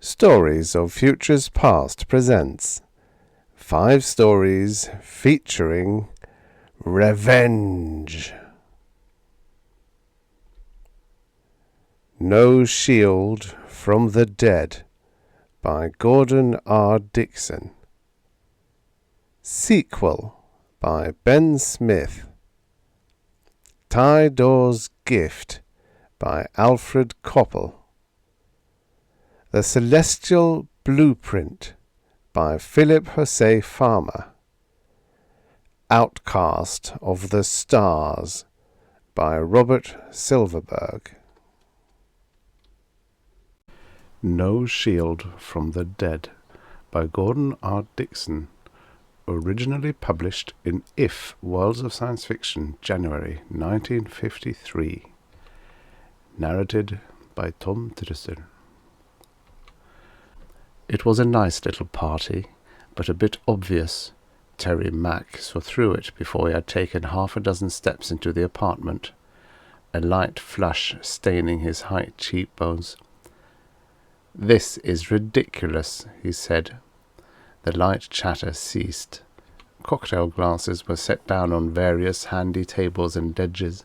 Stories of Futures Past presents 5 stories featuring revenge. No Shield from the Dead by Gordon R. Dickson. Sequel by Ben Smith. Tydore's Gift by Alfred Coppel. The Celestial Blueprint by Philip José Farmer. Outcast of the Stars by Robert Silverberg. No Shield from the Dead by Gordon R. Dickson, originally published in If Worlds of Science Fiction, January 1953. Narrated by Tom Trussel. It was a nice little party, but a bit obvious. Terry Mack saw through it before he had taken 6 steps into the apartment, a light flush staining his high cheekbones. "This is ridiculous," he said. The light chatter ceased. Cocktail glasses were set down on various handy tables and ledges,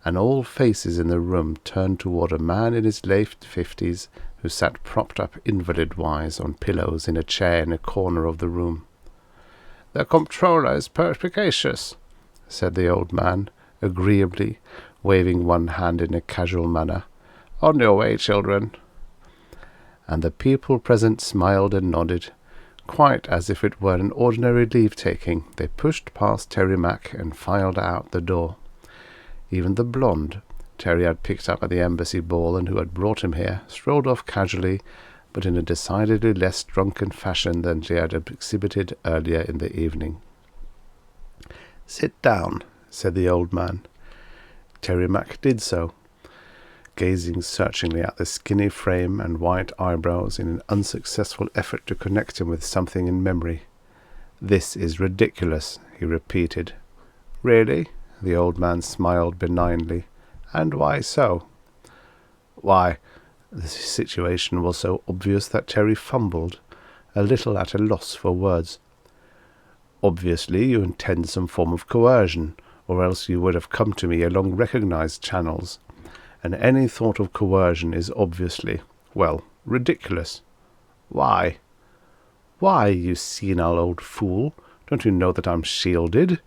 and all faces in the room turned toward a man in his late 50s who sat propped up invalid-wise on pillows in a chair in a corner of the room. "The comptroller is perspicacious," said the old man, agreeably, waving one hand in a casual manner. "On your way, children." And the people present smiled and nodded. Quite as if it were an ordinary leave-taking, they pushed past Terry Mack and filed out the door. Even the blonde Terry had picked up at the embassy ball and who had brought him here strolled off casually, but in a decidedly less drunken fashion than she had exhibited earlier in the evening. "Sit down," said the old man. Terry Mack did so, gazing searchingly at the skinny frame and white eyebrows in an unsuccessful effort to connect him with something in memory. "This is ridiculous," he repeated. "Really?" The old man smiled benignly. "And why so?" "Why," the situation was so obvious that Terry fumbled, a little at a loss for words. "Obviously you intend some form of coercion, or else you would have come to me along recognized channels. And any thought of coercion is obviously, well, ridiculous." "Why?" "Why, you senile old fool? Don't you know that I'm shielded?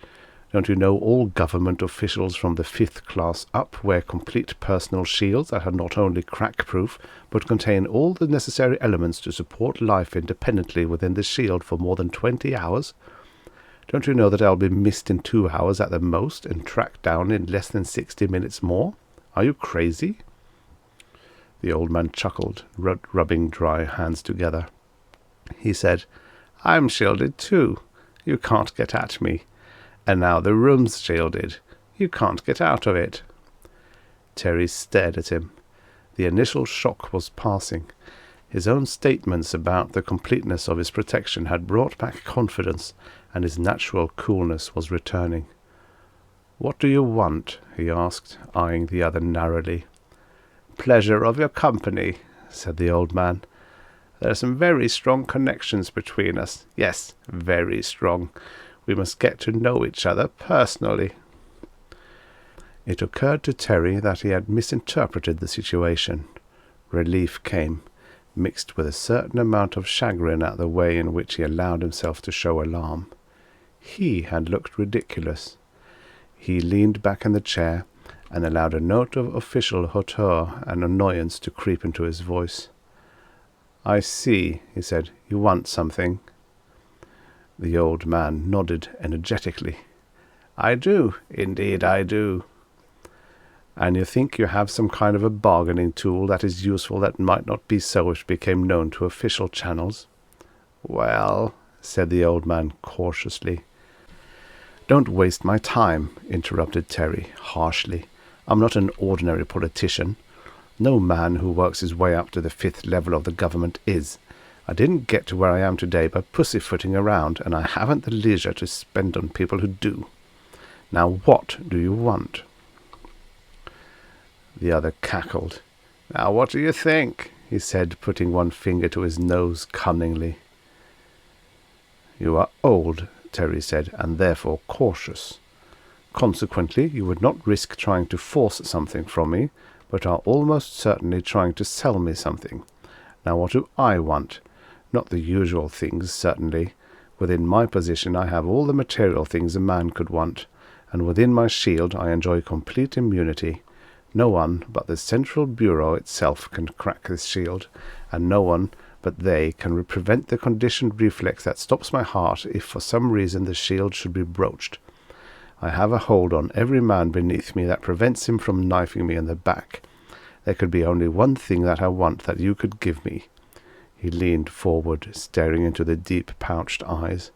Don't you know all government officials from the 5th class up wear complete personal shields that are not only crack-proof, but contain all the necessary elements to support life independently within the shield for more than 20 hours? Don't you know that I'll be missed in 2 hours at the most and tracked down in less than 60 minutes more? Are you crazy?" The old man chuckled, rubbing dry hands together. He said, "I'm shielded too. You can't get at me. And now the room's shielded. You can't get out of it." Terry stared at him. The initial shock was passing. His own statements about the completeness of his protection had brought back confidence, and his natural coolness was returning. "What do you want?" he asked, eyeing the other narrowly. "Pleasure of your company," said the old man. "There are some very strong connections between us. Yes, very strong. We must get to know each other personally." It occurred to Terry that he had misinterpreted the situation. Relief came, mixed with a certain amount of chagrin at the way in which he allowed himself to show alarm. He had looked ridiculous. He leaned back in the chair and allowed a note of official hauteur and annoyance to creep into his voice. "I see," he said. "You want something." The old man nodded energetically. "I do. Indeed I do." "And you think you have some kind of a bargaining tool that is useful that might not be so if it became known to official channels?" "Well," said the old man cautiously. "Don't waste my time," interrupted Terry harshly. "I'm not an ordinary politician. No man who works his way up to the 5th level of the government is. I didn't get to where I am today by pussyfooting around, and I haven't the leisure to spend on people who do. Now what do you want?" The other cackled. "Now what do you think?" he said, putting one finger to his nose cunningly. You are old, Terry said, and therefore cautious. Consequently, you would not risk trying to force something from me, but are almost certainly trying to sell me something. Now what do I want? Not the usual things, certainly. Within my position I have all the material things a man could want, and within my shield I enjoy complete immunity. No one but the Central Bureau itself can crack this shield, and no one but they can prevent the conditioned reflex that stops my heart if for some reason the shield should be broached. I have a hold on every man beneath me that prevents him from knifing me in the back. There could be only one thing that I want that you could give me. He leaned forward, staring into the deep pouched eyes.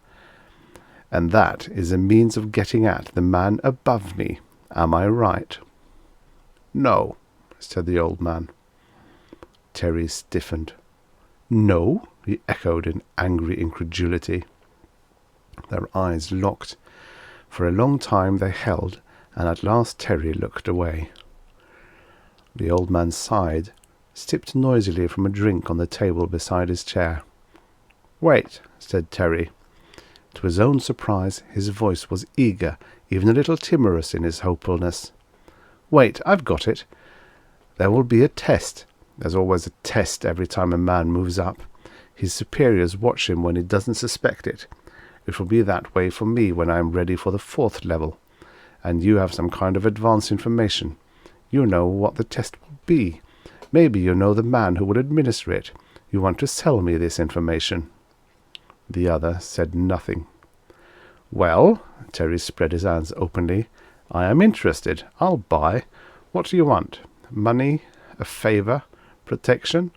And that is a means of getting at the man above me. Am I right? No, said the old man. Terry stiffened. No? He echoed in angry incredulity. Their eyes locked. For a long time they held, and at last Terry looked away. The old man sighed, sipped noisily from a drink on the table beside his chair. Wait, said Terry. To his own surprise, his voice was eager, even a little timorous in his hopefulness. Wait, I've got it. There will be a test. There's always a test every time a man moves up. His superiors watch him when he doesn't suspect it. It will be that way for me when I am ready for the 4th level. And you have some kind of advance information. You know what the test will be. Maybe you know the man who will administer it. You want to sell me this information. The other said nothing. Well, Terry spread his hands openly. I am interested. I'll buy. What do you want? Money? A favour? Protection?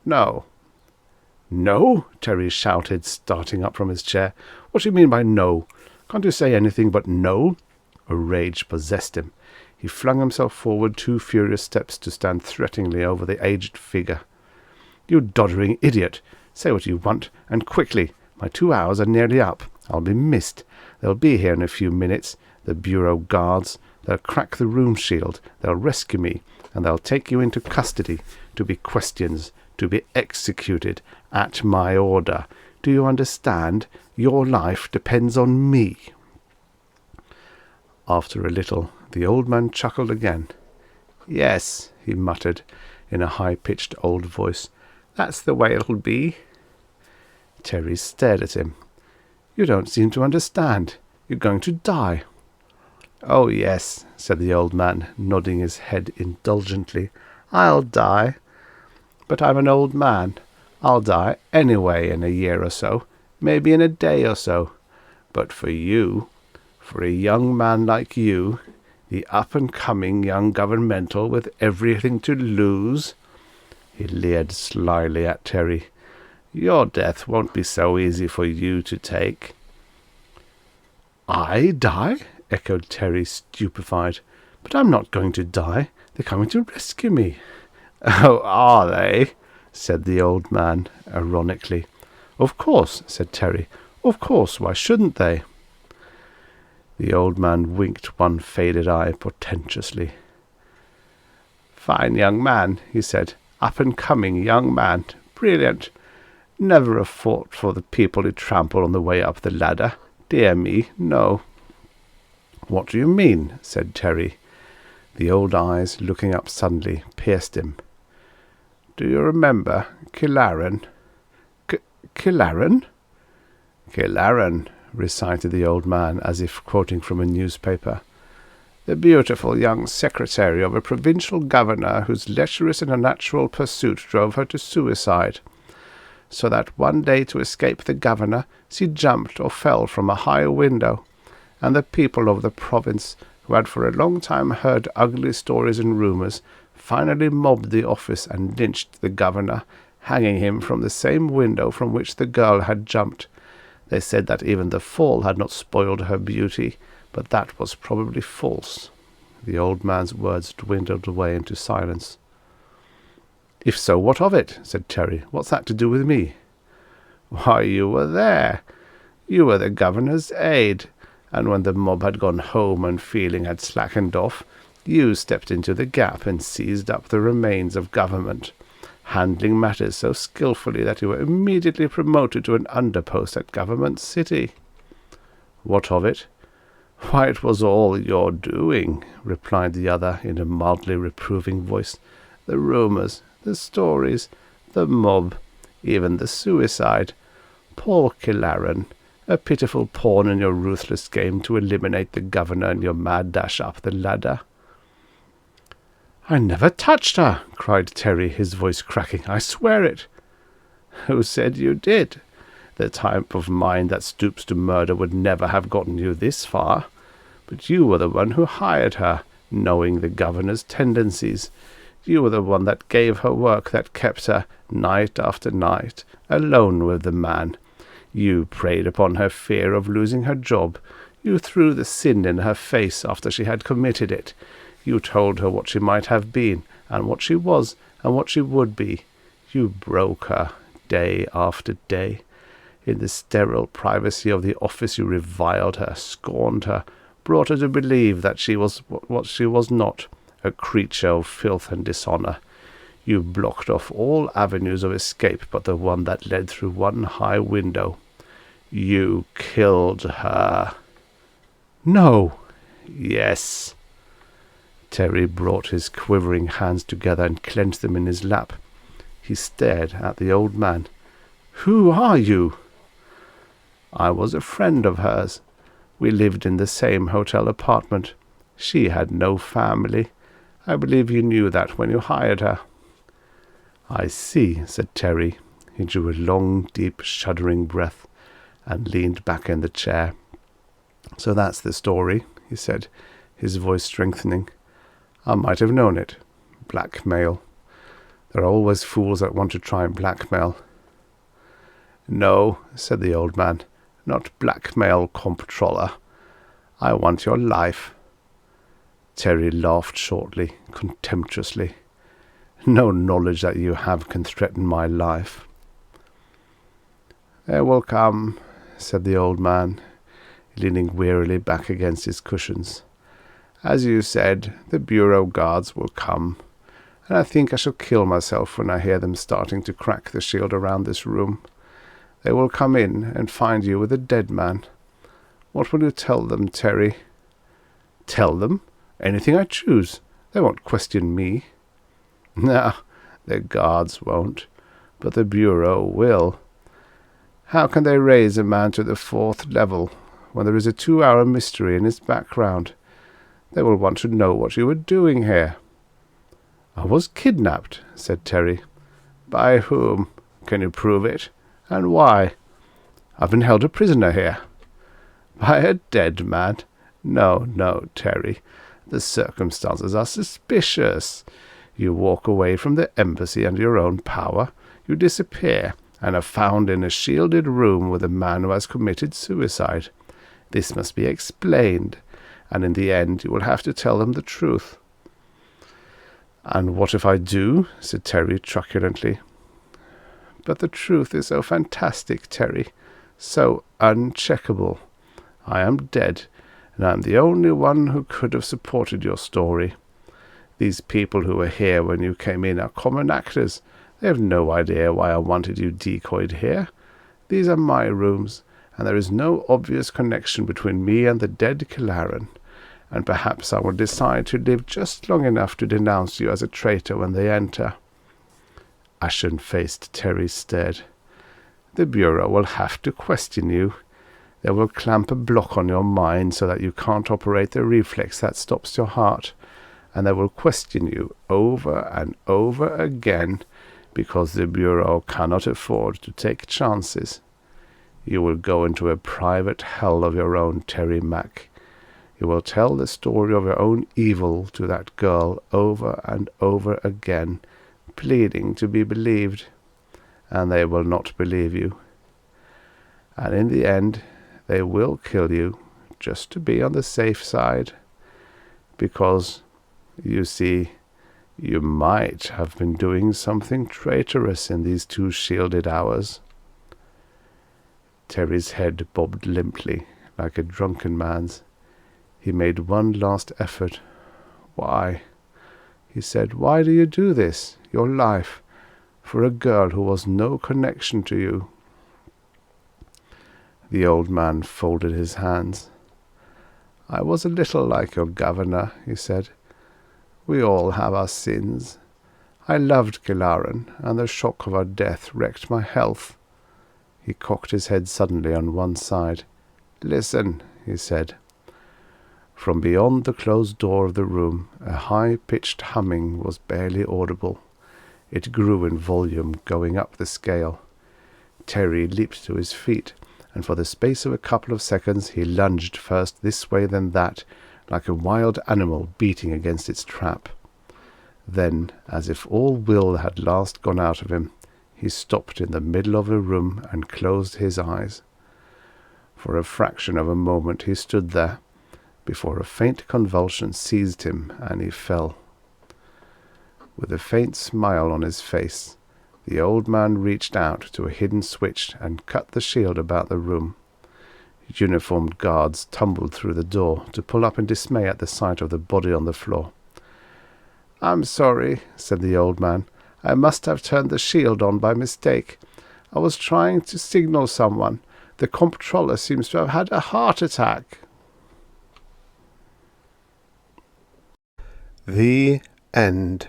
No. No? Terry shouted, starting up from his chair. What do you mean by no? Can't you say anything but no? A rage possessed him. He flung himself forward 2 furious steps to stand threateningly over the aged figure. You doddering idiot! Say what you want, and quickly. My 2 hours are nearly up. I'll be missed. They'll be here in a few minutes. The Bureau guards. They'll crack the room shield. They'll rescue me, and they'll take you into custody, to be questioned, to be executed, at my order. Do you understand? Your life depends on me. After a little, the old man chuckled again. Yes, he muttered, in a high-pitched old voice. That's the way it'll be. Terry stared at him. You don't seem to understand. You're going to die. Oh, yes, said the old man, nodding his head indulgently. I'll die. But I'm an old man. I'll die anyway in a year or so, maybe in a day or so. But for you, for a young man like you, the up-and-coming young governmental with everything to lose, he leered slyly at Terry, your death won't be so easy for you to take. I die? Echoed Terry, stupefied. But I'm not going to die. They're coming to rescue me. Oh, are they? Said the old man, ironically. Of course, said Terry. Of course, why shouldn't they? The old man winked one faded eye portentously. Fine young man, he said. Up-and-coming young man. Brilliant. Never a fault for the people who trample on the way up the ladder. Dear me, no. What do you mean? Said Terry. The old eyes, looking up suddenly, pierced him. Do you remember Killaren? Killaren? Killaren, recited the old man, as if quoting from a newspaper. The beautiful young secretary of a provincial governor whose lecherous and unnatural pursuit drove her to suicide, so that one day to escape the governor she jumped or fell from a high window, and the people of the province, who had for a long time heard ugly stories and rumours, finally mobbed the office and lynched the governor, hanging him from the same window from which the girl had jumped. They said that even the fall had not spoiled her beauty, but that was probably false. The old man's words dwindled away into silence. If so, what of it? Said Terry. What's that to do with me? Why, you were there. You were the governor's aide, and when the mob had gone home and feeling had slackened off, you stepped into the gap and seized up the remains of government. handling matters so skillfully that you were immediately promoted to an underpost at Government City." "What of it?" "Why, it was all your doing," replied the other in a mildly reproving voice. "The rumours, the stories, the mob, even the suicide. Poor Kilaran, a pitiful pawn in your ruthless game to eliminate the governor in your mad dash up the ladder." "I never touched her," cried Terry, his voice cracking. "I swear it." "Who said you did? The type of mind that stoops to murder would never have gotten you this far. But you were the one who hired her, knowing the governor's tendencies. You were the one that gave her work, that kept her, night after night, alone with the man. You preyed upon her fear of losing her job. You threw the sin in her face after she had committed it. You told her what she might have been, and what she was, and what she would be. You broke her, day after day. In the sterile privacy of the office you reviled her, scorned her, brought her to believe that she was what she was not, a creature of filth and dishonour. You blocked off all avenues of escape but the one that led through one high window. You killed her." "No." "Yes." Terry brought his quivering hands together and clenched them in his lap. He stared at the old man. "Who are you?" "I was a friend of hers. We lived in the same hotel apartment. She had no family. I believe you knew that when you hired her." "I see," said Terry. He drew a long, deep, shuddering breath and leaned back in the chair. "So that's the story," he said, his voice strengthening. "I might have known it. Blackmail. There are always fools that want to try and blackmail." "No," said the old man, "not blackmail, comptroller. I want your life." Terry laughed shortly, contemptuously. "No knowledge that you have can threaten my life." "There will come," said the old man, leaning wearily back against his cushions. "As you said, the bureau guards will come, and I think I shall kill myself when I hear them starting to crack the shield around this room. They will come in and find you with a dead man. What will you tell them, Terry?" "Tell them? Anything I choose. They won't question me." "No, the guards won't, but the bureau will. How can they raise a man to the 4th level when there is a 2-hour mystery in his background? They will want to know what you were doing here." "I was kidnapped," said Terry. "By whom? Can you prove it? And why?" "I've been held a prisoner here." "By a dead man? No, no, Terry. The circumstances are suspicious. You walk away from the embassy under your own power. You disappear, and are found in a shielded room with a man who has committed suicide. This must be explained, and in the end you will have to tell them the truth." "And what if I do?" said Terry truculently. "But the truth is so fantastic, Terry, so uncheckable. I am dead, and I am the only one who could have supported your story. These people who were here when you came in are common actors. They have no idea why I wanted you decoyed here. These are my rooms, and there is no obvious connection between me and the dead Kilaran, and perhaps I will decide to live just long enough to denounce you as a traitor when they enter." Ashen-faced Terry stared. "The Bureau will have to question you. They will clamp a block on your mind so that you can't operate the reflex that stops your heart, and they will question you over and over again because the Bureau cannot afford to take chances. You will go into a private hell of your own, Terry Mack. You will tell the story of your own evil to that girl over and over again, pleading to be believed, and they will not believe you. And in the end, they will kill you, just to be on the safe side, because, you see, you might have been doing something traitorous in these 2 shielded hours." Terry's head bobbed limply, like a drunken man's. He made one last effort. "Why?" he said. "Why do you do this? Your life. for a girl who was no connection to you." The old man folded his hands. "I was a little like your governor," he said. "We all have our sins. I loved Gilaren, and the shock of her death wrecked my health." He cocked his head suddenly on one side. "Listen," he said. From beyond the closed door of the room, a high-pitched humming was barely audible. It grew in volume, going up the scale. Terry leaped to his feet, and for the space of a couple of seconds he lunged first this way then that, like a wild animal beating against its trap. Then, as if all will had last gone out of him, he stopped in the middle of the room and closed his eyes. For a fraction of a moment he stood there, before a faint convulsion seized him and he fell. With a faint smile on his face, the old man reached out to a hidden switch and cut the shield about the room. Uniformed guards tumbled through the door to pull up in dismay at the sight of the body on the floor. "I'm sorry," said the old man. "I must have turned the shield on by mistake. I was trying to signal someone. The comptroller seems to have had a heart attack." The end.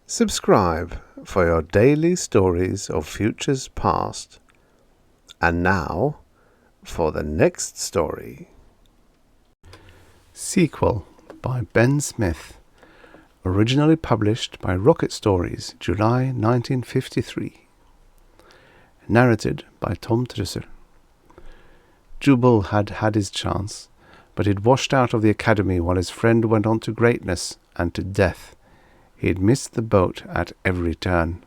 Subscribe for your daily stories of futures past. And now, for the next story. Sequel by Ben Smith. Originally published by Rocket Stories, July 1953. Narrated by Tom Trussel. Jubal had had his chance, but he'd washed out of the academy while his friend went on to greatness and to death. He'd missed the boat at every turn.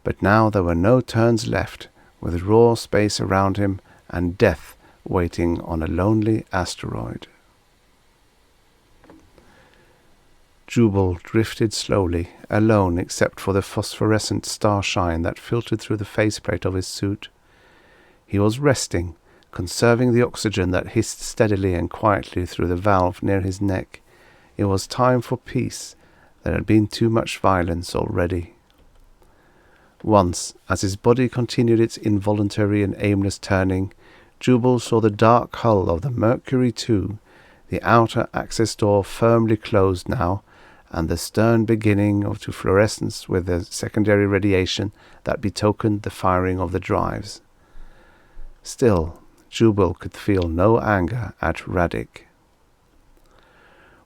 But now there were no turns left, with raw space around him and death waiting on a lonely asteroid. Jubal drifted slowly, alone except for the phosphorescent starshine that filtered through the faceplate of his suit. He was resting, conserving the oxygen that hissed steadily and quietly through the valve near his neck. It was time for peace. There had been too much violence already. Once, as his body continued its involuntary and aimless turning, Jubal saw the dark hull of the Mercury II, the outer access door firmly closed now, and the stern beginning of to fluorescence with the secondary radiation that betokened the firing of the drives. Still, Jubal could feel no anger at Radic.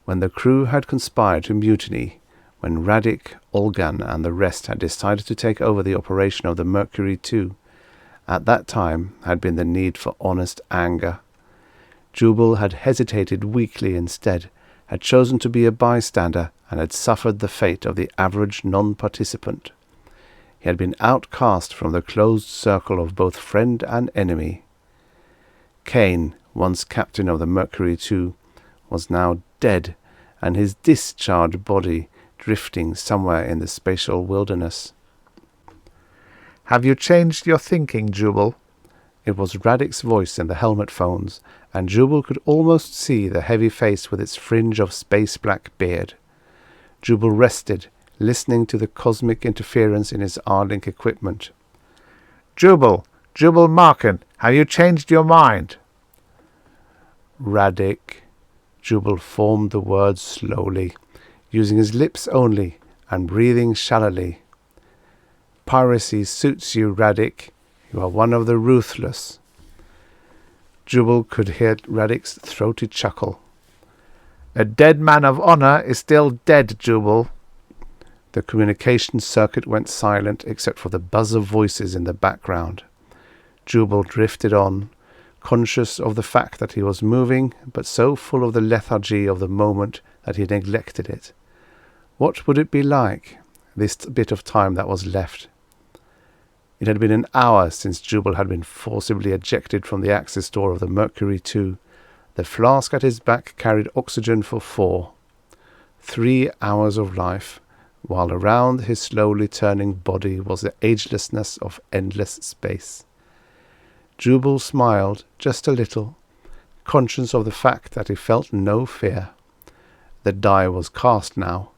When the crew had conspired to mutiny, when Radic, Olgan, and the rest had decided to take over the operation of the Mercury II, at that time had been the need for honest anger. Jubal had hesitated weakly instead, had chosen to be a bystander, and had suffered the fate of the average non-participant. He had been outcast from the closed circle of both friend and enemy. Kane, once captain of the Mercury II, was now dead, and his discharged body drifting somewhere in the spatial wilderness. "Have you changed your thinking, Jubal?" It was Radic's voice in the helmet phones, and Jubal could almost see the heavy face with its fringe of space-black beard. Jubal rested, listening to the cosmic interference in his R-Link equipment. Jubal Markin, have you changed your mind?" "Radic." Jubal formed the words slowly, using his lips only, and breathing shallowly. "Piracy suits you, Radic. You are one of the ruthless." Jubal could hear Radic's throaty chuckle. "A dead man of honor is still dead, Jubal." The communication circuit went silent except for the buzz of voices in the background. Jubal drifted on, conscious of the fact that he was moving, but so full of the lethargy of the moment that he neglected it. What would it be like, this bit of time that was left? It had been an hour since Jubal had been forcibly ejected from the access door of the Mercury II. The flask at his back carried oxygen for 4. 3 hours of life, while around his slowly turning body was the agelessness of endless space. Jubal smiled just a little, conscious of the fact that he felt no fear. The die was cast now.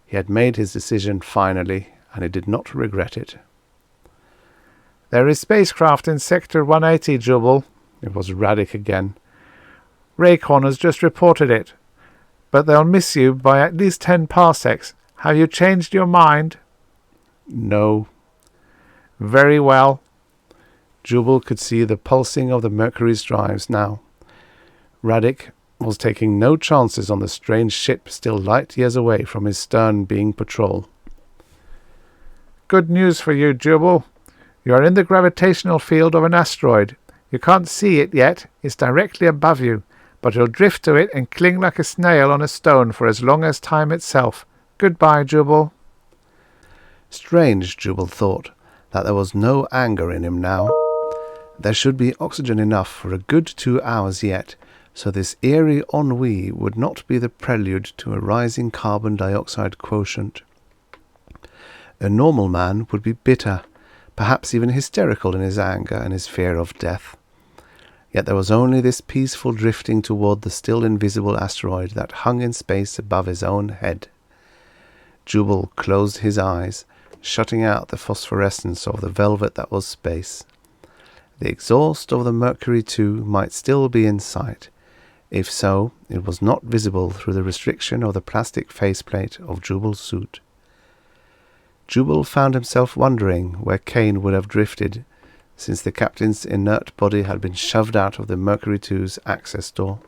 He had made his decision finally, and he did not regret it. "There is spacecraft in Sector 180, Jubal." It was Radic again. "Raycon has just reported it. But they'll miss you by at least 10 parsecs. Have you changed your mind?" No. "Very well." Jubal could see the pulsing of the Mercury's drives now. Radic was taking no chances on the strange ship still light years away from his stern being patrol. "Good news for you, Jubal. You are in the gravitational field of an asteroid. You can't see it yet. It's directly above you, but you'll drift to it and cling like a snail on a stone for as long as time itself. Goodbye, Jubal." Strange, Jubal thought, that there was no anger in him now. There should be oxygen enough for a good 2 hours yet, so this eerie ennui would not be the prelude to a rising carbon dioxide quotient. A normal man would be bitter, perhaps even hysterical in his anger and his fear of death. Yet there was only this peaceful drifting toward the still invisible asteroid that hung in space above his own head. Jubal closed his eyes, shutting out the phosphorescence of the velvet that was space. The exhaust of the Mercury 2 might still be in sight. If so, it was not visible through the restriction of the plastic faceplate of Jubal's suit. Jubal found himself wondering where Kane would have drifted, since the captain's inert body had been shoved out of the Mercury 2's access door.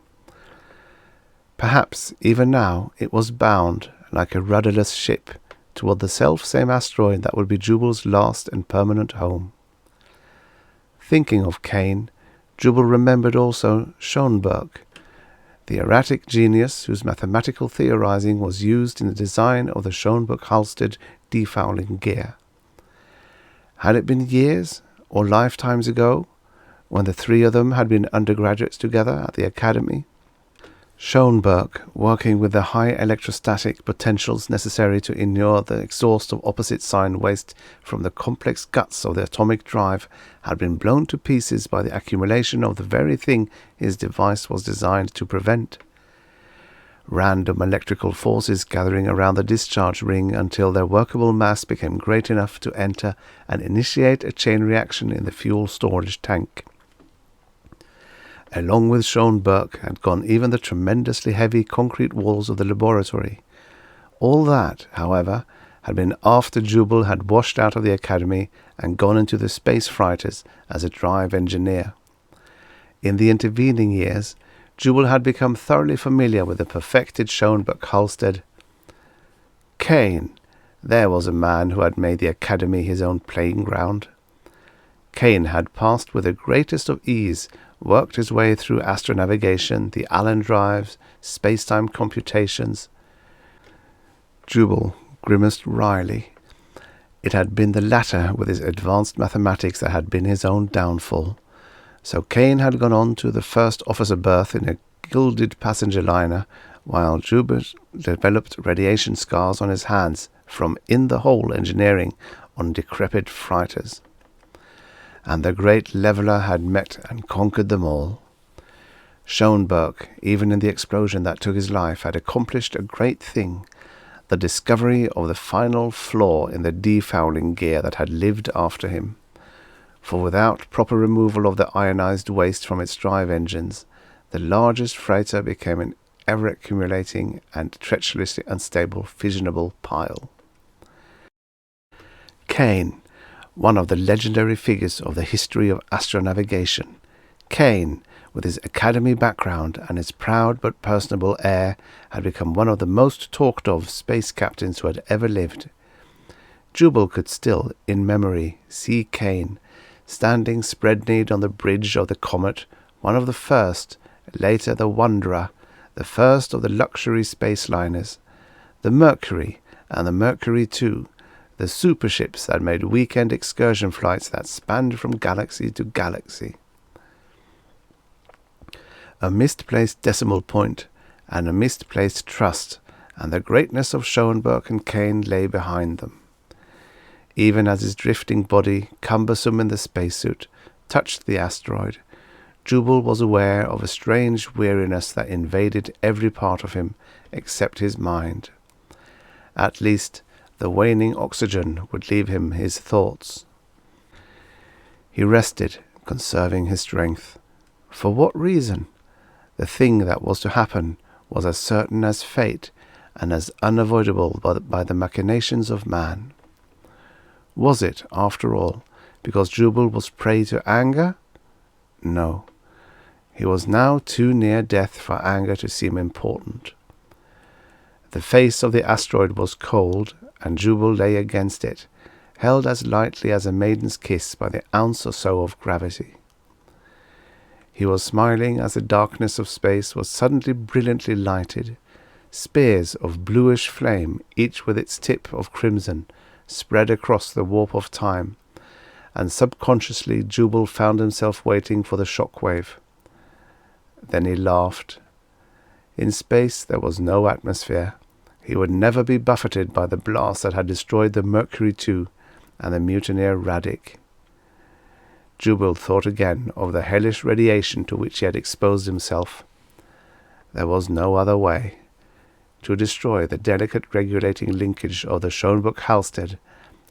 Perhaps, even now, it was bound, like a rudderless ship, toward the self-same asteroid that would be Jubal's last and permanent home. Thinking of Kane, Jubal remembered also Schoenberg, the erratic genius whose mathematical theorizing was used in the design of the Schoenberg-Halstead defouling gear. Had it been years or lifetimes ago, when the three of them had been undergraduates together at the academy? Schoenberg, working with the high electrostatic potentials necessary to inure the exhaust of opposite sign waste from the complex guts of the atomic drive, had been blown to pieces by the accumulation of the very thing his device was designed to prevent. Random electrical forces gathering around the discharge ring until their workable mass became great enough to enter and initiate a chain reaction in the fuel storage tank. Along with Schoenberg had gone even the tremendously heavy concrete walls of the laboratory. All that, however, had been after Jubal had washed out of the academy and gone into the space freighters as a drive engineer. In the intervening years, Jubal had become thoroughly familiar with the perfected Schoenberg-Halstead. Kane, there was a man who had made the academy his own playing ground. Kane had passed with the greatest of ease, worked his way through astronavigation, the Allen drives, space-time computations. Jubal grimaced wryly. It had been the latter with his advanced mathematics that had been his own downfall. So Kane had gone on to the first officer berth in a gilded passenger liner, while Jubal developed radiation scars on his hands from in-the-hole engineering on decrepit freighters. And the great leveller had met and conquered them all. Schoenberg, even in the explosion that took his life, had accomplished a great thing, the discovery of the final flaw in the defouling gear that had lived after him. For without proper removal of the ionized waste from its drive engines, the largest freighter became an ever-accumulating and treacherously unstable fissionable pile. Kane, one of the legendary figures of the history of astronavigation. Kane, with his academy background and his proud but personable air, had become one of the most talked of space captains who had ever lived. Jubal could still, in memory, see Kane, standing spread-kneed on the bridge of the Comet, one of the first, later the Wanderer, the first of the luxury space liners, the Mercury and the Mercury 2, the superships that made weekend excursion flights that spanned from galaxy to galaxy. A misplaced decimal point and a misplaced trust, and the greatness of Schoenberg and Kane lay behind them. Even as his drifting body, cumbersome in the spacesuit, touched the asteroid, Jubal was aware of a strange weariness that invaded every part of him except his mind. At least, The waning oxygen would leave him his thoughts. He rested, conserving his strength. For what reason? The thing that was to happen was as certain as fate and as unavoidable by the machinations of man. Was it, after all, because Jubal was prey to anger? No. He was now too near death for anger to seem important. The face of the asteroid was cold, and Jubal lay against it, held as lightly as a maiden's kiss by the ounce or so of gravity. He was smiling as the darkness of space was suddenly brilliantly lighted. Spears of bluish flame, each with its tip of crimson, spread across the warp of time, and subconsciously Jubal found himself waiting for the shockwave. Then he laughed. In space there was no atmosphere. He would never be buffeted by the blast that had destroyed the Mercury II and the mutineer Radic. Jubal thought again of the hellish radiation to which he had exposed himself. There was no other way. To destroy the delicate regulating linkage of the Schönbuck Halstead,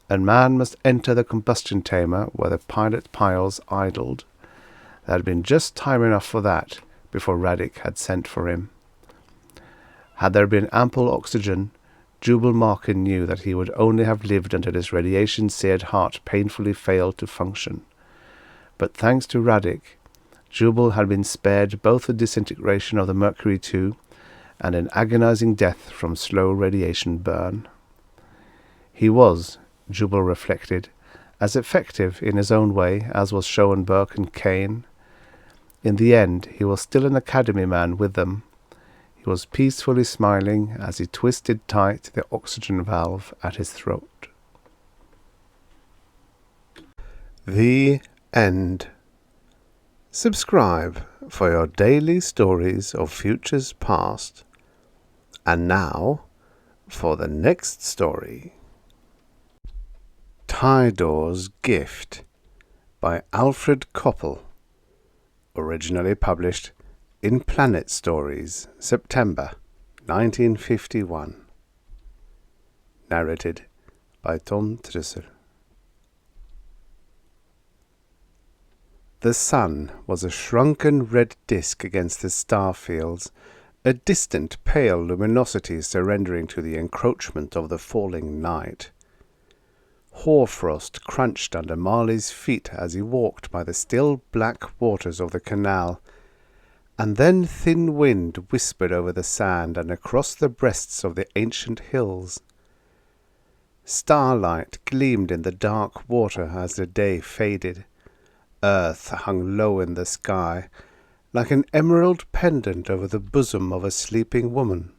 and man must enter the combustion tamer where the pilot piles idled. There had been just time enough for that before Radic had sent for him. Had there been ample oxygen, Jubal Markin knew that he would only have lived until his radiation-seared heart painfully failed to function. But thanks to Radic, Jubal had been spared both the disintegration of the Mercury II and an agonizing death from slow radiation burn. He was, Jubal reflected, as effective in his own way as was Schoenberg and Kane. In the end, he was still an academy man with them. He was peacefully smiling as he twisted tight the oxygen valve at his throat. The end. Subscribe for your daily stories of futures past. And now, for the next story. Tydore's Gift by Alfred Coppel. Originally published in Planet Stories, September 1951. Narrated by Trussel. The sun was a shrunken red disk against the star fields, a distant pale luminosity surrendering to the encroachment of the falling night. Hoarfrost crunched under Marley's feet as he walked by the still black waters of the canal, and then thin wind whispered over the sand and across the breasts of the ancient hills. Starlight gleamed in the dark water as the day faded. Earth hung low in the sky, like an emerald pendant over the bosom of a sleeping woman.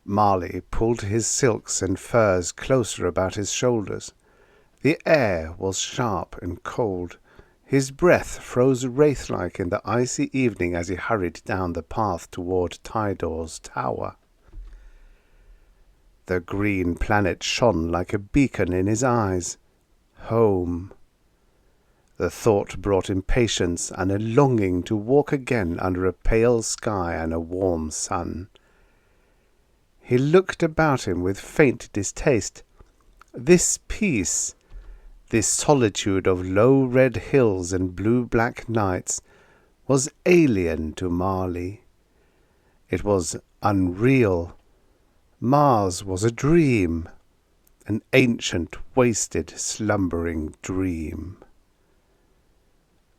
Marley pulled his silks and furs closer about his shoulders. The air was sharp and cold. His breath froze wraith-like in the icy evening as he hurried down the path toward Tydore's tower. The green planet shone like a beacon in his eyes. Home. The thought brought impatience and a longing to walk again under a pale sky and a warm sun. He looked about him with faint distaste. This peace, this solitude of low red hills and blue-black nights, was alien to Marley. It was unreal. Mars was a dream, an ancient, wasted, slumbering dream.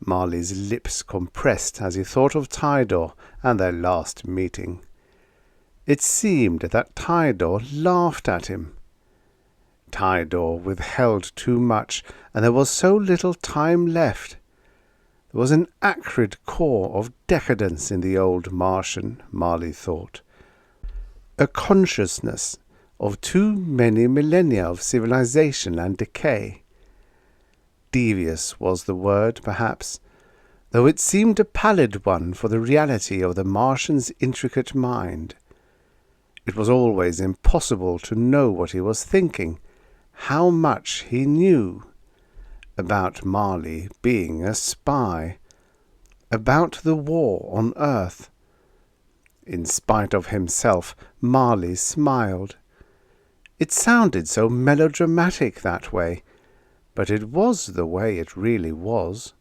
Marley's lips compressed as he thought of Tydore and their last meeting. It seemed that Tydore laughed at him. Tydore withheld too much, and there was so little time left. There was an acrid core of decadence in the old Martian, Marley thought. A consciousness of too many millennia of civilization and decay. Devious was the word, perhaps, though it seemed a pallid one for the reality of the Martian's intricate mind. It was always impossible to know what he was thinking, how much he knew. About Marley being a spy. About the war on Earth. In spite of himself, Marley smiled. It sounded so melodramatic that way, but it was the way it really was.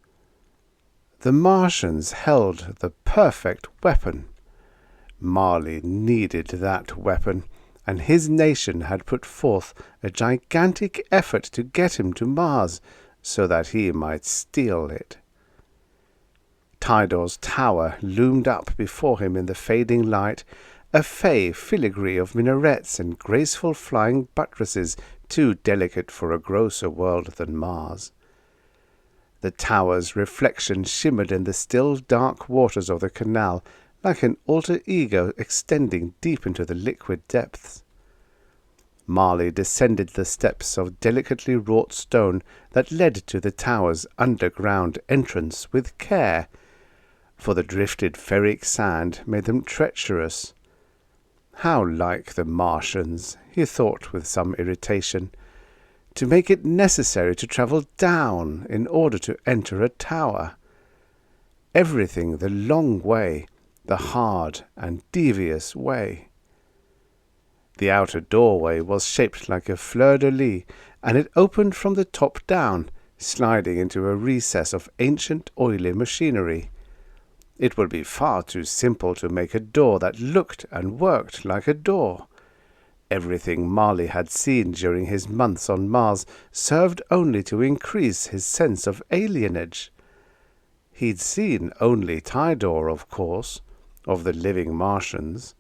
The Martians held the perfect weapon. Marley needed that weapon, and his nation had put forth a gigantic effort to get him to Mars so that he might steal it. Tydore's tower loomed up before him in the fading light, a fey filigree of minarets and graceful flying buttresses too delicate for a grosser world than Mars. The tower's reflection shimmered in the still dark waters of the canal like an alter ego extending deep into the liquid depths. Marley descended the steps of delicately wrought stone that led to the tower's underground entrance with care, for the drifted ferric sand made them treacherous. How like the Martians, he thought with some irritation, to make it necessary to travel down in order to enter a tower. Everything the long way, the hard and devious way. The outer doorway was shaped like a fleur-de-lis, and it opened from the top down, sliding into a recess of ancient oily machinery. It would be far too simple to make a door that looked and worked like a door. Everything Marley had seen during his months on Mars served only to increase his sense of alienage. He'd seen only Tydore, of course, of the living Martians.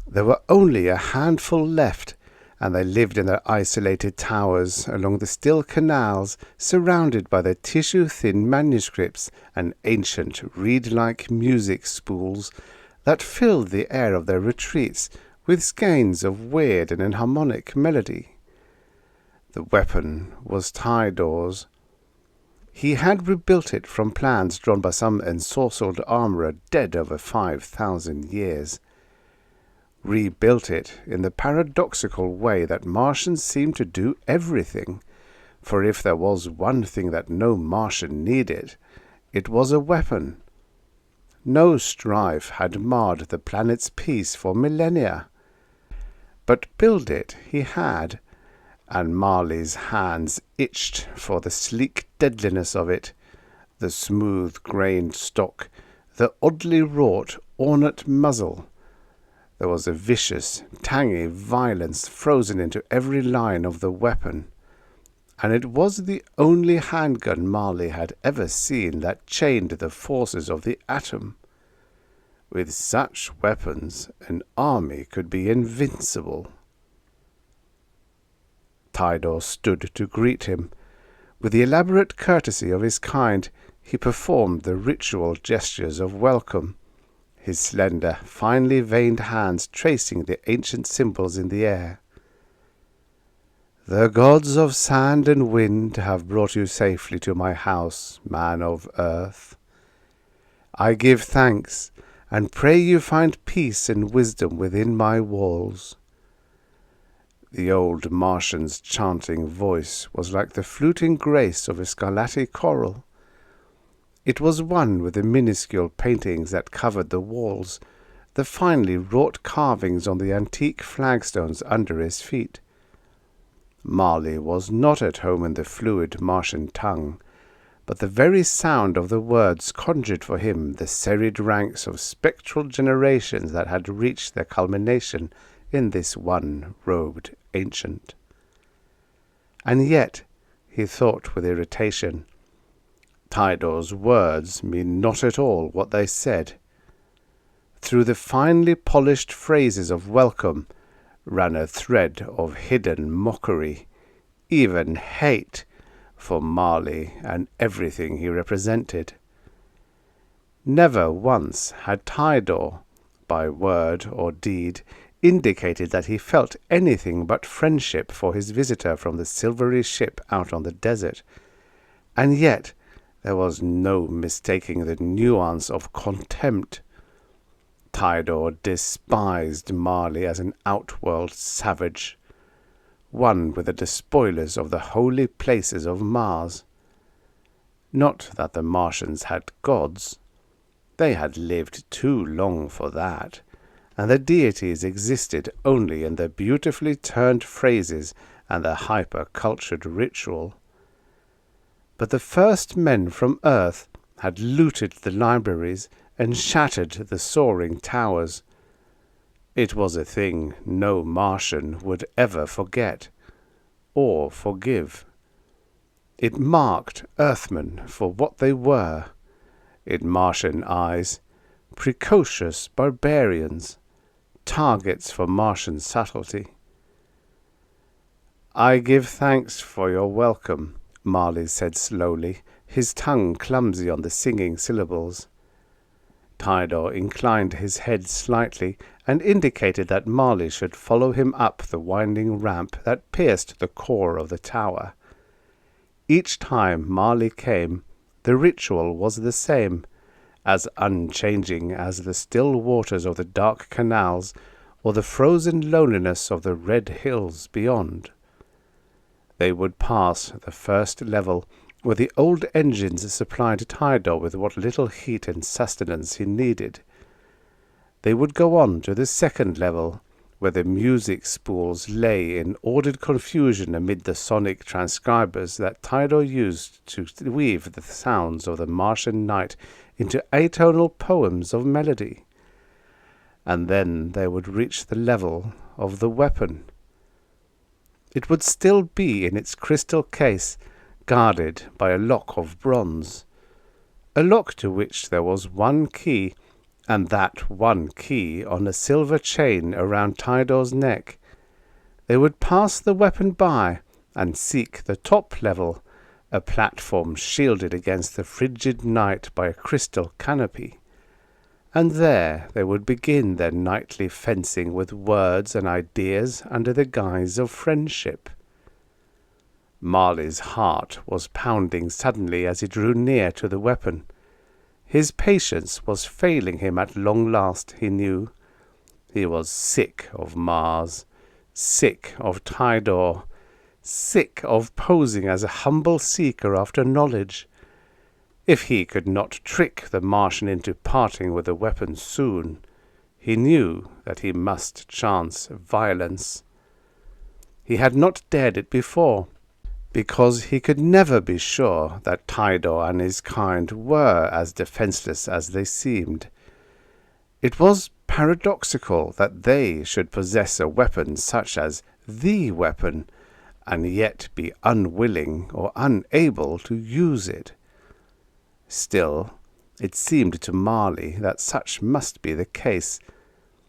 There were only a handful left, and they lived in their isolated towers along the still canals, surrounded by their tissue-thin manuscripts and ancient reed-like music spools that filled the air of their retreats with skeins of weird and inharmonic melody. The weapon was Tydore's. He had rebuilt it from plans drawn by some ensorcelled armourer dead over 5,000 years. Rebuilt it in the paradoxical way that Martians seem to do everything, for if there was one thing that no Martian needed, it was a weapon. No strife had marred the planet's peace for millennia. But build it he had, and Marley's hands itched for the sleek deadliness of it, the smooth-grained stock, the oddly wrought, ornate muzzle. There was a vicious, tangy violence frozen into every line of the weapon, and it was the only handgun Marley had ever seen that chained the forces of the atom. With such weapons, an army could be invincible. Tydore stood to greet him. With the elaborate courtesy of his kind, he performed the ritual gestures of welcome, his slender, finely veined hands tracing the ancient symbols in the air. "The gods of sand and wind have brought you safely to my house, man of earth. I give thanks, and pray you find peace and wisdom within my walls." The old Martian's chanting voice was like the fluting grace of a scarlatti choral. It was one with the minuscule paintings that covered the walls, the finely wrought carvings on the antique flagstones under his feet. Marley was not at home in the fluid Martian tongue, but the very sound of the words conjured for him the serried ranks of spectral generations that had reached their culmination in this one-robed ancient. And yet, he thought with irritation, Tydore's words mean not at all what they said. Through the finely polished phrases of welcome ran a thread of hidden mockery, even hate, for Marley and everything he represented. Never once had Tydore, by word or deed, indicated that he felt anything but friendship for his visitor from the silvery ship out on the desert, and yet there was no mistaking the nuance of contempt. Tydore despised Marley as an outworld savage, one with the despoilers of the holy places of Mars. Not that the Martians had gods. They had lived too long for that, and the deities existed only in their beautifully turned phrases and their hyper-cultured ritual. But the first men from Earth had looted the libraries and shattered the soaring towers. It was a thing no Martian would ever forget or forgive. It marked Earthmen for what they were, in Martian eyes, precocious barbarians, targets for Martian subtlety. "I give thanks for your welcome," Marley said slowly, his tongue clumsy on the singing syllables. Tydore inclined his head slightly and indicated that Marley should follow him up the winding ramp that pierced the core of the tower. Each time Marley came, the ritual was the same, as unchanging as the still waters of the dark canals or the frozen loneliness of the red hills beyond. They would pass the first level, where the old engines supplied Tydore with what little heat and sustenance he needed. They would go on to the second level, where the music spools lay in ordered confusion amid the sonic transcribers that Tydore used to weave the sounds of the Martian night into atonal poems of melody. And then they would reach the level of the weapon. It would still be in its crystal case, guarded by a lock of bronze, a lock to which there was one key, and that one key on a silver chain around Tydore's neck. They would pass the weapon by and seek the top level, a platform shielded against the frigid night by a crystal canopy. And there they would begin their nightly fencing with words and ideas under the guise of friendship. Marley's heart was pounding suddenly as he drew near to the weapon. His patience was failing him at long last, he knew. He was sick of Mars, sick of Tydore, sick of posing as a humble seeker after knowledge. If he could not trick the Martian into parting with the weapon soon, he knew that he must chance violence. He had not dared it before, because he could never be sure that Tydore and his kind were as defenseless as they seemed. It was paradoxical that they should possess a weapon such as the weapon, and yet be unwilling or unable to use it. Still, it seemed to Marley that such must be the case.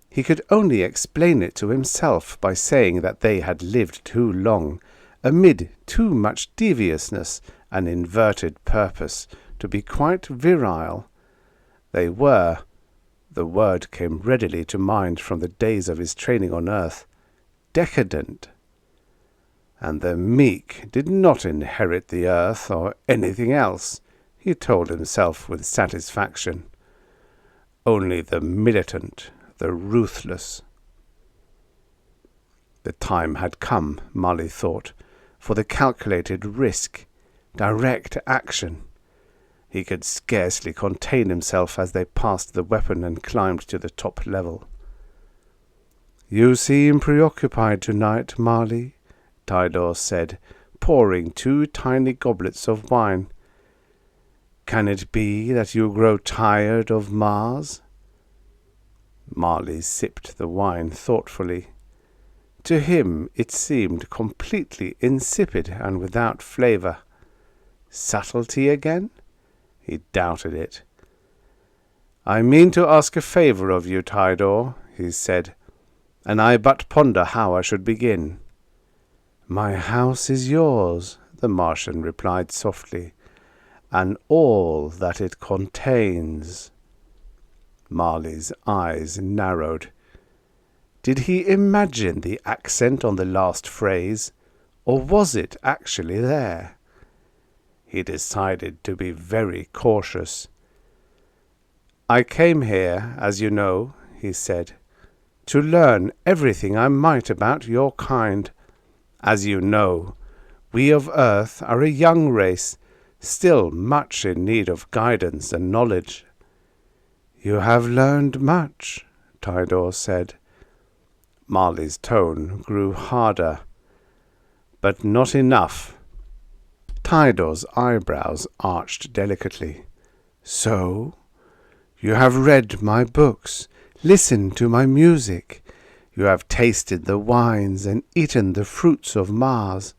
He could only explain it to himself by saying that they had lived too long, amid too much deviousness and inverted purpose, to be quite virile. They were, the word came readily to mind from the days of his training on Earth, decadent. And the meek did not inherit the earth or anything else, he told himself with satisfaction. Only the militant, the ruthless. The time had come, Marley thought, for the calculated risk, direct action. He could scarcely contain himself as they passed the weapon and climbed to the top level. "You seem preoccupied tonight, Marley," Tydore said, pouring 2 tiny goblets of wine. "Can it be that you grow tired of Mars?" Marley sipped the wine thoughtfully. To him it seemed completely insipid and without flavour. Subtlety again? He doubted it. "I mean to ask a favour of you, Tydore," he said, "and I but ponder how I should begin." "My house is yours," the Martian replied softly, "and all that it contains." Marley's eyes narrowed. Did he imagine the accent on the last phrase, or was it actually there? He decided to be very cautious. "I came here, as you know," he said, "to learn everything I might about your kind. As you know, we of Earth are a young race, still much in need of guidance and knowledge." "You have learned much," Tydore said. Marley's tone grew harder. But not enough. Tydore's eyebrows arched delicately. So? You have read my books, listened to my music. You have tasted the wines and eaten the fruits of Mars.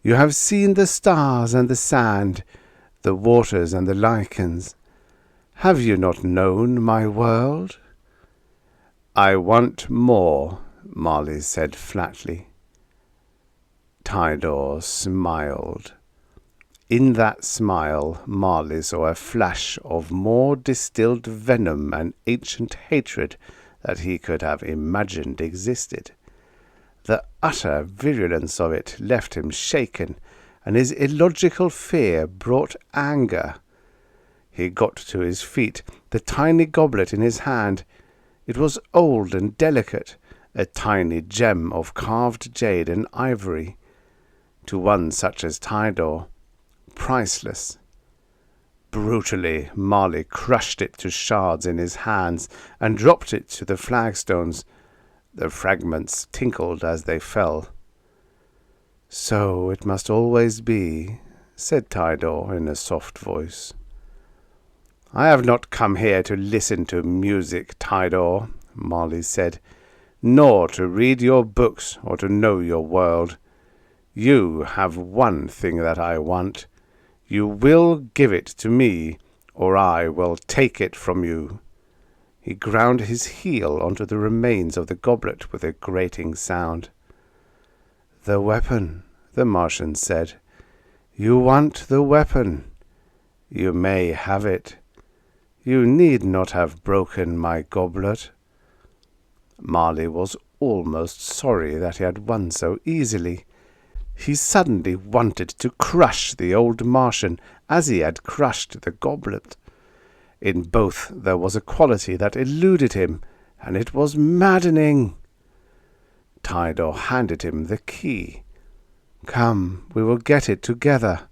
You have seen the stars and the sand, the waters and the lichens. Have you not known my world? I want more, Marley said flatly. Tydore smiled. In that smile, Marley saw a flash of more distilled venom and ancient hatred that he could have imagined existed. The utter virulence of it left him shaken, and his illogical fear brought anger. He got to his feet, the tiny goblet in his hand. It was old and delicate, a tiny gem of carved jade and ivory. To one such as Tydore, priceless. Brutally, Marley crushed it to shards in his hands and dropped it to the flagstones. The fragments tinkled as they fell. So it must always be, said Tydore in a soft voice. I have not come here to listen to music, Tydore, Marley said, nor to read your books or to know your world. You have one thing that I want. You will give it to me, or I will take it from you. He ground his heel onto the remains of the goblet with a grating sound. The weapon, the Martian said. You want the weapon. You may have it. You need not have broken my goblet. Marley was almost sorry that he had won so easily. He suddenly wanted to crush the old Martian as he had crushed the goblet. In both there was a quality that eluded him, and it was maddening. Tydore handed him the key. Come, we will get it together.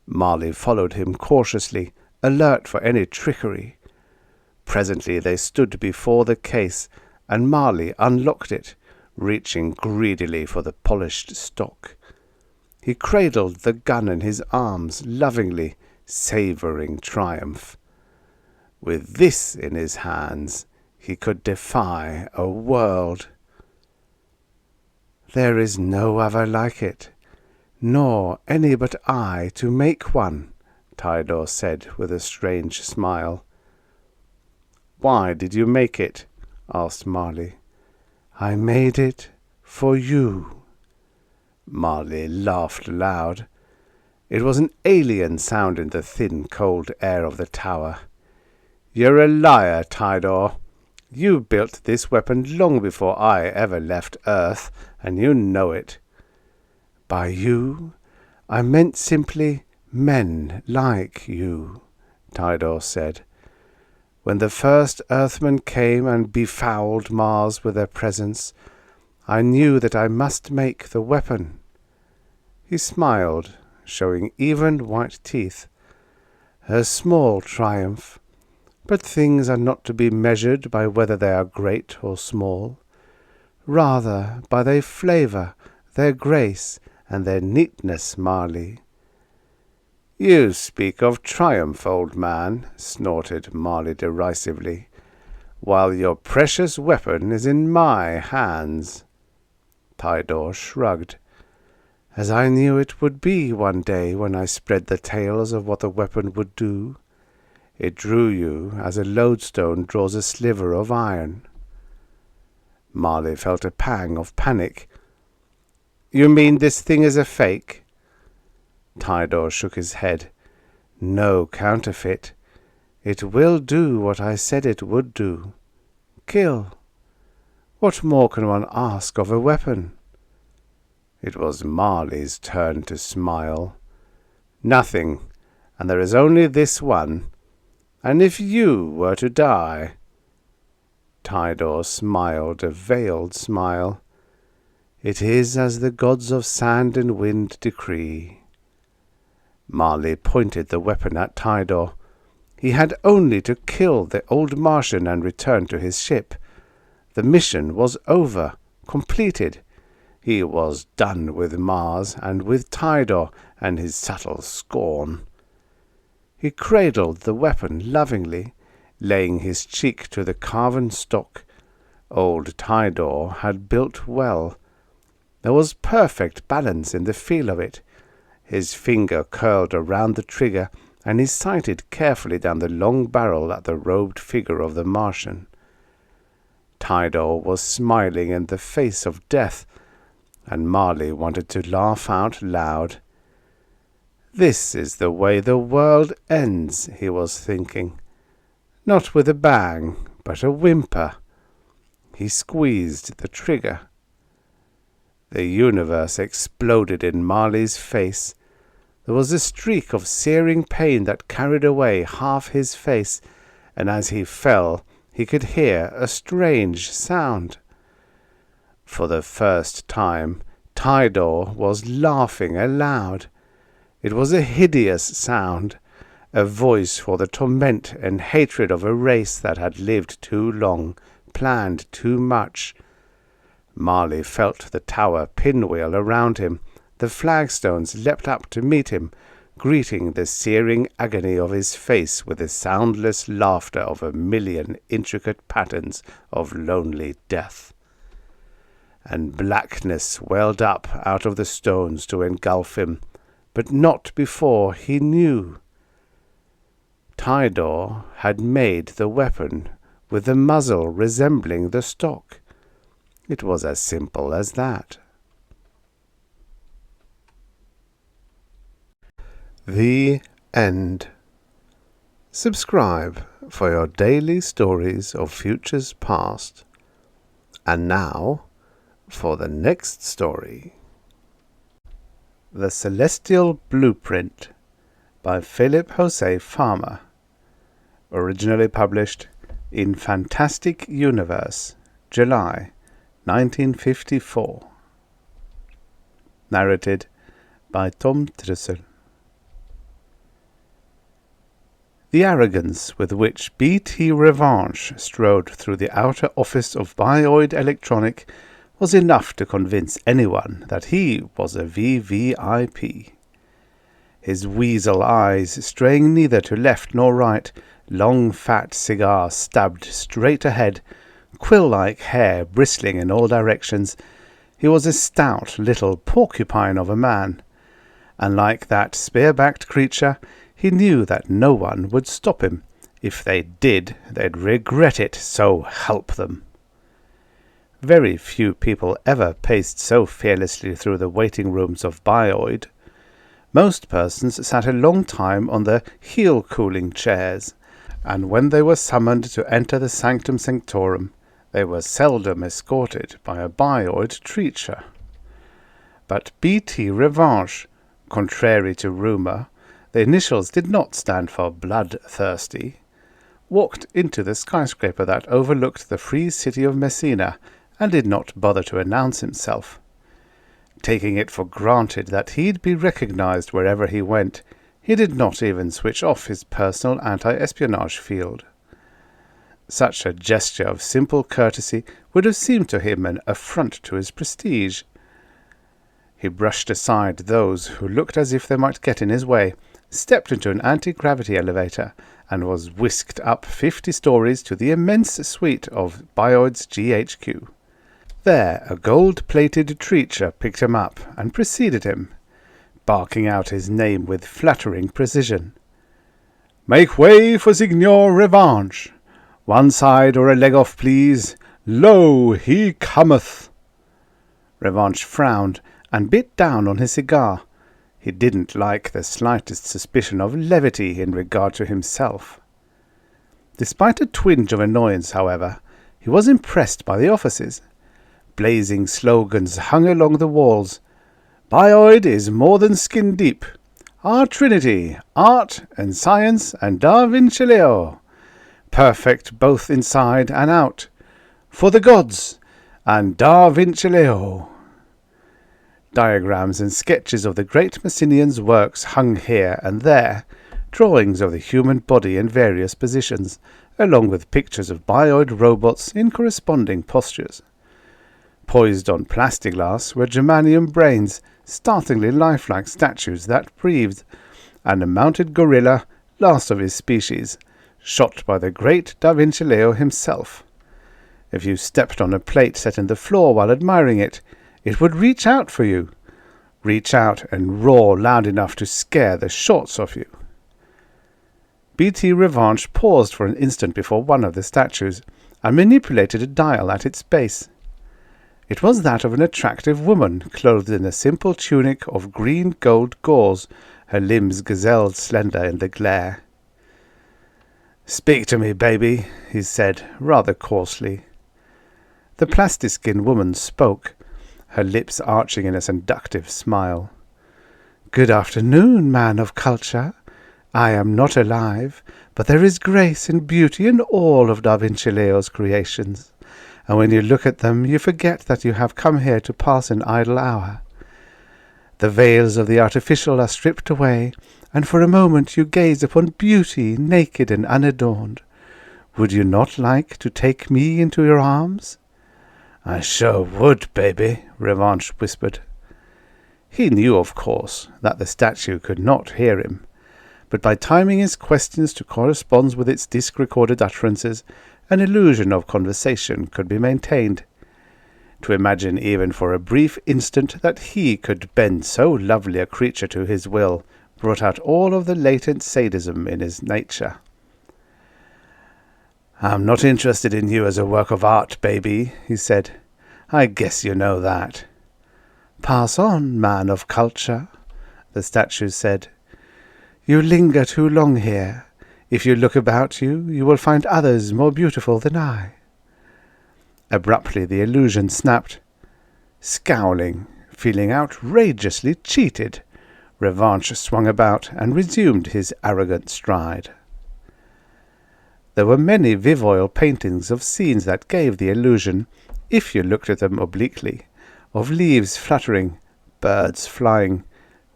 Marley followed him cautiously, alert for any trickery. Presently they stood before the case, and Marley unlocked it, reaching greedily for the polished stock. He cradled the gun in his arms lovingly, savouring triumph. With this in his hands, he could defy a world. There is no other like it, nor any but I to make one, Tydore said with a strange smile. Why did you make it? Asked Marley. I made it for you. Marley laughed loud. It was an alien sound in the thin, cold air of the tower. You're a liar, Tydore. You built this weapon long before I ever left Earth, and you know it. By you, I meant simply men like you, Tydore said. When the first Earthmen came and befouled Mars with their presence, I knew that I must make the weapon. He smiled, showing even white teeth. A small triumph, but things are not to be measured by whether they are great or small, rather by their flavour, their grace, and their neatness, Marley. You speak of triumph, old man, snorted Marley derisively, while your precious weapon is in my hands. Tydore shrugged. As I knew it would be one day when I spread the tales of what the weapon would do. It drew you as a lodestone draws a sliver of iron. Marley felt a pang of panic. You mean this thing is a fake? Tydore shook his head. No counterfeit. It will do what I said it would do. Kill. What more can one ask of a weapon? It was Marley's turn to smile. Nothing, and there is only this one. And if you were to die... Tydore smiled a veiled smile. It is as the gods of sand and wind decree. Marley pointed the weapon at Tydore. He had only to kill the old Martian and return to his ship. The mission was over, completed. He was done with Mars and with Tydore and his subtle scorn. He cradled the weapon lovingly, laying his cheek to the carven stock. Old Tydore had built well. There was perfect balance in the feel of it. His finger curled around the trigger, and he sighted carefully down the long barrel at the robed figure of the Martian. Tydore was smiling in the face of death, and Marley wanted to laugh out loud. This is the way the world ends, he was thinking. Not with a bang, but a whimper. He squeezed the trigger. The universe exploded in Marley's face. There was a streak of searing pain that carried away half his face, and as he fell, he could hear a strange sound. For the first time, Tydore was laughing aloud. It was a hideous sound, a voice for the torment and hatred of a race that had lived too long, planned too much. Marley felt the tower pinwheel around him. The flagstones leapt up to meet him, greeting the searing agony of his face with the soundless laughter of a million intricate patterns of lonely death. And blackness welled up out of the stones to engulf him, but not before he knew. Tydore had made the weapon with the muzzle resembling the stock. It was as simple as that. The end. Subscribe for your daily stories of futures past. And now, for the next story. The Celestial Blueprint by Philip José Farmer. Originally published in Fantastic Universe, July 1954. Narrated by Tom Trussel. The arrogance with which B.T. Revanche strode through the outer office of Bioid Electronic was enough to convince anyone that he was a VVIP. His weasel eyes, straying neither to left nor right, long fat cigar stabbed straight ahead, quill-like hair bristling in all directions, he was a stout little porcupine of a man, and like that spear-backed creature, he knew that no one would stop him. If they did, they'd regret it, so help them. Very few people ever paced so fearlessly through the waiting rooms of Bioid. Most persons sat a long time on the heel-cooling chairs, and when they were summoned to enter the sanctum sanctorum, they were seldom escorted by a Bioid treacher. But B.T. Revanche, contrary to rumour, the initials did not stand for bloodthirsty, walked into the skyscraper that overlooked the free city of Messina, and did not bother to announce himself. Taking it for granted that he'd be recognized wherever he went, he did not even switch off his personal anti-espionage field. Such a gesture of simple courtesy would have seemed to him an affront to his prestige. He brushed aside those who looked as if they might get in his way, stepped into an anti-gravity elevator, and was whisked up 50 stories to the immense suite of Bioid's GHQ. There a gold-plated treacher picked him up and preceded him, barking out his name with flattering precision. "Make way for Signor Revanche. One side or a leg off, please. Lo, he cometh." Revanche frowned and bit down on his cigar. He didn't like the slightest suspicion of levity in regard to himself. Despite a twinge of annoyance, however, he was impressed by the offices. Blazing slogans hung along the walls. Bioid is more than skin deep. Our Trinity, art and science and Da Vinci Leo. Perfect both inside and out. For the gods and Da Vinci Leo. Diagrams and sketches of the great Messinian's works hung here and there, drawings of the human body in various positions, along with pictures of bioid robots in corresponding postures. Poised on plastiglass were germanium brains, startlingly lifelike statues that breathed, and a mounted gorilla, last of his species, shot by the great Da Vinci himself. If you stepped on a plate set in the floor while admiring it, it would reach out for you. Reach out and roar loud enough to scare the shorts off you. B.T. Revanche paused for an instant before one of the statues and manipulated a dial at its base. It was that of an attractive woman clothed in a simple tunic of green gold gauze, her limbs gazelle slender in the glare. "Speak to me, baby," he said, rather coarsely. The plastiskin woman spoke, her lips arching in a seductive smile. "Good afternoon, man of culture. I am not alive, but there is grace and beauty in all of Da Vinci creations, and when you look at them you forget that you have come here to pass an idle hour. The veils of the artificial are stripped away, and for a moment you gaze upon beauty naked and unadorned. Would you not like to take me into your arms?" "I sure would, baby," Revanche whispered. He knew, of course, that the statue could not hear him, but by timing his questions to correspond with its disc-recorded utterances, an illusion of conversation could be maintained. To imagine even for a brief instant that he could bend so lovely a creature to his will brought out all of the latent sadism in his nature. "I'm not interested in you as a work of art, baby," he said. "I guess you know that." "Pass on, man of culture," the statue said. "You linger too long here. If you look about you, you will find others more beautiful than I." Abruptly the illusion snapped. Scowling, feeling outrageously cheated, Revanche swung about and resumed his arrogant stride. There were many viv oil paintings of scenes that gave the illusion, if you looked at them obliquely, of leaves fluttering, birds flying,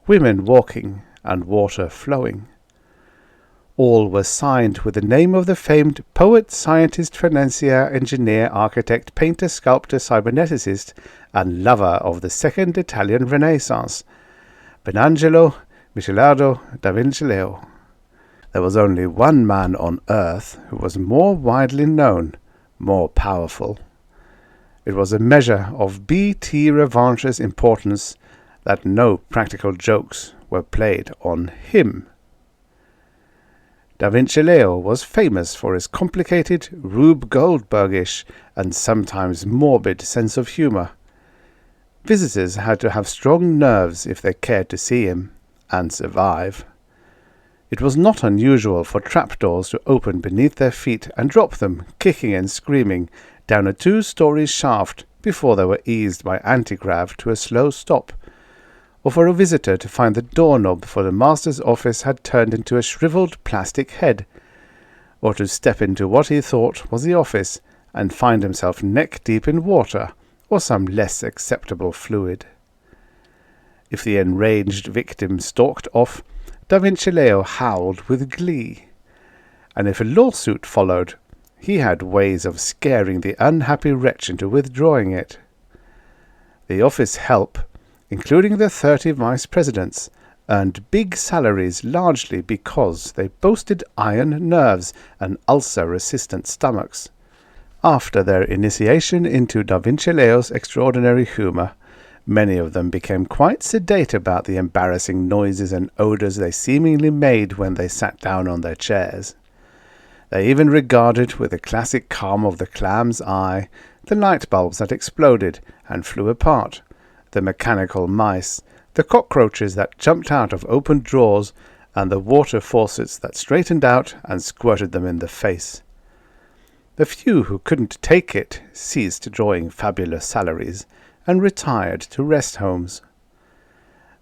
women walking, and water flowing. All were signed with the name of the famed poet, scientist, financier, engineer, architect, painter, sculptor, cyberneticist, and lover of the Second Italian Renaissance, Benangelo Michelado da Vinci. There was only one man on earth who was more widely known, more powerful. It was a measure of B.T. Revanche's importance that no practical jokes were played on him. Da Vinci was famous for his complicated, Rube Goldbergish, and sometimes morbid sense of humour. Visitors had to have strong nerves if they cared to see him, and survive. It was not unusual for trapdoors to open beneath their feet and drop them, kicking and screaming, down a 2-story shaft before they were eased by antigrav to a slow stop, or for a visitor to find the doorknob for the master's office had turned into a shriveled plastic head, or to step into what he thought was the office and find himself neck-deep in water or some less acceptable fluid. If the enraged victim stalked off, Da Vinci howled with glee, and if a lawsuit followed, he had ways of scaring the unhappy wretch into withdrawing it. The office help, including the 30 vice presidents, earned big salaries largely because they boasted iron nerves and ulcer-resistant stomachs. After their initiation into Da Vinci's extraordinary humour, many of them became quite sedate about the embarrassing noises and odours they seemingly made when they sat down on their chairs. They even regarded with the classic calm of the clam's eye the light bulbs that exploded and flew apart, the mechanical mice, the cockroaches that jumped out of open drawers, and the water faucets that straightened out and squirted them in the face. The few who couldn't take it ceased drawing fabulous salaries and retired to rest homes.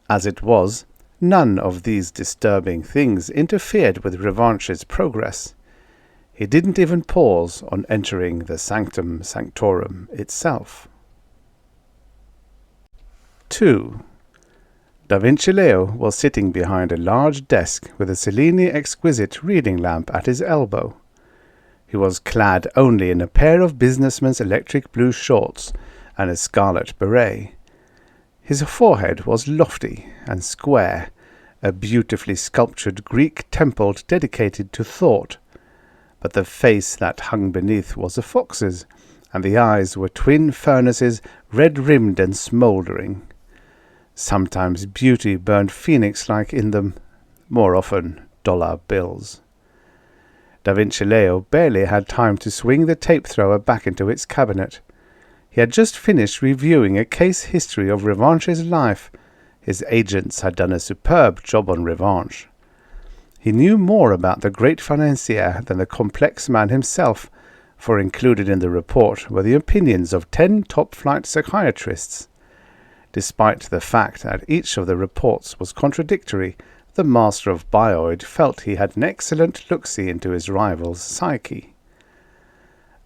As it was, none of these disturbing things interfered with Revanche's progress. He didn't even pause on entering the sanctum sanctorum itself. 2. Da Vinci Leo was sitting behind a large desk with a Cellini exquisite reading lamp at his elbow. He was clad only in a pair of businessman's electric blue shorts and a scarlet beret. His forehead was lofty and square, a beautifully sculptured Greek temple dedicated to thought, but the face that hung beneath was a fox's, and the eyes were twin furnaces, red-rimmed and smouldering. Sometimes beauty burned phoenix-like in them, more often dollar bills. Da Vinci Leo barely had time to swing the tape-thrower back into its cabinet. He had just finished reviewing a case history of Revanche's life. His agents had done a superb job on Revanche. He knew more about the great financier than the complex man himself, for included in the report were the opinions of 10 top-flight psychiatrists. Despite the fact that each of the reports was contradictory, the master of Bioid felt he had an excellent look-see into his rival's psyche.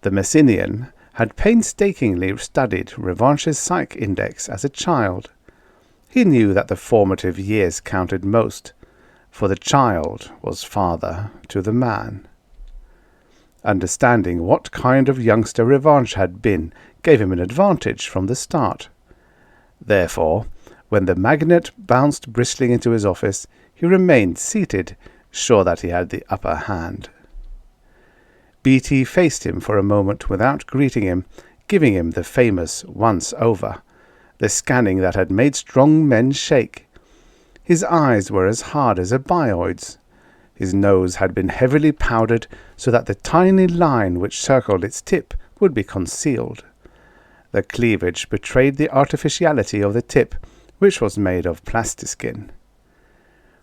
The Messinian had painstakingly studied Revanche's psych index as a child. He knew that the formative years counted most, for the child was father to the man. Understanding what kind of youngster Revanche had been gave him an advantage from the start. Therefore, when the magnate bounced bristling into his office, he remained seated, sure that he had the upper hand. Beatty faced him for a moment without greeting him, giving him the famous once-over, the scanning that had made strong men shake. His eyes were as hard as a bioid's. His nose had been heavily powdered so that the tiny line which circled its tip would be concealed. The cleavage betrayed the artificiality of the tip, which was made of plastiskin.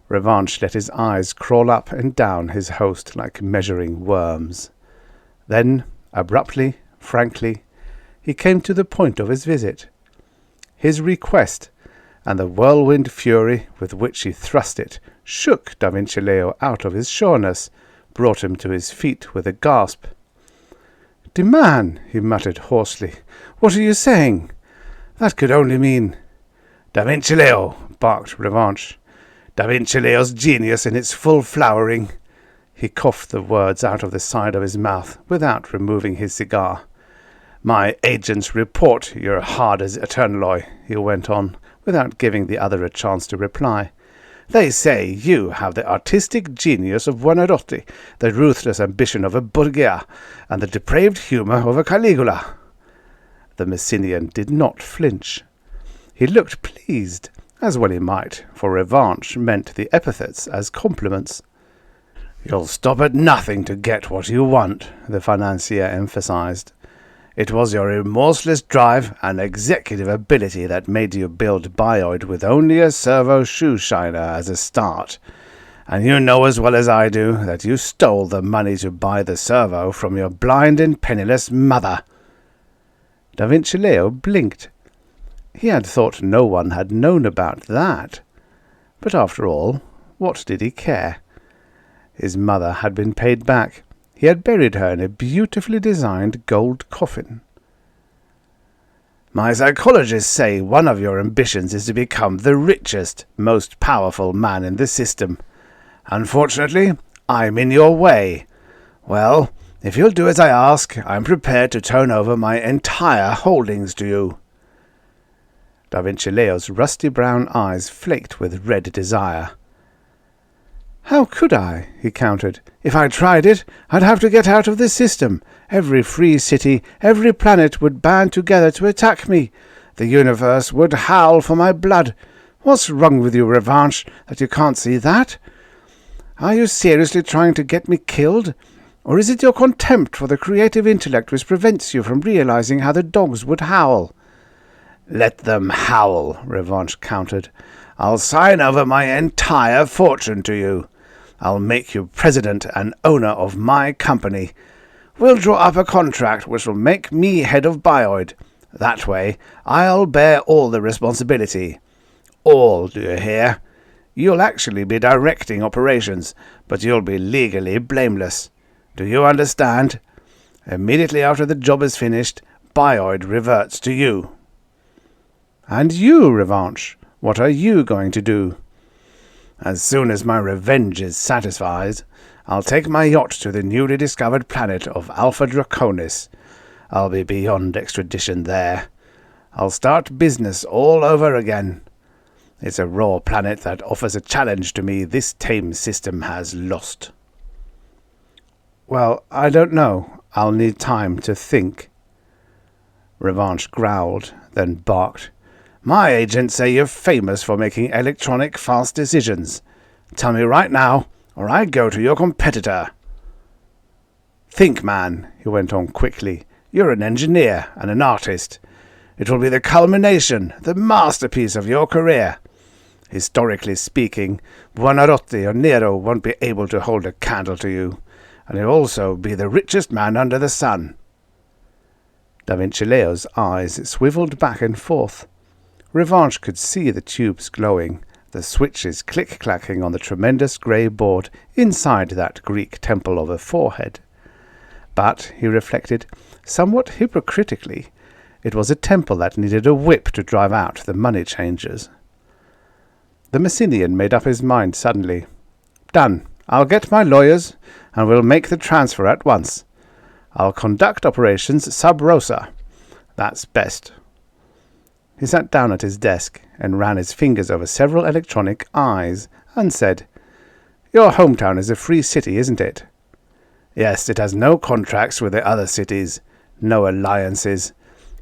Revanche let his eyes crawl up and down his host like measuring worms. Then, abruptly, frankly, he came to the point of his visit. His request, and the whirlwind fury with which he thrust it, shook Da Vinci Leo out of his sureness, brought him to his feet with a gasp. "Demand," he muttered hoarsely. "What are you saying? That could only mean—" "Da Vinci Leo," barked Revanche. "Da Vinci Leo's genius in its full flowering." He coughed the words out of the side of his mouth without removing his cigar. "My agents report you're hard as Eternaloy," he went on, without giving the other a chance to reply. "They say you have the artistic genius of Buonarroti, the ruthless ambition of a Borgia, and the depraved humour of a Caligula." The Messinian did not flinch. He looked pleased, as well he might, for Revanche meant the epithets as compliments. "You'll stop at nothing to get what you want," the financier emphasized. "It was your remorseless drive and executive ability that made you build Bioid with only a servo shoe shiner as a start. And you know as well as I do that you stole the money to buy the servo from your blind and penniless mother." Da Vinci Leo blinked. He had thought no one had known about that. But after all, what did he care? His mother had been paid back. He had buried her in a beautifully designed gold coffin. "My psychologists say one of your ambitions is to become the richest, most powerful man in the system. Unfortunately, I'm in your way. Well, if you'll do as I ask, I'm prepared to turn over my entire holdings to you." Da Vinci Leo's rusty brown eyes flaked with red desire. "How could I?" he countered. "If I tried it, I'd have to get out of the system. Every free city, every planet would band together to attack me. The universe would howl for my blood. What's wrong with you, Revanche, that you can't see that? Are you seriously trying to get me killed? Or is it your contempt for the creative intellect which prevents you from realizing how the dogs would howl?" "Let them howl," Revanche countered. "I'll sign over my entire fortune to you. I'll make you president and owner of my company. We'll draw up a contract which will make me head of Bioid. That way, I'll bear all the responsibility. All, do you hear? You'll actually be directing operations, but you'll be legally blameless. Do you understand? Immediately after the job is finished, Bioid reverts to you." "And you, Revanche, What are you going to do?" "As soon as my revenge is satisfied, I'll take my yacht to the newly discovered planet of Alpha Draconis. I'll be beyond extradition there. I'll start business all over again. It's a raw planet that offers a challenge to me this tame system has lost." "Well, I don't know. I'll need time to think." Revanche growled, then barked. "My agents say you're famous for making electronic fast decisions. Tell me right now, or I go to your competitor." "Think, man," he went on quickly. "You're an engineer and an artist. It will be the culmination, the masterpiece of your career. Historically speaking, Buonarroti or Nero won't be able to hold a candle to you, and he'll also be the richest man under the sun." Da Vinci Leo's eyes swiveled back and forth. Revanche could see the tubes glowing, the switches click-clacking on the tremendous grey board inside that Greek temple of a forehead. But, he reflected, somewhat hypocritically, it was a temple that needed a whip to drive out the money changers. The Messinian made up his mind suddenly. "Done. I'll get my lawyers, and we'll make the transfer at once. I'll conduct operations sub rosa. That's best." He sat down at his desk and ran his fingers over several electronic eyes and said, "Your hometown is a free city, isn't it?" "Yes, it has no contracts with the other cities, no alliances.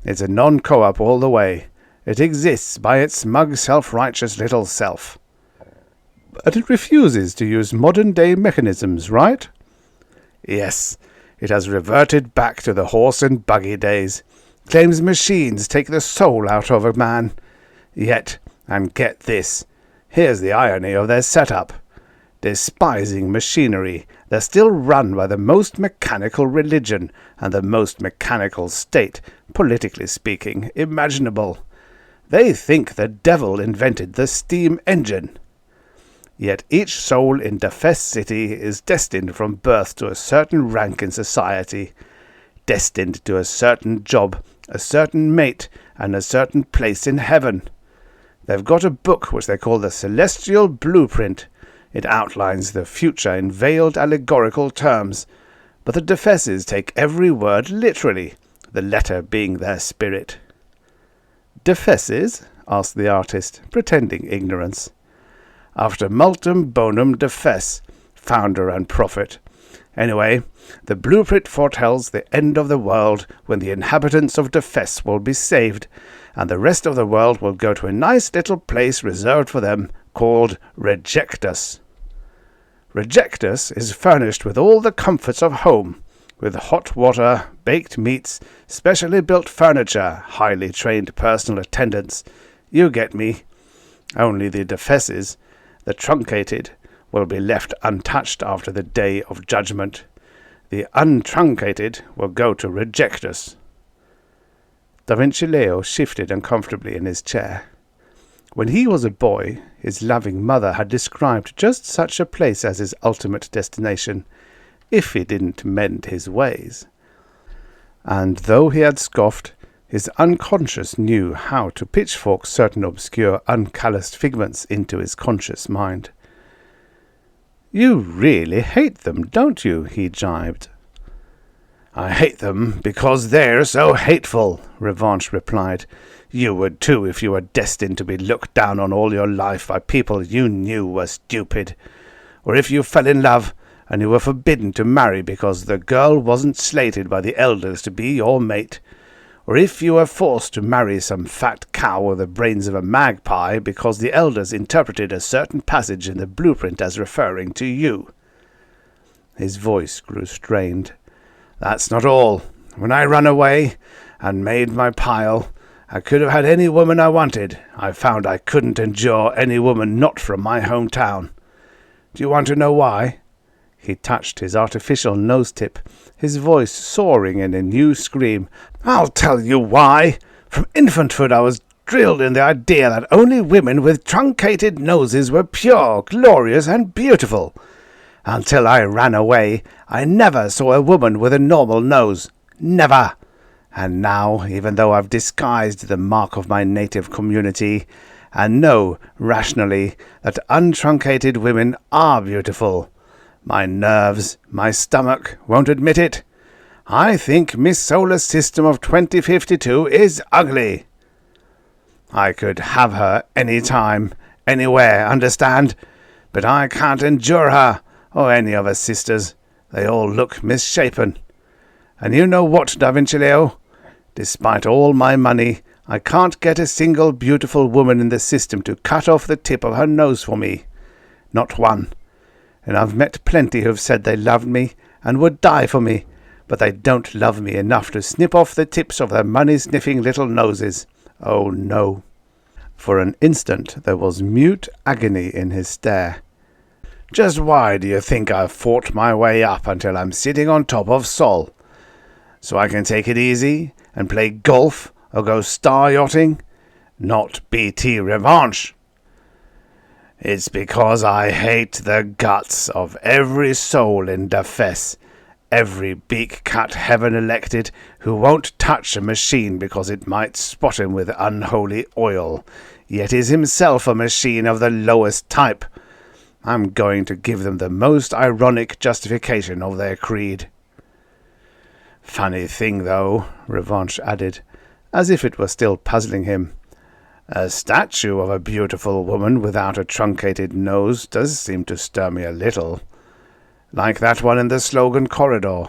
It's a non-co-op all the way. It exists by its smug, self-righteous little self." "But it refuses to use modern-day mechanisms, right?" "Yes, it has reverted back to the horse and buggy days. Claims machines take the soul out of a man. Yet, and get this, here's the irony of their setup. Despising machinery, they're still run by the most mechanical religion and the most mechanical state, politically speaking, imaginable. They think the devil invented the steam engine. Yet each soul in Defes City is destined from birth to a certain rank in society, destined to a certain job, a certain mate, and a certain place in heaven. They've got a book which they call the Celestial Blueprint. It outlines the future in veiled allegorical terms, but the Defesses take every word literally, the letter being their spirit." "Defesses?" asked the artist, pretending ignorance. "After multum bonum defes, founder and prophet. Anyway, the blueprint foretells the end of the world when the inhabitants of Defes will be saved, and the rest of the world will go to a nice little place reserved for them called Rejectus. Rejectus is furnished with all the comforts of home, with hot water, baked meats, specially built furniture, highly trained personal attendants. You get me. Only the Defesses, the truncated, will be left untouched after the day of judgment. The untruncated will go to Rejectus." Da Vinci Leo shifted uncomfortably in his chair. When he was a boy, his loving mother had described just such a place as his ultimate destination, if he didn't mend his ways. And though he had scoffed, his unconscious knew how to pitchfork certain obscure, uncalloused figments into his conscious mind. "You really hate them, don't you?" he jibed. "I hate them because they're so hateful," Revanche replied. "You would too if you were destined to be looked down on all your life by people you knew were stupid. Or if you fell in love and you were forbidden to marry because the girl wasn't slated by the elders to be your mate. Or if you were forced to marry some fat cow with the brains of a magpie because the elders interpreted a certain passage in the blueprint as referring to you." His voice grew strained. "That's not all. When I ran away and made my pile, I could have had any woman I wanted. I found I couldn't endure any woman not from my hometown. Do you want to know why?" He touched his artificial nose-tip, his voice soaring in a new scream. "I'll tell you why. From infanthood I was drilled in the idea that only women with truncated noses were pure, glorious, and beautiful. Until I ran away, I never saw a woman with a normal nose. Never. And now, even though I've disguised the mark of my native community, and know, rationally, that untruncated women are beautiful. My nerves, my stomach, won't admit it. I think Miss Solar System of 2052 is ugly. I could have her any time, anywhere, understand? But I can't endure her, or any of her sisters. They all look misshapen. And you know what, Da Vinci Leo? Despite all my money, I can't get a single beautiful woman in the system to cut off the tip of her nose for me. Not one. And I've met plenty who've said they loved me and would die for me, but they don't love me enough to snip off the tips of their money-sniffing little noses. Oh, no. For an instant there was mute agony in his stare. Just why do you think I've fought my way up until I'm sitting on top of Sol? So I can take it easy and play golf or go star yachting? Not BT revanche. It's because I hate the guts of every soul in Defes, every beak-cut heaven-elected who won't touch a machine because it might spot him with unholy oil, yet is himself a machine of the lowest type. I'm going to give them the most ironic justification of their creed. Funny thing, though, Revanche added, as if it were still puzzling him. A statue of a beautiful woman without a truncated nose does seem to stir me a little. Like that one in the slogan corridor.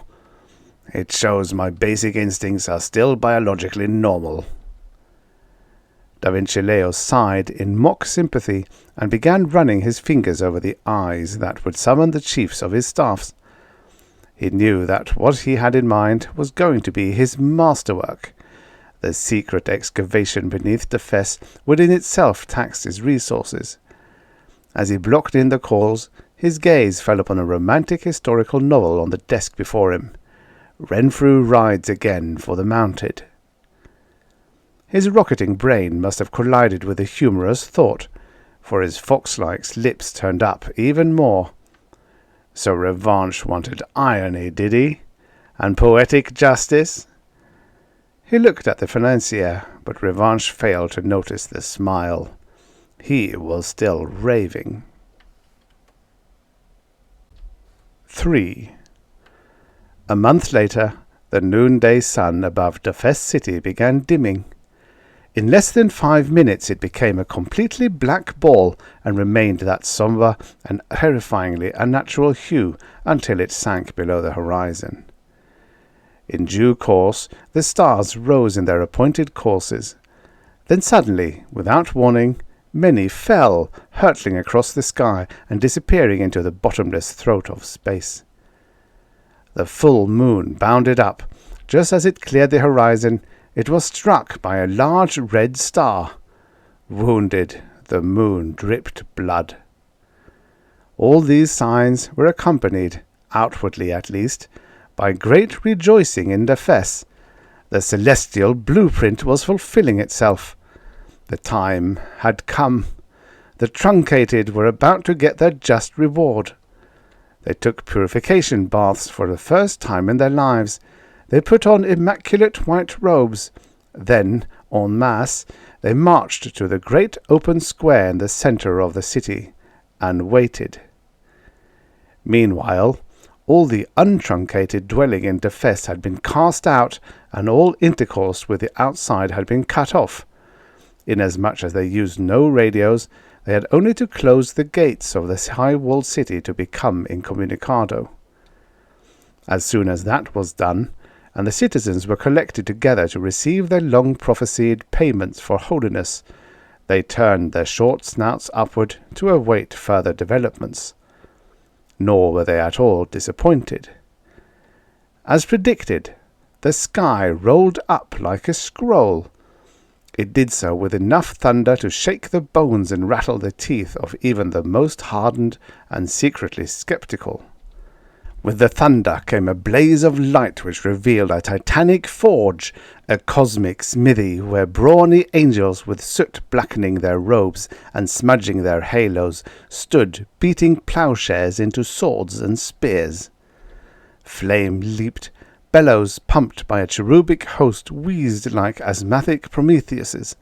It shows my basic instincts are still biologically normal. Da Vinci Leo sighed in mock sympathy and began running his fingers over the eyes that would summon the chiefs of his staffs. He knew that what he had in mind was going to be his masterwork. The secret excavation beneath Defes would in itself tax his resources. As he blocked in the calls, his gaze fell upon a romantic historical novel on the desk before him. Renfrew Rides Again for the Mounted. His rocketing brain must have collided with a humorous thought, for his fox-like lips turned up even more. So Revanche wanted irony, did he? And poetic justice? He looked at the financier, but Revanche failed to notice the smile. He was still raving. 3. A month later, the noonday sun above Defes City began dimming. In less than 5 minutes it became a completely black ball and remained that sombre and terrifyingly unnatural hue until it sank below the horizon. In due course the stars rose in their appointed courses. Then suddenly, without warning, many fell, hurtling across the sky and disappearing into the bottomless throat of space. The full moon bounded up. Just as it cleared the horizon, it was struck by a large red star. Wounded, the moon dripped blood. All these signs were accompanied, outwardly at least, by great rejoicing in Defes. The celestial blueprint was fulfilling itself. The time had come. The truncated were about to get their just reward. They took purification baths for the first time in their lives. They put on immaculate white robes. Then, en masse, they marched to the great open square in the centre of the city, and waited. Meanwhile, all the untruncated dwelling in Defes had been cast out, and all intercourse with the outside had been cut off. Inasmuch as they used no radios, they had only to close the gates of the high-walled city to become incommunicado. As soon as that was done, and the citizens were collected together to receive their long-prophesied payments for holiness, they turned their short snouts upward to await further developments. Nor were they at all disappointed. As predicted, the sky rolled up like a scroll. It did so with enough thunder to shake the bones and rattle the teeth of even the most hardened and secretly sceptical. With the thunder came a blaze of light which revealed a titanic forge, a cosmic smithy where brawny angels with soot blackening their robes and smudging their halos stood beating plowshares into swords and spears. Flame leaped, bellows pumped by a cherubic host wheezed like asthmatic Prometheuses.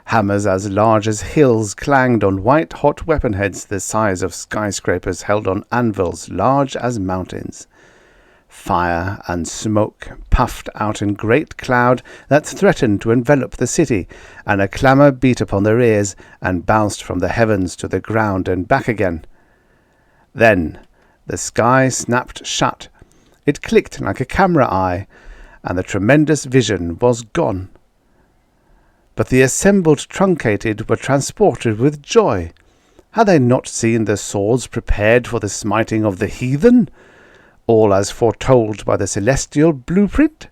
Hammers as large as hills clanged on white-hot weapon heads the size of skyscrapers held on anvils large as mountains. Fire and smoke puffed out in great cloud that threatened to envelop the city, and a clamour beat upon their ears and bounced from the heavens to the ground and back again. Then the sky snapped shut. It clicked like a camera eye, and the tremendous vision was gone. But the assembled truncated were transported with joy. Had they not seen the swords prepared for the smiting of the heathen, all as foretold by the celestial blueprint?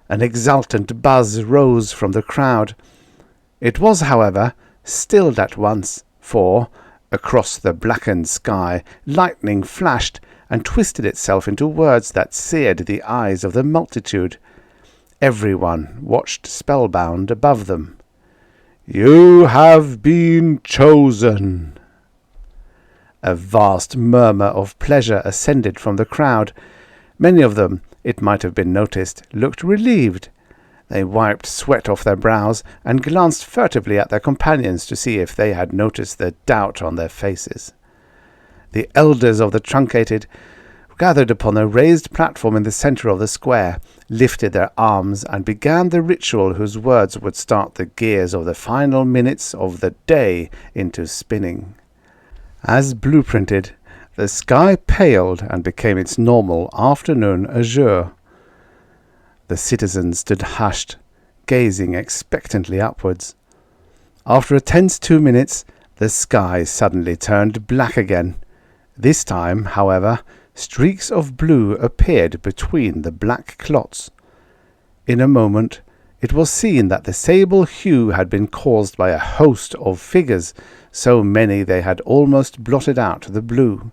An exultant buzz rose from the crowd. It was, however, stilled at once, for, across the blackened sky, lightning flashed and twisted itself into words that seared the eyes of the multitude. Everyone watched spellbound above them. "You have been chosen." A vast murmur of pleasure ascended from the crowd. Many of them, it might have been noticed, looked relieved. They wiped sweat off their brows and glanced furtively at their companions to see if they had noticed the doubt on their faces. The elders of the truncated gathered upon a raised platform in the centre of the square, lifted their arms, and began the ritual whose words would start the gears of the final minutes of the day into spinning. As blueprinted, the sky paled and became its normal afternoon azure. The citizens stood hushed, gazing expectantly upwards. After a tense 2 minutes, the sky suddenly turned black again. This time, however, streaks of blue appeared between the black clots. In a moment, it was seen that the sable hue had been caused by a host of figures, so many they had almost blotted out the blue.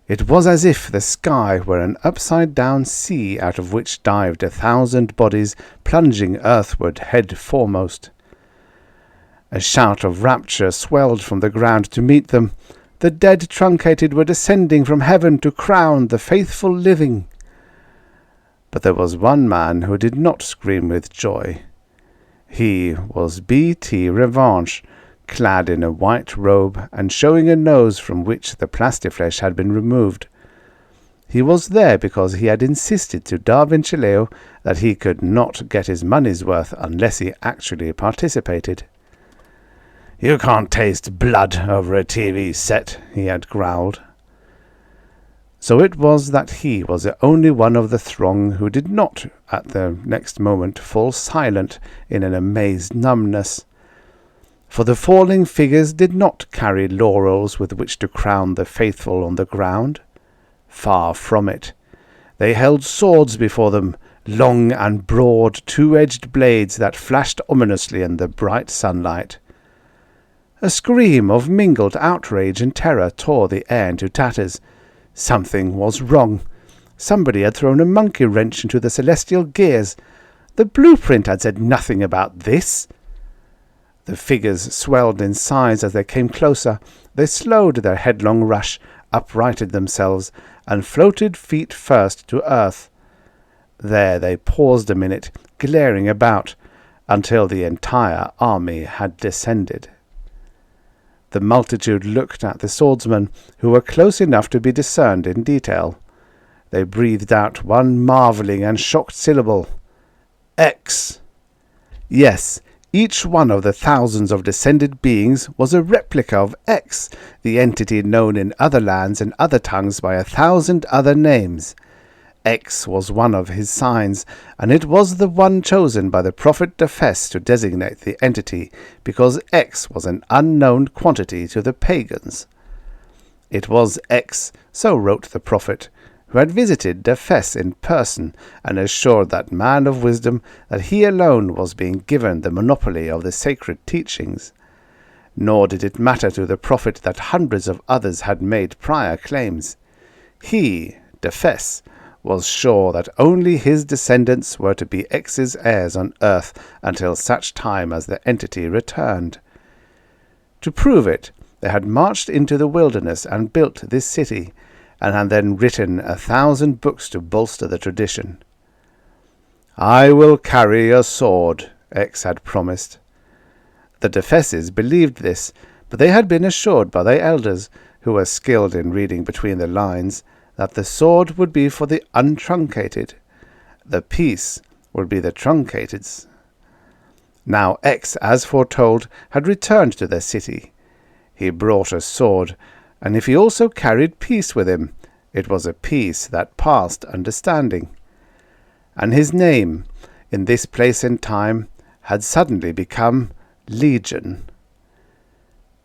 It was as if the sky were an upside-down sea out of which dived 1,000 bodies, plunging earthward head foremost. A shout of rapture swelled from the ground to meet them. The dead truncated were descending from heaven to crown the faithful living. But there was one man who did not scream with joy. He was B.T. Revanche, clad in a white robe and showing a nose from which the plastiflesh had been removed. He was there because he had insisted to Da Vincileo that he could not get his money's worth unless he actually participated. "You can't taste blood over a TV set," he had growled. So it was that he was the only one of the throng who did not, at the next moment, fall silent in an amazed numbness. For the falling figures did not carry laurels with which to crown the faithful on the ground. Far from it. They held swords before them, long and broad two-edged blades that flashed ominously in the bright sunlight. A scream of mingled outrage and terror tore the air into tatters. Something was wrong. Somebody had thrown a monkey wrench into the celestial gears. The blueprint had said nothing about this. The figures swelled in size as they came closer. They slowed their headlong rush, uprighted themselves, and floated feet first to earth. There they paused a minute, glaring about, until the entire army had descended. The multitude looked at the swordsmen, who were close enough to be discerned in detail. They breathed out one marvelling and shocked syllable. X. Yes, each one of the thousands of descended beings was a replica of X, the entity known in other lands and other tongues by 1,000 other names. X was one of his signs, and it was the one chosen by the prophet Defes to designate the entity, because X was an unknown quantity to the pagans. It was X, so wrote the prophet, who had visited Defes in person and assured that man of wisdom that he alone was being given the monopoly of the sacred teachings. Nor did it matter to the prophet that hundreds of others had made prior claims. He, Defes, was sure that only his descendants were to be X's heirs on earth until such time as the entity returned. To prove it, they had marched into the wilderness and built this city, and had then written 1,000 books to bolster the tradition. "I will carry a sword," X had promised. The Defesses believed this, but they had been assured by their elders, who were skilled in reading between the lines, that the sword would be for the untruncated. The peace would be the truncated's. Now X, as foretold, had returned to the city. He brought a sword, and if he also carried peace with him, it was a peace that passed understanding. And his name, in this place and time, had suddenly become Legion.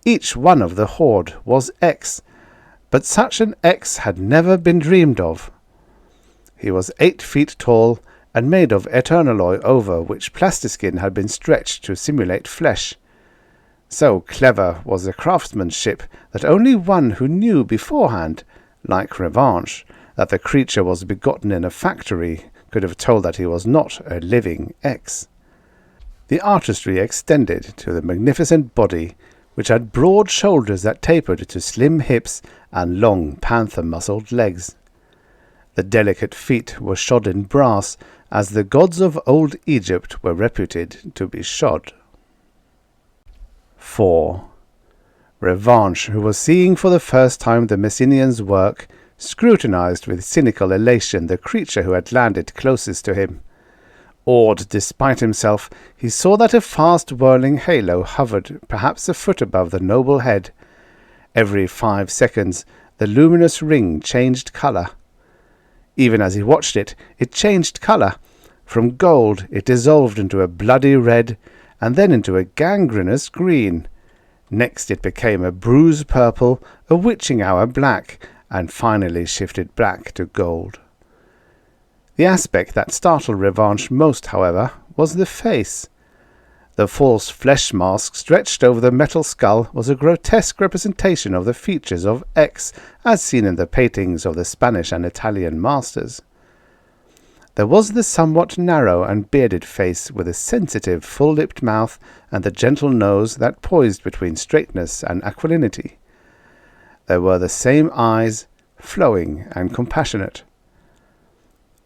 Each one of the horde was X, but such an X had never been dreamed of. He was 8 feet tall and made of eternaloy over which plastiskin had been stretched to simulate flesh. So clever was the craftsmanship that only one who knew beforehand, like Revanche, that the creature was begotten in a factory could have told that he was not a living X. The artistry extended to the magnificent body, which had broad shoulders that tapered to slim hips and long panther-muscled legs. The delicate feet were shod in brass, as the gods of old Egypt were reputed to be shod. 4. Revanche, who was seeing for the first time the Messenian's work, scrutinized with cynical elation the creature who had landed closest to him. Awed despite himself, he saw that a fast-whirling halo hovered perhaps a foot above the noble head. Every 5 seconds the luminous ring changed colour. Even as he watched it, it changed colour. From gold it dissolved into a bloody red, and then into a gangrenous green. Next it became a bruise purple, a witching hour black, and finally shifted back to gold. The aspect that startled Revanche most, however, was the face. The false flesh mask stretched over the metal skull was a grotesque representation of the features of X, as seen in the paintings of the Spanish and Italian masters. There was the somewhat narrow and bearded face with a sensitive, full-lipped mouth and the gentle nose that poised between straightness and aquilinity. There were the same eyes, flowing and compassionate.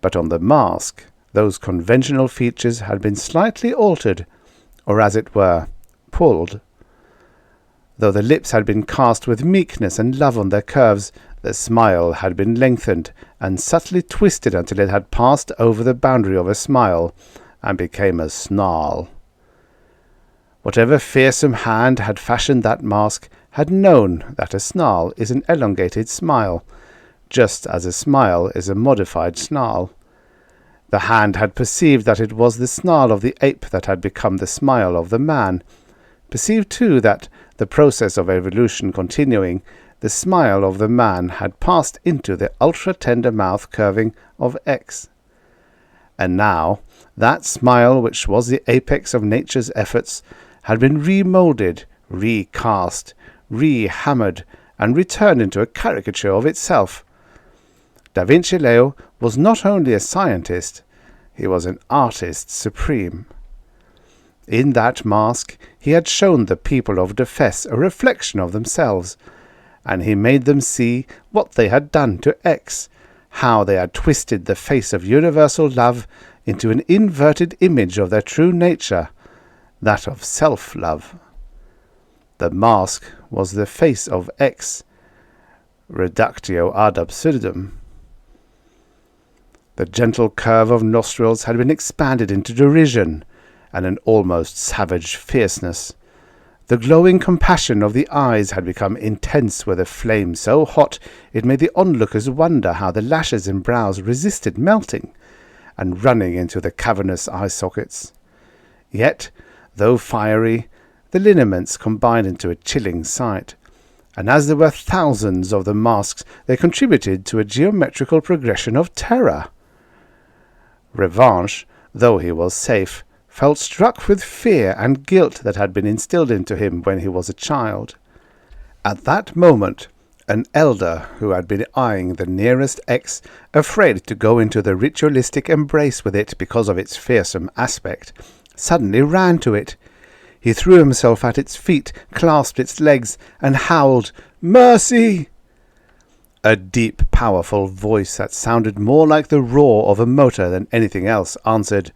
But on the mask, those conventional features had been slightly altered, or as it were, pulled. Though the lips had been cast with meekness and love on their curves, the smile had been lengthened and subtly twisted until it had passed over the boundary of a smile and became a snarl. Whatever fearsome hand had fashioned that mask had known that a snarl is an elongated smile, just as a smile is a modified snarl. The hand had perceived that it was the snarl of the ape that had become the smile of the man, perceived too that, the process of evolution continuing, the smile of the man had passed into the ultra-tender mouth curving of X. And now, that smile which was the apex of nature's efforts had been remoulded, recast, re-hammered, and returned into a caricature of itself. Da Vinci Leo was not only a scientist, he was an artist supreme. In that mask he had shown the people of Defes a reflection of themselves, and he made them see what they had done to X, how they had twisted the face of universal love into an inverted image of their true nature, that of self-love. The mask was the face of X, reductio ad absurdum. The gentle curve of nostrils had been expanded into derision and an almost savage fierceness. The glowing compassion of the eyes had become intense with a flame so hot it made the onlookers wonder how the lashes and brows resisted melting and running into the cavernous eye sockets. Yet, though fiery, the lineaments combined into a chilling sight, and as there were thousands of the masks, they contributed to a geometrical progression of terror. Revanche, though he was safe, felt struck with fear and guilt that had been instilled into him when he was a child. At that moment, an elder who had been eyeing the nearest X, afraid to go into the ritualistic embrace with it because of its fearsome aspect, suddenly ran to it. He threw himself at its feet, clasped its legs, and howled, "Mercy!" A deep, powerful voice that sounded more like the roar of a motor than anything else answered,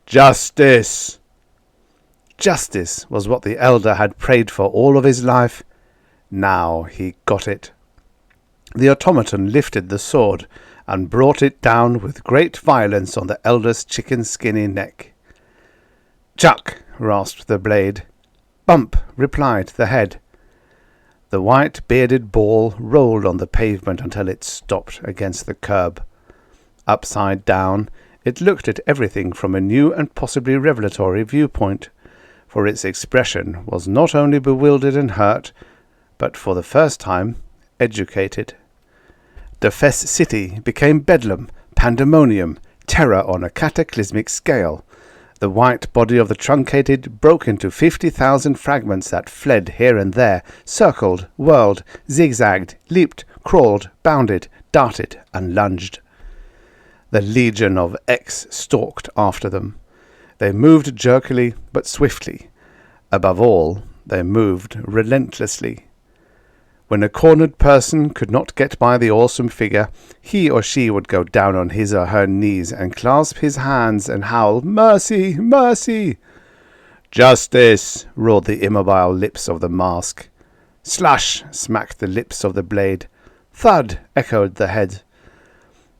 "Justice!" Justice was what the elder had prayed for all of his life. Now he got it. The automaton lifted the sword and brought it down with great violence on the elder's chicken-skinny neck. "Chuck!" rasped the blade. "Bump!" replied the head. The white-bearded ball rolled on the pavement until it stopped against the curb. Upside down, it looked at everything from a new and possibly revelatory viewpoint, for its expression was not only bewildered and hurt, but for the first time educated. The Fess City became bedlam, pandemonium, terror on a cataclysmic scale. The white body of the truncated broke into 50,000 fragments that fled here and there, circled, whirled, zigzagged, leaped, crawled, bounded, darted, and lunged. The legion of X stalked after them. They moved jerkily but swiftly. Above all, they moved relentlessly. When a cornered person could not get by the awesome figure, he or she would go down on his or her knees and clasp his hands and howl, "Mercy! Mercy!" "Justice!" roared the immobile lips of the mask. "Slash!" smacked the lips of the blade. "Thud!" echoed the head.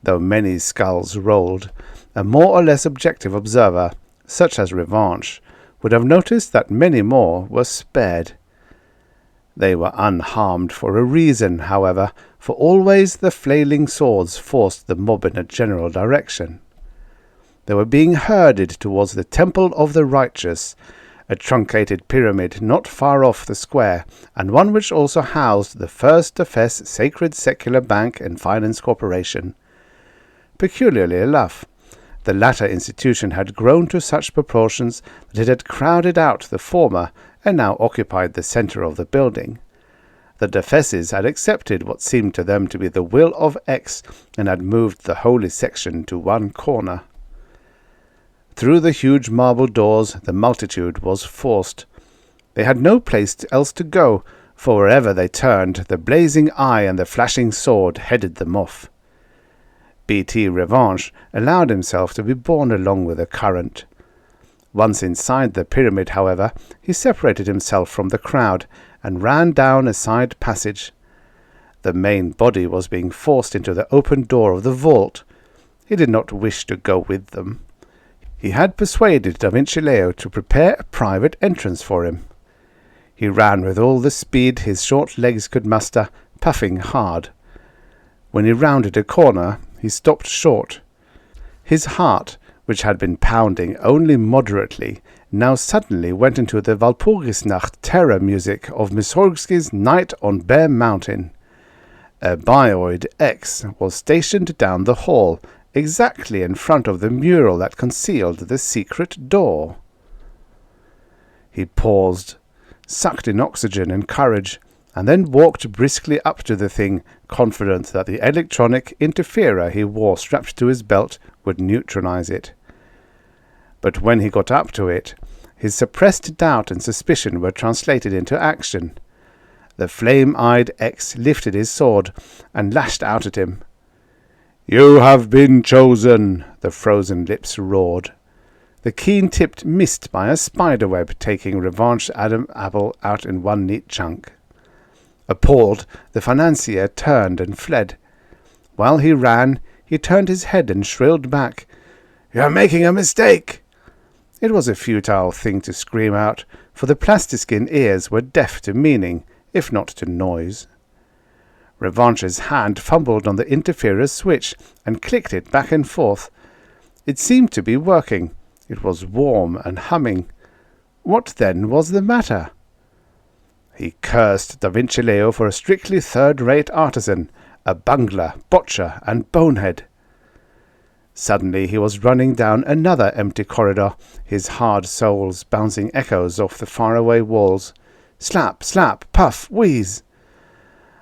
Though many skulls rolled, a more or less objective observer, such as Revanche, would have noticed that many more were spared. They were unharmed for a reason, however, for always the flailing swords forced the mob in a general direction. They were being herded towards the Temple of the Righteous, a truncated pyramid not far off the square, and one which also housed the First Fess Sacred Secular Bank and Finance Corporation. Peculiarly enough, the latter institution had grown to such proportions that it had crowded out the former and now occupied the centre of the building. The Defesses had accepted what seemed to them to be the will of X and had moved the holy section to one corner. Through the huge marble doors the multitude was forced. They had no place else to go, for wherever they turned, the blazing eye and the flashing sword headed them off. B.T. Revanche allowed himself to be borne along with the current. Once inside the pyramid, however, he separated himself from the crowd and ran down a side passage. The main body was being forced into the open door of the vault. He did not wish to go with them. He had persuaded Da Vinci Leo to prepare a private entrance for him. He ran with all the speed his short legs could muster, puffing hard. When he rounded a corner, he stopped short. His heart, which had been pounding only moderately, now suddenly went into the Walpurgisnacht terror music of Mussorgsky's Night on Bear Mountain. A bioid X was stationed down the hall, exactly in front of the mural that concealed the secret door. He paused, sucked in oxygen and courage, and then walked briskly up to the thing, confident that the electronic interferer he wore strapped to his belt would neutralize it. But when he got up to it, his suppressed doubt and suspicion were translated into action. The flame-eyed X lifted his sword and lashed out at him. "You have been chosen," the frozen lips roared. The keen-tipped missed by a spiderweb, taking Revanche Adam Apple out in one neat chunk. Appalled, the financier turned and fled. While he ran, he turned his head and shrilled back, "You're making a mistake!" It was a futile thing to scream out, for the plastiskin ears were deaf to meaning, if not to noise. Revanche's hand fumbled on the interferer's switch and clicked it back and forth. It seemed to be working. It was warm and humming. What then was the matter? He cursed Da Vinci Leo for a strictly third-rate artisan, a bungler, botcher, and bonehead. Suddenly he was running down another empty corridor, his hard soles bouncing echoes off the faraway walls. Slap, slap, puff, wheeze.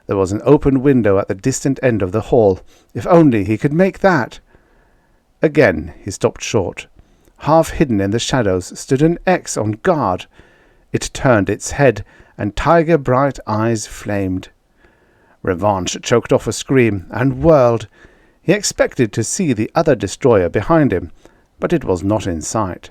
There was an open window at the distant end of the hall. If only he could make that! Again he stopped short. Half hidden in the shadows stood an X on guard. It turned its head, and tiger-bright eyes flamed. Revanche choked off a scream and whirled. He expected to see the other destroyer behind him, but it was not in sight.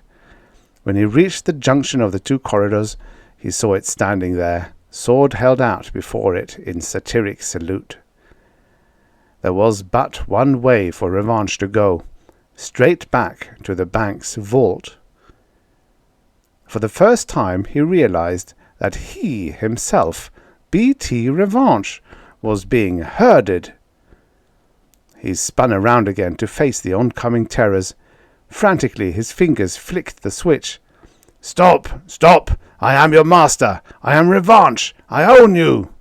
When he reached the junction of the two corridors, he saw it standing there, sword held out before it in satiric salute. There was but one way for Revanche to go, straight back to the bank's vault. For the first time he realized that he himself, B.T. Revanche, was being herded. He spun around again to face the oncoming terrors. Frantically his fingers flicked the switch. "Stop! Stop! I am your master! I am Revanche! I own you!"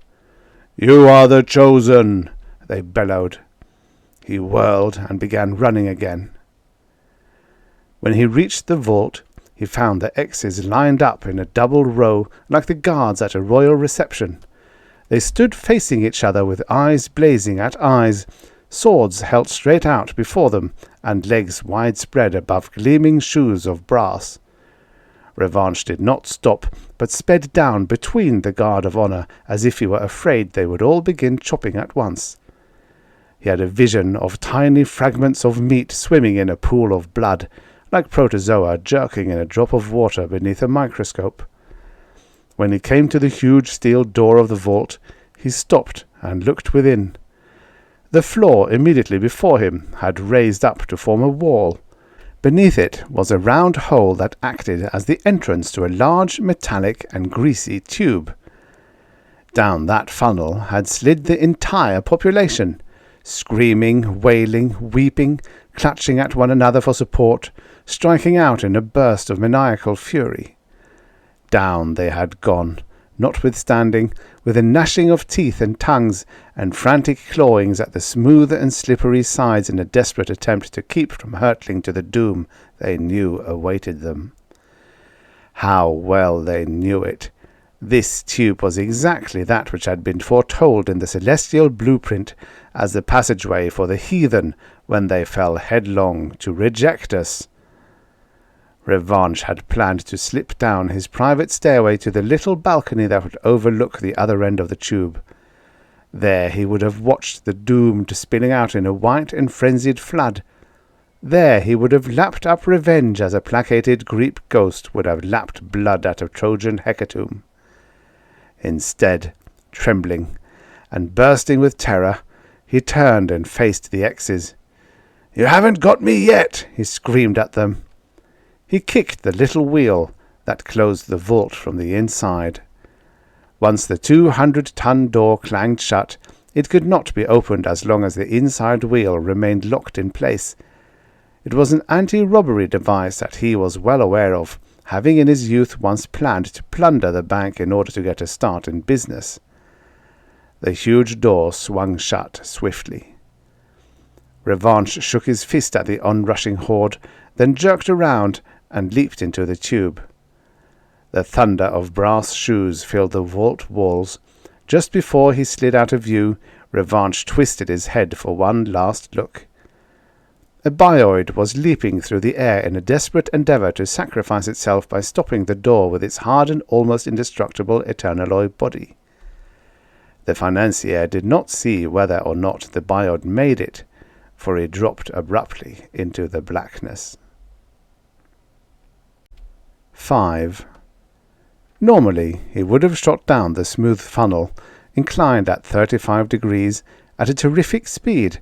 "You are the chosen!" they bellowed. He whirled and began running again. When he reached the vault, he found the X's lined up in a double row like the guards at a royal reception. They stood facing each other with eyes blazing at eyes, swords held straight out before them, and legs widespread above gleaming shoes of brass. Revanche did not stop, but sped down between the guard of honor, as if he were afraid they would all begin chopping at once. He had a vision of tiny fragments of meat swimming in a pool of blood, like protozoa jerking in a drop of water beneath a microscope. When he came to the huge steel door of the vault, he stopped and looked within. The floor immediately before him had raised up to form a wall. Beneath it was a round hole that acted as the entrance to a large metallic and greasy tube. Down that funnel had slid the entire population, screaming, wailing, weeping, clutching at one another for support, striking out in a burst of maniacal fury. Down they had gone, notwithstanding, with a gnashing of teeth and tongues, and frantic clawings at the smooth and slippery sides in a desperate attempt to keep from hurtling to the doom they knew awaited them. How well they knew it! This tube was exactly that which had been foretold in the celestial blueprint as the passageway for the heathen when they fell headlong to reject us. Revanche had planned to slip down his private stairway to the little balcony that would overlook the other end of the tube. There he would have watched the doomed spilling out in a white and frenzied flood. There he would have lapped up revenge as a placated Greek ghost would have lapped blood at a Trojan hecatomb. Instead, trembling and bursting with terror, he turned and faced the X's. "You haven't got me yet!" he screamed at them. He kicked the little wheel that closed the vault from the inside. Once the 200-ton door clanged shut, it could not be opened as long as the inside wheel remained locked in place. It was an anti-robbery device that he was well aware of, having in his youth once planned to plunder the bank in order to get a start in business. The huge door swung shut swiftly. Revanche shook his fist at the onrushing horde, then jerked around and leaped into the tube. The thunder of brass shoes filled the vault walls. Just before he slid out of view, Revanche twisted his head for one last look. A bioid was leaping through the air in a desperate endeavor to sacrifice itself by stopping the door with its hard and almost indestructible eternaloid body. The financier did not see whether or not the bioid made it, for he dropped abruptly into the blackness. 5. Normally, he would have shot down the smooth funnel, inclined at 35 degrees, at a terrific speed,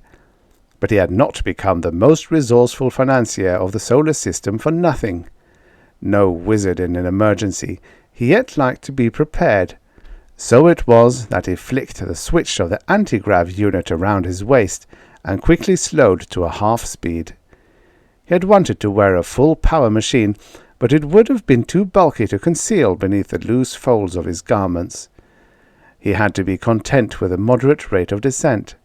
but he had not become the most resourceful financier of the solar system for nothing. No wizard in an emergency, he yet liked to be prepared. So it was that he flicked the switch of the anti-grav unit around his waist and quickly slowed to a half-speed. He had wanted to wear a full-power machine, but it would have been too bulky to conceal beneath the loose folds of his garments. He had to be content with a moderate rate of descent.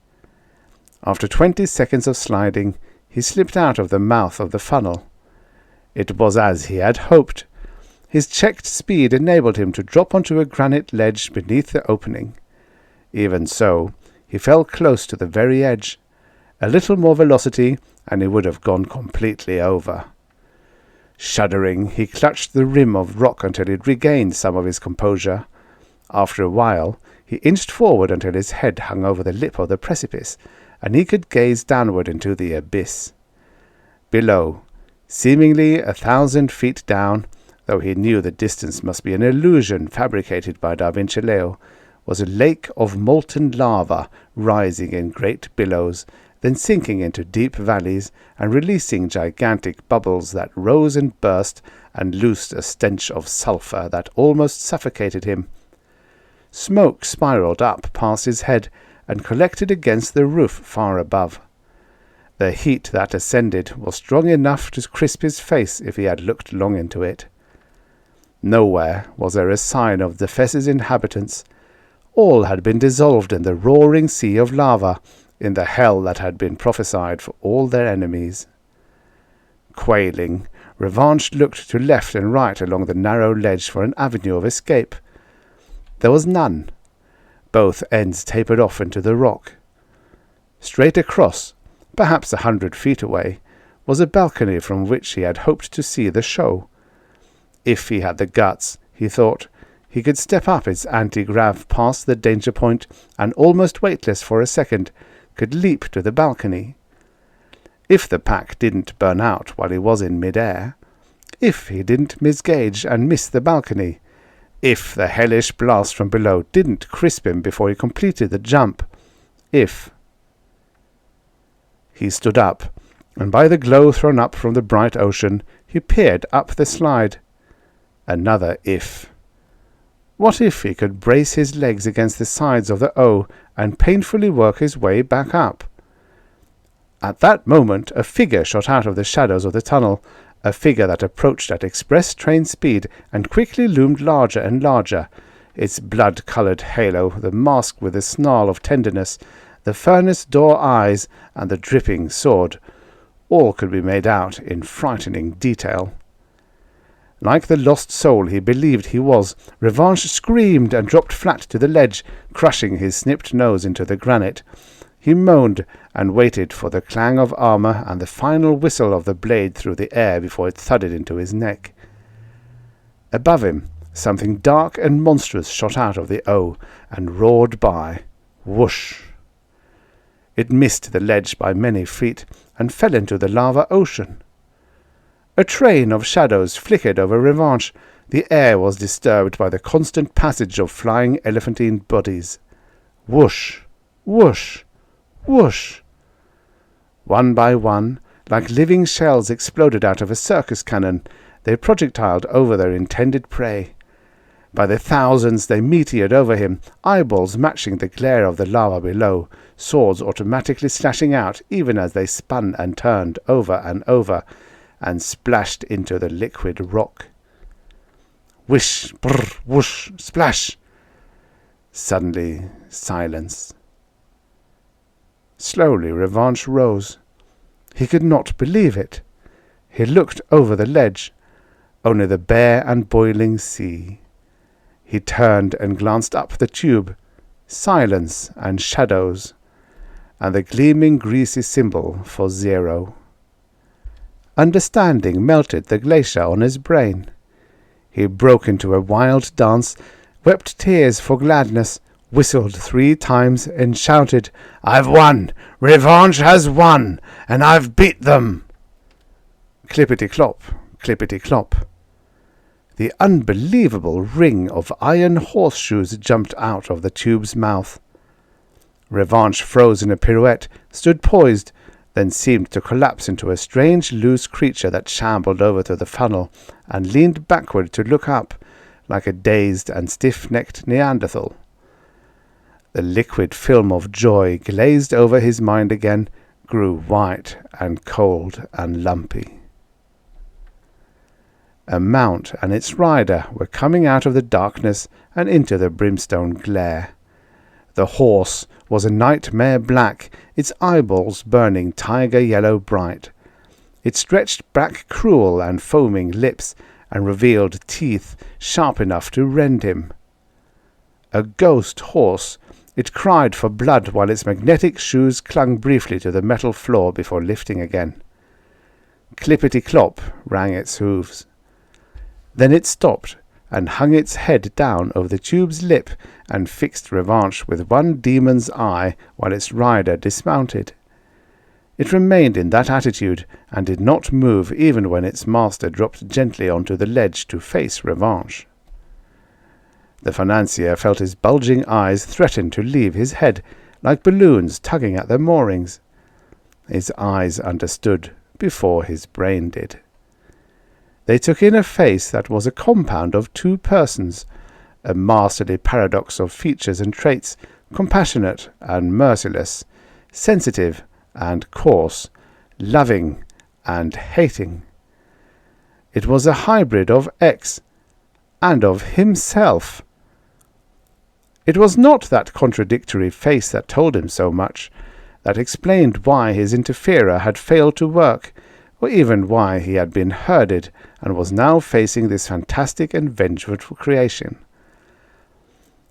After 20 seconds of sliding, he slipped out of the mouth of the funnel. It was as he had hoped. His checked speed enabled him to drop onto a granite ledge beneath the opening. Even so, he fell close to the very edge. A little more velocity, and he would have gone completely over. Shuddering, he clutched the rim of rock until he'd regained some of his composure. After a while, he inched forward until his head hung over the lip of the precipice, and he could gaze downward into the abyss. Below, seemingly 1,000 feet down, though he knew the distance must be an illusion fabricated by Da Vinci, was a lake of molten lava rising in great billows, then sinking into deep valleys and releasing gigantic bubbles that rose and burst and loosed a stench of sulphur that almost suffocated him. Smoke spiraled up past his head and collected against the roof far above. The heat that ascended was strong enough to crisp his face if he had looked long into it. Nowhere was there a sign of the Fess's inhabitants. All had been dissolved in the roaring sea of lava, in the hell that had been prophesied for all their enemies. Quailing, Revanche looked to left and right along the narrow ledge for an avenue of escape. There was none. Both ends tapered off into the rock. Straight across, perhaps 100 feet away, was a balcony from which he had hoped to see the show. If he had the guts, he thought, he could step up its anti-grav past the danger point and, almost weightless for a second, could leap to the balcony. If the pack didn't burn out while he was in mid-air, if he didn't misgauge and miss the balcony, if the hellish blast from below didn't crisp him before he completed the jump, if... He stood up, and by the glow thrown up from the bright ocean, he peered up the slide. Another if. What if he could brace his legs against the sides of the O and painfully work his way back up? At that moment a figure shot out of the shadows of the tunnel, a figure that approached at express train speed and quickly loomed larger and larger, its blood-coloured halo, the mask with the snarl of tenderness, the furnace door eyes, and the dripping sword. All could be made out in frightening detail. Like the lost soul he believed he was, Revanche screamed and dropped flat to the ledge, crushing his snipped nose into the granite. He moaned and waited for the clang of armour and the final whistle of the blade through the air before it thudded into his neck. Above him, something dark and monstrous shot out of the O and roared by. Whoosh! It missed the ledge by many feet and fell into the lava ocean. A train of shadows flickered over Revanche. The air was disturbed by the constant passage of flying elephantine bodies. Whoosh! Whoosh! Whoosh! One by one, like living shells exploded out of a circus cannon, they projectiled over their intended prey. By the thousands they meteored over him, eyeballs matching the glare of the lava below, swords automatically slashing out even as they spun and turned over and over, and splashed into the liquid rock. Whish, brr, whoosh, splash! Suddenly, silence. Slowly Revanche rose. He could not believe it. He looked over the ledge, only the bare and boiling sea. He turned and glanced up the tube. Silence and shadows, and the gleaming greasy symbol for 0. Understanding melted the glacier on his brain. He broke into a wild dance, wept tears for gladness, whistled 3 times, and shouted, "I've won! Revanche has won! And I've beat them!" Clippity-clop, clippity-clop. The unbelievable ring of iron horseshoes jumped out of the tube's mouth. Revanche froze in a pirouette, stood poised, then seemed to collapse into a strange loose creature that shambled over to the funnel and leaned backward to look up, like a dazed and stiff-necked Neanderthal. The liquid film of joy glazed over his mind again, grew white and cold and lumpy. A mount and its rider were coming out of the darkness and into the brimstone glare. The horse was a nightmare black, its eyeballs burning tiger yellow bright. It stretched back cruel and foaming lips and revealed teeth sharp enough to rend him. A ghost horse, it cried for blood while its magnetic shoes clung briefly to the metal floor before lifting again. Clippity-clop rang its hooves. Then it stopped and hung its head down over the tube's lip and fixed Revanche with one demon's eye while its rider dismounted. It remained in that attitude, and did not move even when its master dropped gently onto the ledge to face revanche. The financier felt his bulging eyes threaten to leave his head, like balloons tugging at their moorings. His eyes understood before his brain did. They took in a face that was a compound of two persons, a masterly paradox of features and traits, compassionate and merciless, sensitive and coarse, loving and hating. It was a hybrid of X and of himself. It was not that contradictory face that told him so much, that explained why his interferer had failed to work, or even why he had been herded and was now facing this fantastic and vengeful creation.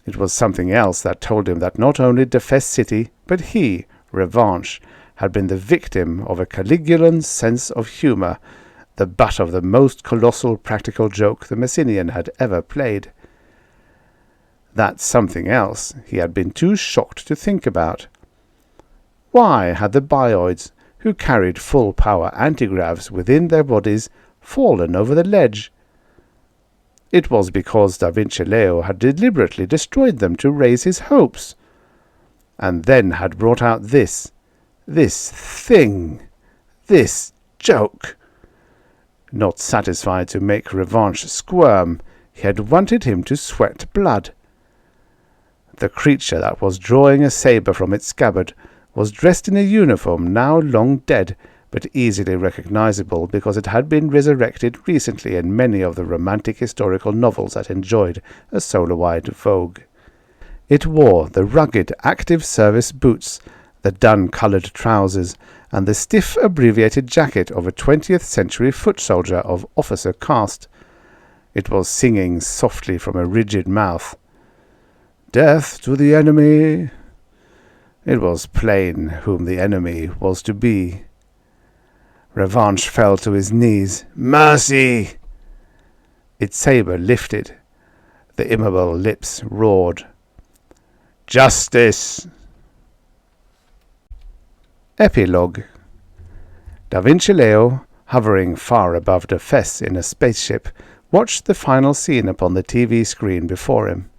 It was something else that told him that not only Defes City, but he, Revanche, had been the victim of a Caligulan sense of humour, the butt of the most colossal practical joke the Messinian had ever played. That something else he had been too shocked to think about. Why had the bioids, who carried full-power antigravs within their bodies, fallen over the ledge? It was because Da Vinci Leo had deliberately destroyed them to raise his hopes, and then had brought out this thing, this joke. Not satisfied to make Revanche squirm, he had wanted him to sweat blood. The creature that was drawing a sabre from its scabbard was dressed in a uniform now long dead, but easily recognizable because it had been resurrected recently in many of the romantic historical novels that enjoyed a solar-wide vogue. It wore the rugged active service boots, the dun-coloured trousers, and the stiff abbreviated jacket of a 20th century foot soldier of officer caste. It was singing softly from a rigid mouth. "Death to the enemy!" It was plain whom the enemy was to be. Revanche fell to his knees. "Mercy!" Its sabre lifted. The immobile lips roared. "Justice!" Epilogue. Da Vinci Leo, hovering far above Defes in a spaceship, watched the final scene upon the TV screen before him.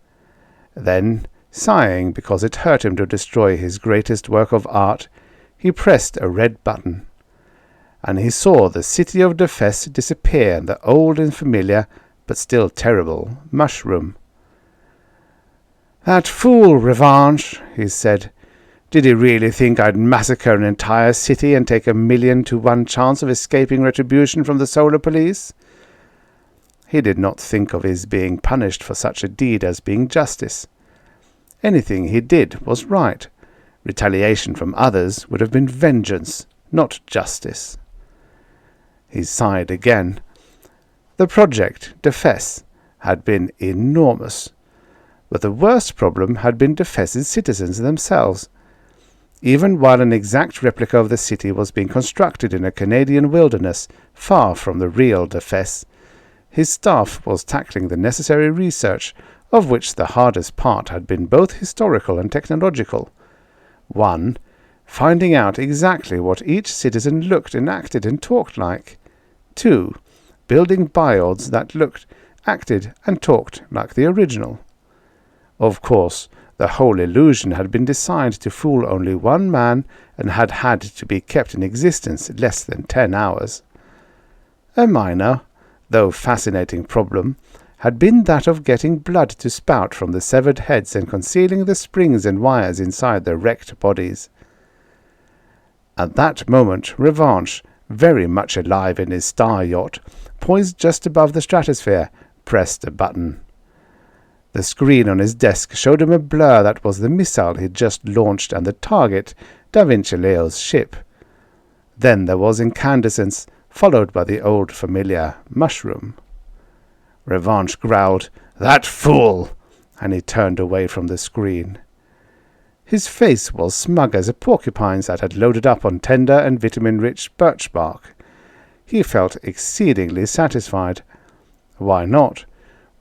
Then, sighing because it hurt him to destroy his greatest work of art, he pressed a red button, and he saw the city of Defes disappear in the old and familiar, but still terrible, mushroom. "That fool, Revanche," he said. "Did he really think I'd massacre an entire city and take 1,000,000 to 1 chance of escaping retribution from the solar police?" He did not think of his being punished for such a deed as being justice. Anything he did was right. Retaliation from others would have been vengeance, not justice. He sighed again. The project, Defes, had been enormous. But the worst problem had been Defes's citizens themselves. Even while an exact replica of the city was being constructed in a Canadian wilderness, far from the real Defes, his staff was tackling the necessary research, of which the hardest part had been both historical and technological. 1. Finding out exactly what each citizen looked and acted and talked like. 2. Building bioids that looked, acted, and talked like the original. Of course, the whole illusion had been designed to fool only one man and had had to be kept in existence less than 10 hours. A minor, though fascinating problem, had been that of getting blood to spout from the severed heads and concealing the springs and wires inside the wrecked bodies. At that moment, Revanche, very much alive in his star yacht, poised just above the stratosphere, pressed a button. The screen on his desk showed him a blur that was the missile he'd just launched and the target, Da Vinci Leo's ship. Then there was incandescence, followed by the old familiar mushroom. Revanche growled, "That fool!" and he turned away from the screen. His face was smug as a porcupine's that had loaded up on tender and vitamin-rich birch bark. He felt exceedingly satisfied. Why not?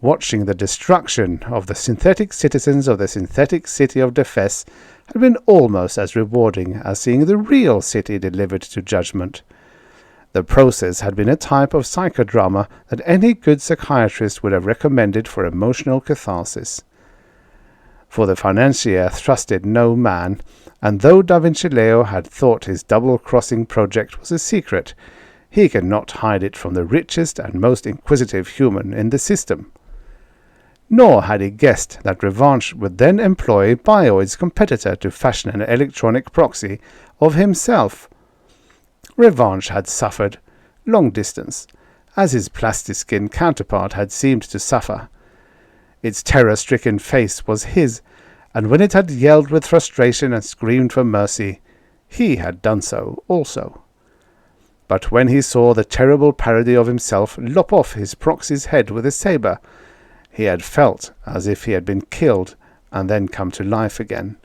watching the destruction of the synthetic citizens of the synthetic city of Defes had been almost as rewarding as seeing the real city delivered to judgment. The process had been a type of psychodrama that any good psychiatrist would have recommended for emotional catharsis. For the financier trusted no man, and though Da Vinci Leo had thought his double-crossing project was a secret, he could not hide it from the richest and most inquisitive human in the system. Nor had he guessed that Revanche would then employ Bioid's competitor to fashion an electronic proxy of himself. Revanche had suffered, long distance, as his plastiskin counterpart had seemed to suffer. Its terror-stricken face was his, and when it had yelled with frustration and screamed for mercy, he had done so also. But when he saw the terrible parody of himself lop off his proxy's head with a sabre, he had felt as if he had been killed and then come to life again.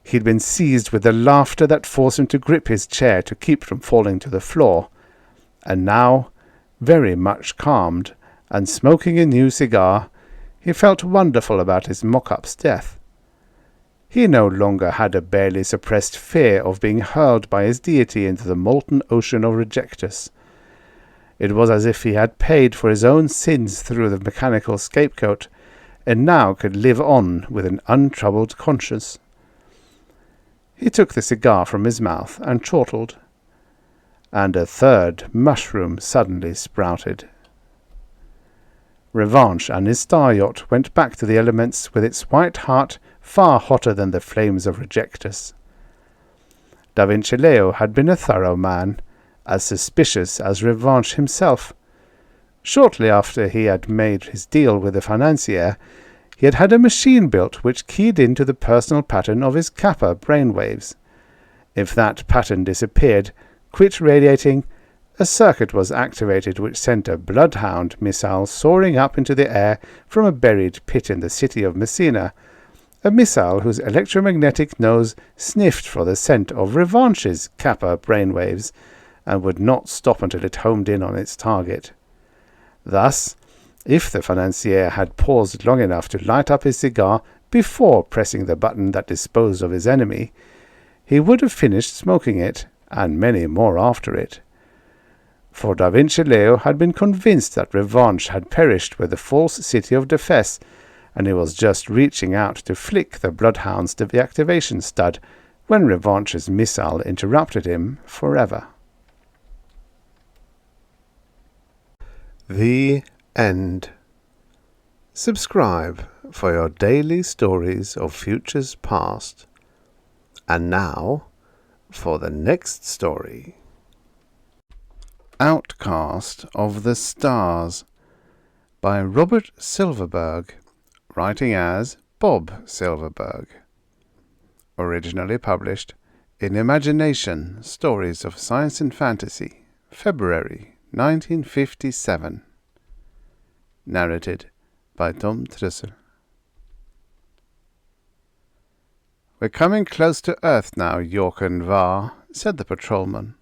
He had been seized with the laughter that forced him to grip his chair to keep from falling to the floor, and now, very much calmed, and smoking a new cigar, he felt wonderful about his mock-up's death. He no longer had a barely suppressed fear of being hurled by his deity into the molten ocean of rejectors. It was as if he had paid for his own sins through the mechanical scapegoat, and now could live on with an untroubled conscience. He took the cigar from his mouth and chortled, and a third mushroom suddenly sprouted. Revanche and his star yacht went back to the elements with its white heart far hotter than the flames of rejectors. Da Vinci Leo had been a thorough man, as suspicious as Revanche himself. Shortly after he had made his deal with the financier, he had had a machine built which keyed into the personal pattern of his Kappa brainwaves. If that pattern disappeared, quit radiating, a circuit was activated which sent a bloodhound missile soaring up into the air from a buried pit in the city of Messina, a missile whose electromagnetic nose sniffed for the scent of Revanche's Kappa brainwaves, and would not stop until it homed in on its target. Thus, if the financier had paused long enough to light up his cigar before pressing the button that disposed of his enemy, he would have finished smoking it, and many more after it. For Da Vinci Leo had been convinced that Revanche had perished with the false city of Defes, and he was just reaching out to flick the bloodhound's deactivation stud when Revanche's missile interrupted him forever. The End. Subscribe for your daily stories of futures past. And now, for the next story. Outcast of the Stars by Robert Silverberg, writing as Bob Silverberg. Originally published in Imagination Stories of Science and Fantasy, February 1957. Narrated by Tom Trussel. "We're coming close to Earth now, York and Var," said the patrolman.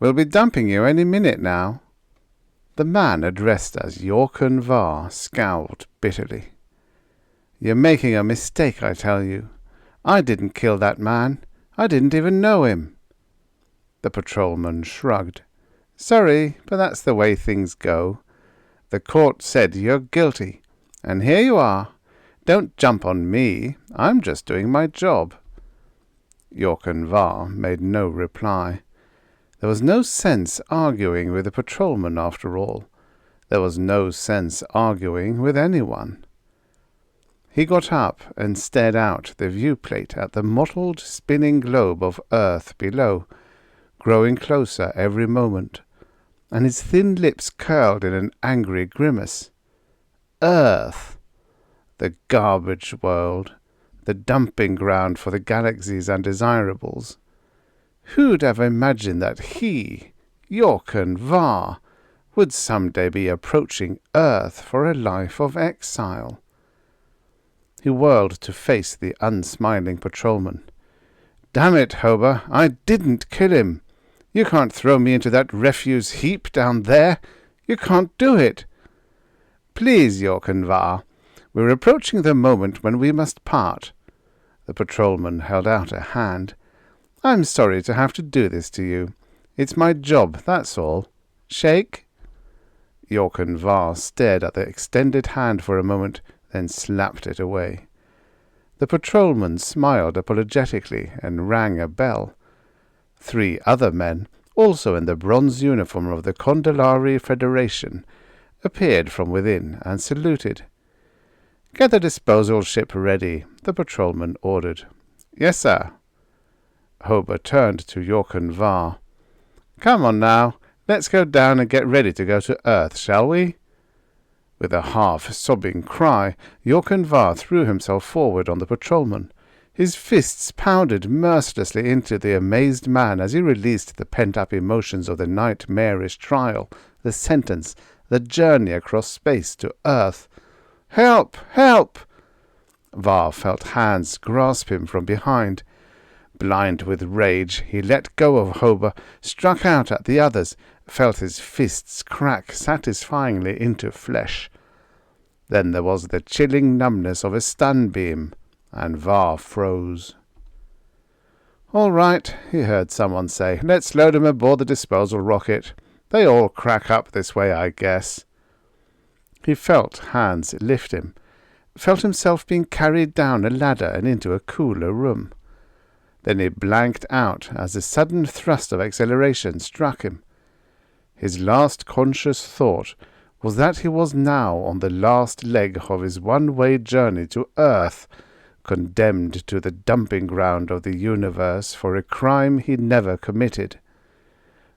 "We'll be dumping you any minute now." The man addressed as York and Var scowled bitterly. "You're making a mistake, I tell you. I didn't kill that man. I didn't even know him." The patrolman shrugged. "Sorry, but that's the way things go. The court said you're guilty, and here you are. Don't jump on me. I'm just doing my job." York and Var made no reply. There was no sense arguing with the patrolman after all. There was no sense arguing with anyone. He got up and stared out the viewplate at the mottled spinning globe of Earth below, growing closer every moment, and his thin lips curled in an angry grimace. Earth! The garbage world, the dumping ground for the galaxy's undesirables. Who'd have imagined that he, York and Var, would some day be approaching Earth for a life of exile? He whirled to face the unsmiling patrolman. "Damn it, Hober, I didn't kill him. You can't throw me into that refuse heap down there. You can't do it." Please, Yorkenvar, we're approaching the moment when we must part. The patrolman held out a hand. I'm sorry to have to do this to you. It's my job, that's all. Shake? Yorkenvar stared at the extended hand for a moment, then slapped it away. The patrolman smiled apologetically and rang a bell. 3 other men, also in the bronze uniform of the Condolari Federation, appeared from within and saluted. "Get the disposal ship ready," the patrolman ordered. "Yes, sir." Hober turned to Yorkenvar. "Come on now, let's go down and get ready to go to Earth, shall we?" With a half-sobbing cry, Yorkenvar threw himself forward on the patrolman. His fists pounded mercilessly into the amazed man as he released the pent-up emotions of the nightmarish trial, the sentence, the journey across space to Earth. "Help! Help!" Var felt hands grasp him from behind. Blind with rage, he let go of Hober, struck out at the others, felt his fists crack satisfyingly into flesh. Then there was the chilling numbness of a stun beam, and Var froze. "All right," he heard someone say. "Let's load him aboard the disposal rocket. They all crack up this way, I guess." He felt hands lift him, felt himself being carried down a ladder and into a cooler room. Then he blanked out as a sudden thrust of acceleration struck him. His last conscious thought was that he was now on the last leg of his one-way journey to Earth, condemned to the dumping ground of the universe for a crime he never committed.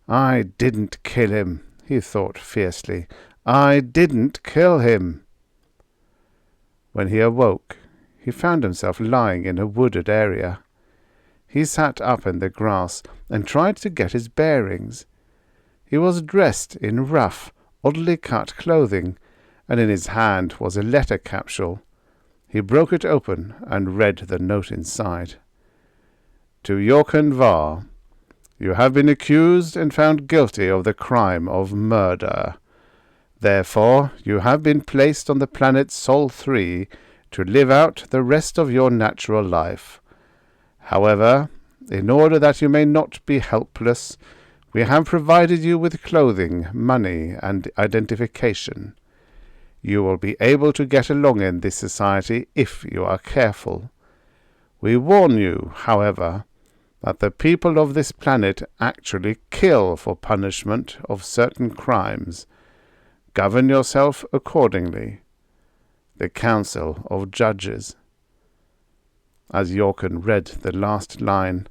"I didn't kill him," he thought fiercely. "I didn't kill him." When he awoke, he found himself lying in a wooded area. He sat up in the grass and tried to get his bearings. He was dressed in rough, oddly cut clothing, and in his hand was a letter capsule. He broke it open and read the note inside. "To Yorkenvar, you have been accused and found guilty of the crime of murder. Therefore, you have been placed on the planet Sol 3 to live out the rest of your natural life. However, in order that you may not be helpless, we have provided you with clothing, money, and identification. You will be able to get along in this society if you are careful. We warn you, however, that the people of this planet actually kill for punishment of certain crimes. Govern yourself accordingly. The Council of Judges." As Yorken read the last line,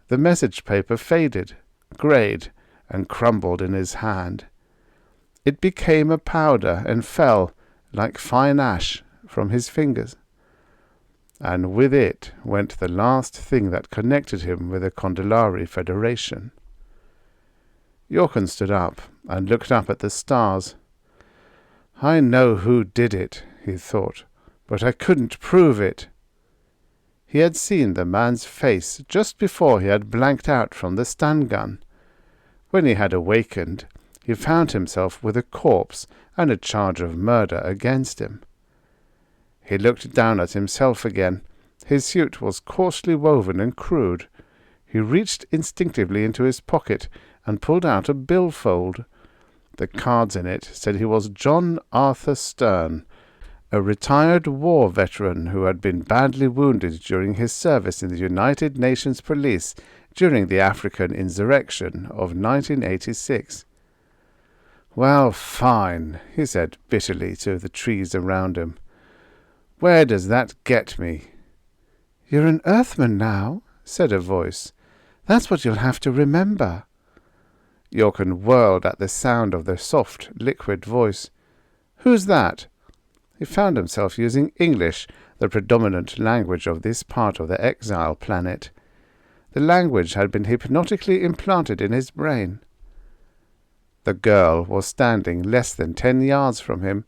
the message paper faded, greyed, and crumbled in his hand. It became a powder and fell, like fine ash, from his fingers. And with it went the last thing that connected him with the Condolari Federation. Yorken stood up and looked up at the stars. "I know who did it," he thought, "but I couldn't prove it." He had seen the man's face just before he had blanked out from the stun gun. When he had awakened, he found himself with a corpse and a charge of murder against him. He looked down at himself again. His suit was coarsely woven and crude. He reached instinctively into his pocket and pulled out a billfold. The cards in it said he was John Arthur Stern, a retired war veteran who had been badly wounded during his service in the United Nations Police during the African insurrection of 1986. "Well, fine," he said bitterly to the trees around him. "Where does that get me?" "You're an Earthman now," said a voice. "That's what you'll have to remember." Yorken whirled at the sound of the soft, liquid voice. "Who's that?" He found himself using English, the predominant language of this part of the exile planet. The language had been hypnotically implanted in his brain. The girl was standing less than 10 yards from him.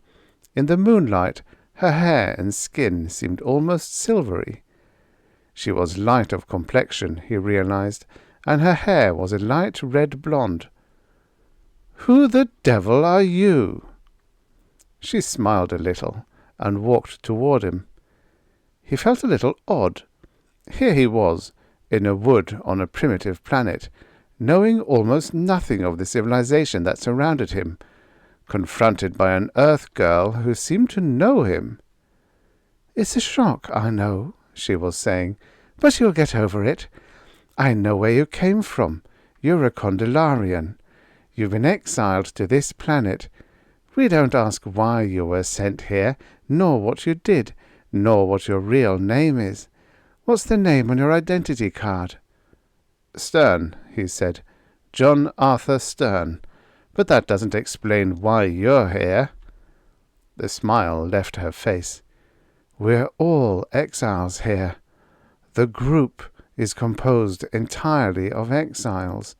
In the moonlight, her hair and skin seemed almost silvery. She was light of complexion, he realized, and her hair was a light red blonde. "Who the devil are you?" She smiled a little and walked toward him. He felt a little odd. Here he was, in a wood on a primitive planet, knowing almost nothing of the civilization that surrounded him, confronted by an Earth girl who seemed to know him. "It's a shock, I know," she was saying, "but you'll get over it. I know where you came from. You're a Condylarian. You've been exiled to this planet. We don't ask why you were sent here, nor what you did, nor what your real name is. What's the name on your identity card?" "Stern," he said. "John Arthur Stern. But that doesn't explain why you're here." The smile left her face. "We're all exiles here. The group is composed entirely of exiles.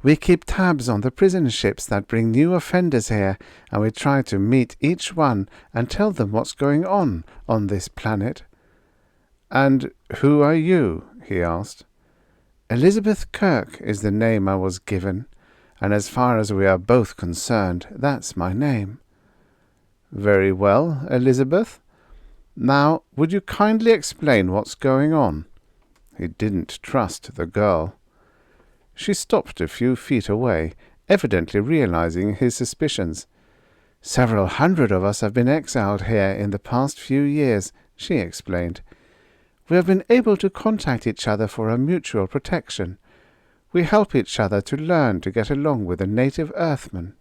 We keep tabs on the prison ships that bring new offenders here, and we try to meet each one and tell them what's going on this planet." "And who are you?" he asked. "Elizabeth Kirk is the name I was given, and as far as we are both concerned, that's my name." "Very well, Elizabeth. Now, would you kindly explain what's going on?" He didn't trust the girl. She stopped a few feet away, evidently realizing his suspicions. "Several hundred of us have been exiled here in the past few years," she explained. "We have been able to contact each other for a mutual protection. We help each other to learn to get along with the native Earthmen."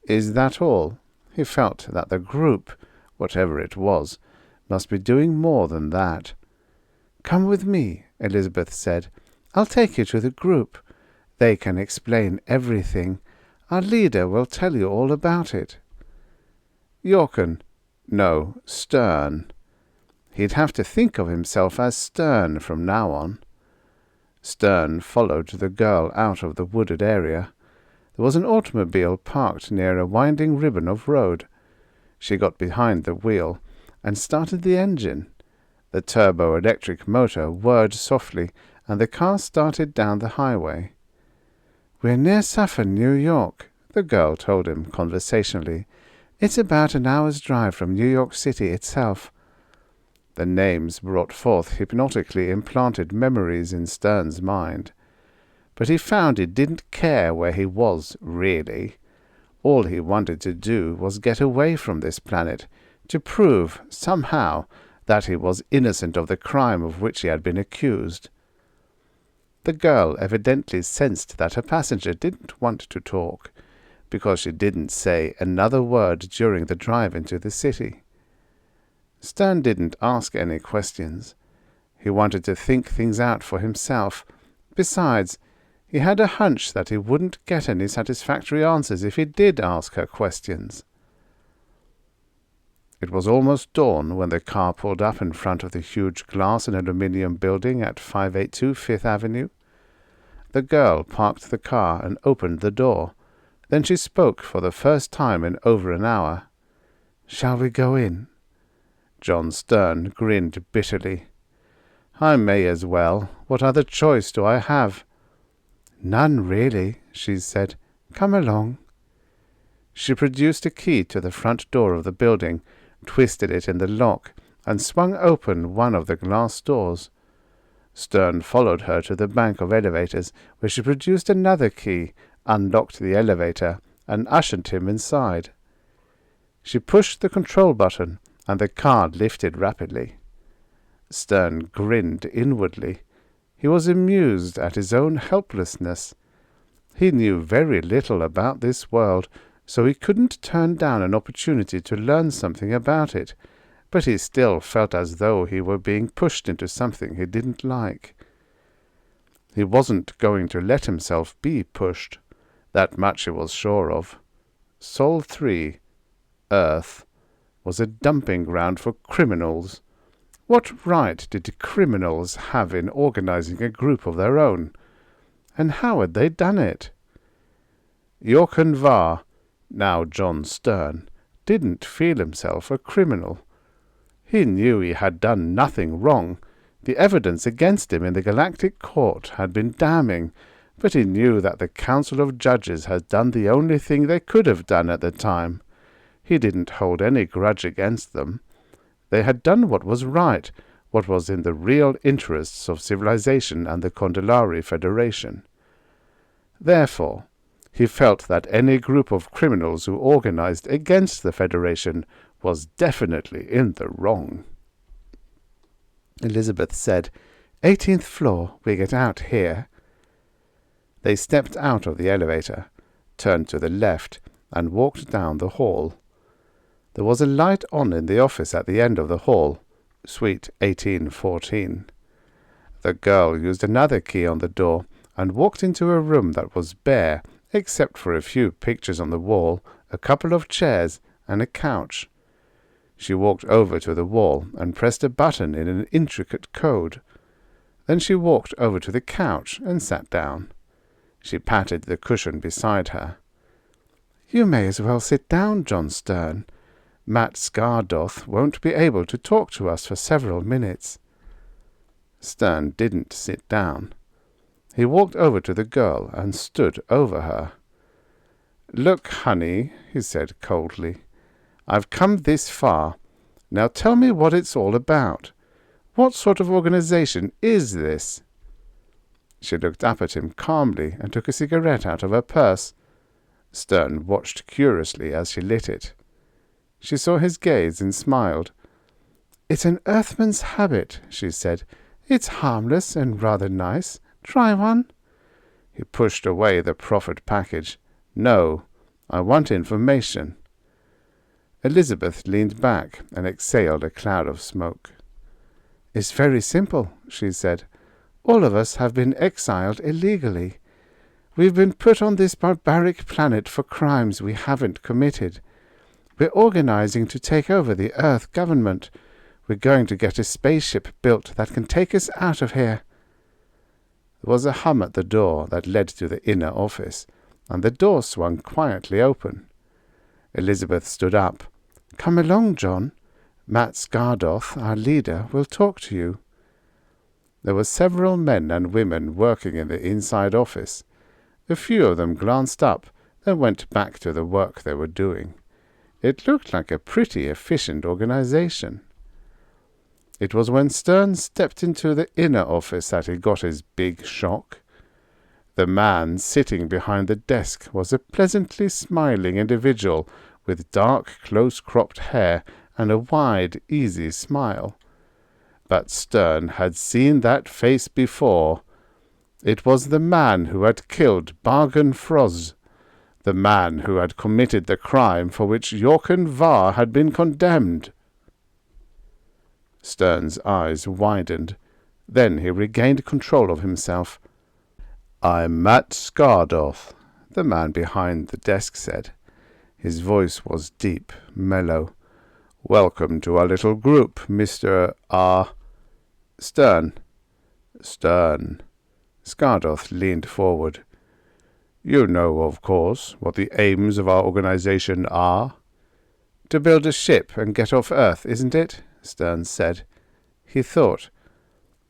"Is that all?" He felt that the group, whatever it was, must be doing more than that. "Come with me," Elizabeth said. "I'll take you to the group. They can explain everything. Our leader will tell you all about it." Yorken. No, Stern. He'd have to think of himself as Stern from now on. Stern followed the girl out of the wooded area. There was an automobile parked near a winding ribbon of road. She got behind the wheel and started the engine. The turbo-electric motor whirred softly, and the car started down the highway. "We're near Suffern, New York," the girl told him conversationally. "It's about an hour's drive from New York City itself." The names brought forth hypnotically implanted memories in Stern's mind. But he found he didn't care where he was, really. All he wanted to do was get away from this planet, to prove, somehow, that he was innocent of the crime of which he had been accused. The girl evidently sensed that her passenger didn't want to talk, because she didn't say another word during the drive into the city. Stern didn't ask any questions. He wanted to think things out for himself. Besides, he had a hunch that he wouldn't get any satisfactory answers if he did ask her questions. It was almost dawn when the car pulled up in front of the huge glass and aluminium building at 582 Fifth Avenue. The girl parked the car and opened the door. Then she spoke for the first time in over an hour. "Shall we go in?" John Stern grinned bitterly. "I may as well. What other choice do I have?" "None, really," she said. "Come along." She produced a key to the front door of the building, twisted it in the lock, and swung open one of the glass doors. Stern followed her to the bank of elevators, where she produced another key, unlocked the elevator, and ushered him inside. She pushed the control button, and the car lifted rapidly. Stern grinned inwardly. He was amused at his own helplessness. He knew very little about this world, so he couldn't turn down an opportunity to learn something about it, but he still felt as though he were being pushed into something he didn't like. He wasn't going to let himself be pushed. That much he was sure of. Sol 3, Earth, was a dumping ground for criminals. What right did criminals have in organizing a group of their own? And how had they done it? Yorken Var, now John Stern, didn't feel himself a criminal. He knew he had done nothing wrong. The evidence against him in the Galactic Court had been damning, but he knew that the Council of Judges had done the only thing they could have done at the time. He didn't hold any grudge against them. They had done what was right, what was in the real interests of civilization and the Condolari Federation. Therefore, he felt that any group of criminals who organized against the Federation was definitely in the wrong. Elizabeth said, 18th floor, we get out here. They stepped out of the elevator, turned to the left, and walked down the hall. There was a light on in the office at the end of the hall, suite 1814. The girl used another key on the door and walked into a room that was bare, except for a few pictures on the wall, a couple of chairs, and a couch. She walked over to the wall and pressed a button in an intricate code. Then she walked over to the couch and sat down. She patted the cushion beside her. "You may as well sit down, John Stern. Matt Scardoth won't be able to talk to us for several minutes." Stern didn't sit down. He walked over to the girl and stood over her. "Look, honey," he said coldly, "I've come this far. Now tell me what it's all about. What sort of organization is this?" She looked up at him calmly and took a cigarette out of her purse. Stern watched curiously as she lit it. She saw his gaze and smiled. "It's an Earthman's habit," she said. "It's harmless and rather nice. Try one." He pushed away the proffered package. "No, I want information." Elizabeth leaned back and exhaled a cloud of smoke. "It's very simple," she said. "All of us have been exiled illegally. We've been put on this barbaric planet for crimes we haven't committed. We're organizing to take over the Earth government. We're going to get a spaceship built that can take us out of here." There was a hum at the door that led to the inner office, and the door swung quietly open. Elizabeth stood up. "Come along, John. Matt Scardoth, our leader, will talk to you." There were several men and women working in the inside office. A few of them glanced up, then went back to the work they were doing. It looked like a pretty efficient organization. It was when Stern stepped into the inner office that he got his big shock. The man sitting behind the desk was a pleasantly smiling individual with dark, close-cropped hair and a wide, easy smile. But Stern had seen that face before. It was the man who had killed Bargain Froz, the man who had committed the crime for which Jorken Var had been condemned. Stern's eyes widened. Then he regained control of himself. "I'm Matt Scardoth," the man behind the desk said. His voice was deep, mellow. "Welcome to our little group, Mr. Stern." "Stern." Scardoth leaned forward. "You know, of course, what the aims of our organization are?" "To build a ship and get off Earth, isn't it?" Stern said. He thought,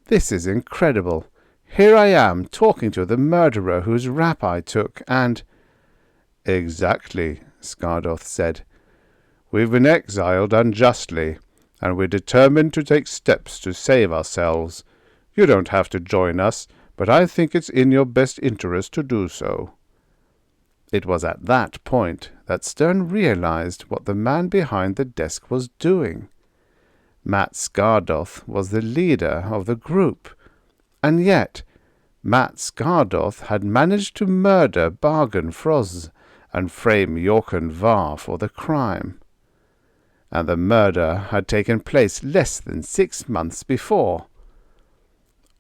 "This is incredible. Here I am talking to the murderer whose rap I took, and—" "Exactly," Scardoth said. "We've been exiled unjustly, and we're determined to take steps to save ourselves. You don't have to join us, but I think it's in your best interest to do so." It was at that point that Stern realized what the man behind the desk was doing. Matt Scardoth was the leader of the group, and yet Matt Scardoth had managed to murder Bargain Froz and frame Jorken Var for the crime. And the murder had taken place less than 6 months before.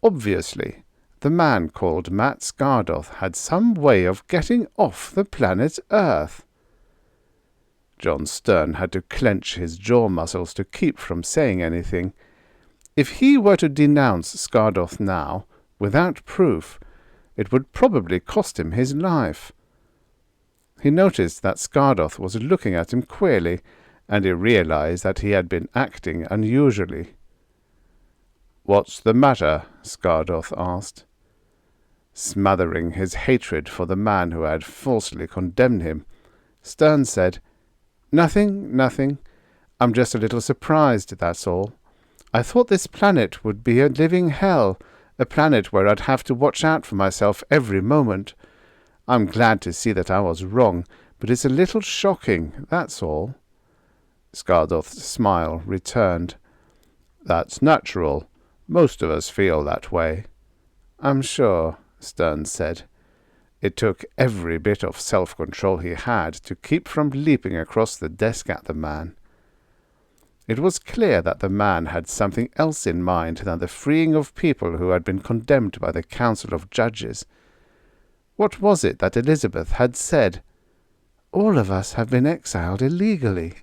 Obviously, the man called Matt Scardoth had some way of getting off the planet Earth. John Stern had to clench his jaw muscles to keep from saying anything. If he were to denounce Scardoth now, without proof, it would probably cost him his life. He noticed that Scardoth was looking at him queerly, and he realized that he had been acting unusually. "What's the matter?" Scardoth asked. Smothering his hatred for the man who had falsely condemned him, Stern said, Nothing. I'm just a little surprised, that's all. I thought this planet would be a living hell, a planet where I'd have to watch out for myself every moment. I'm glad to see that I was wrong, but it's a little shocking, that's all." Skardoth's smile returned. "That's natural. Most of us feel that way." "I'm sure," Stern said. It took every bit of self-control he had to keep from leaping across the desk at the man. It was clear that the man had something else in mind than the freeing of people who had been condemned by the Council of Judges. What was it that Elizabeth had said? "All of us have been exiled illegally."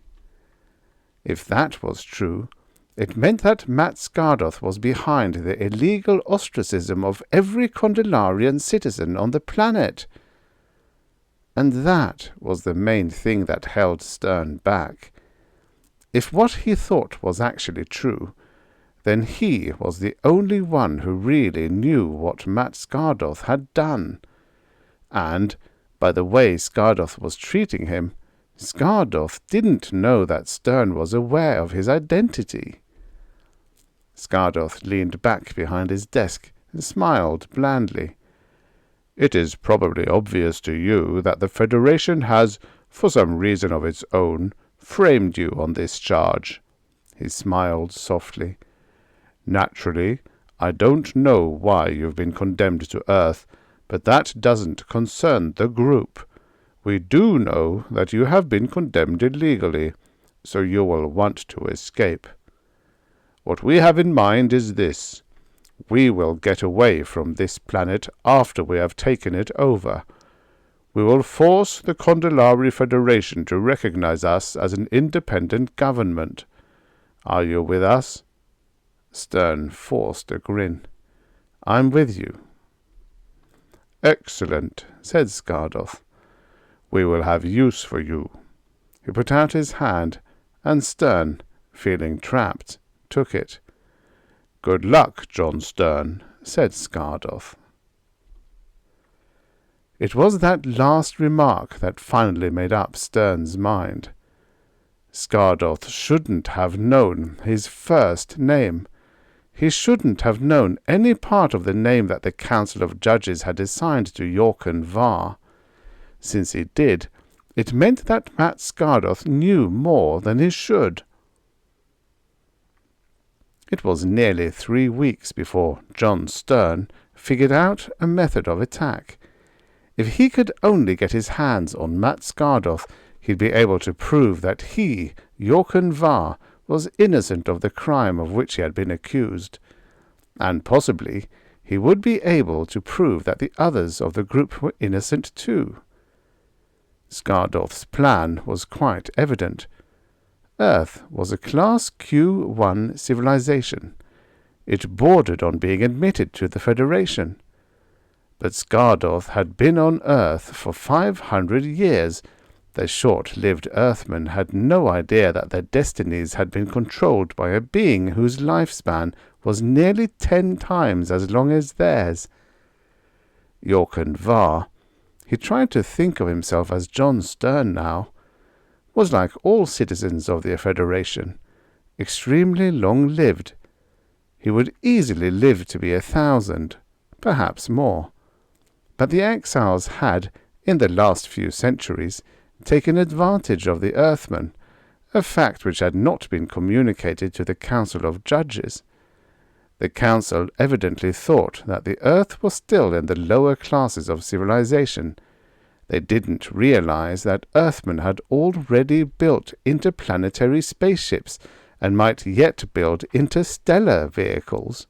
If that was true, it meant that Matt Skardoth was behind the illegal ostracism of every Condelarian citizen on the planet. And that was the main thing that held Stern back. If what he thought was actually true, then he was the only one who really knew what Matt Skardoth had done. And, by the way Skardoth was treating him, Skardoth didn't know that Stern was aware of his identity. Skardoth leaned back behind his desk and smiled blandly. "It is probably obvious to you that the Federation has, for some reason of its own, framed you on this charge." He smiled softly. "Naturally, I don't know why you've been condemned to Earth, but that doesn't concern the group. We do know that you have been condemned illegally, so you will want to escape. What we have in mind is this. We will get away from this planet after we have taken it over. We will force the Condelari Federation to recognize us as an independent government. Are you with us?" Stern forced a grin. "I'm with you." "Excellent," said Skardoth. "We will have use for you." He put out his hand, and Stern, feeling trapped, took it. "Good luck, John Stern," said Skardoth. It was that last remark that finally made up Stern's mind. Skardoth shouldn't have known his first name. He shouldn't have known any part of the name that the Council of Judges had assigned to Jorken Var. Since he did, it meant that Matt Skardoth knew more than he should. It was nearly 3 weeks before John Stern figured out a method of attack. If he could only get his hands on Matt Skardoth, he'd be able to prove that he, Jorken Var, was innocent of the crime of which he had been accused. And possibly he would be able to prove that the others of the group were innocent too. Skardoth's plan was quite evident. Earth was a Class Q1 civilization. It bordered on being admitted to the Federation. But Skardoth had been on Earth for 500 years. The short-lived Earthmen had no idea that their destinies had been controlled by a being whose lifespan was nearly 10 times as long as theirs. Jorken Var, he tried to think of himself as John Stern now, was like all citizens of the Federation, extremely long-lived. He would easily live to be 1,000, perhaps more. But the exiles had, in the last few centuries, taken advantage of the Earthmen, a fact which had not been communicated to the Council of Judges. The Council evidently thought that the Earth was still in the lower classes of civilization. They didn't realize that Earthmen had already built interplanetary spaceships and might yet build interstellar vehicles.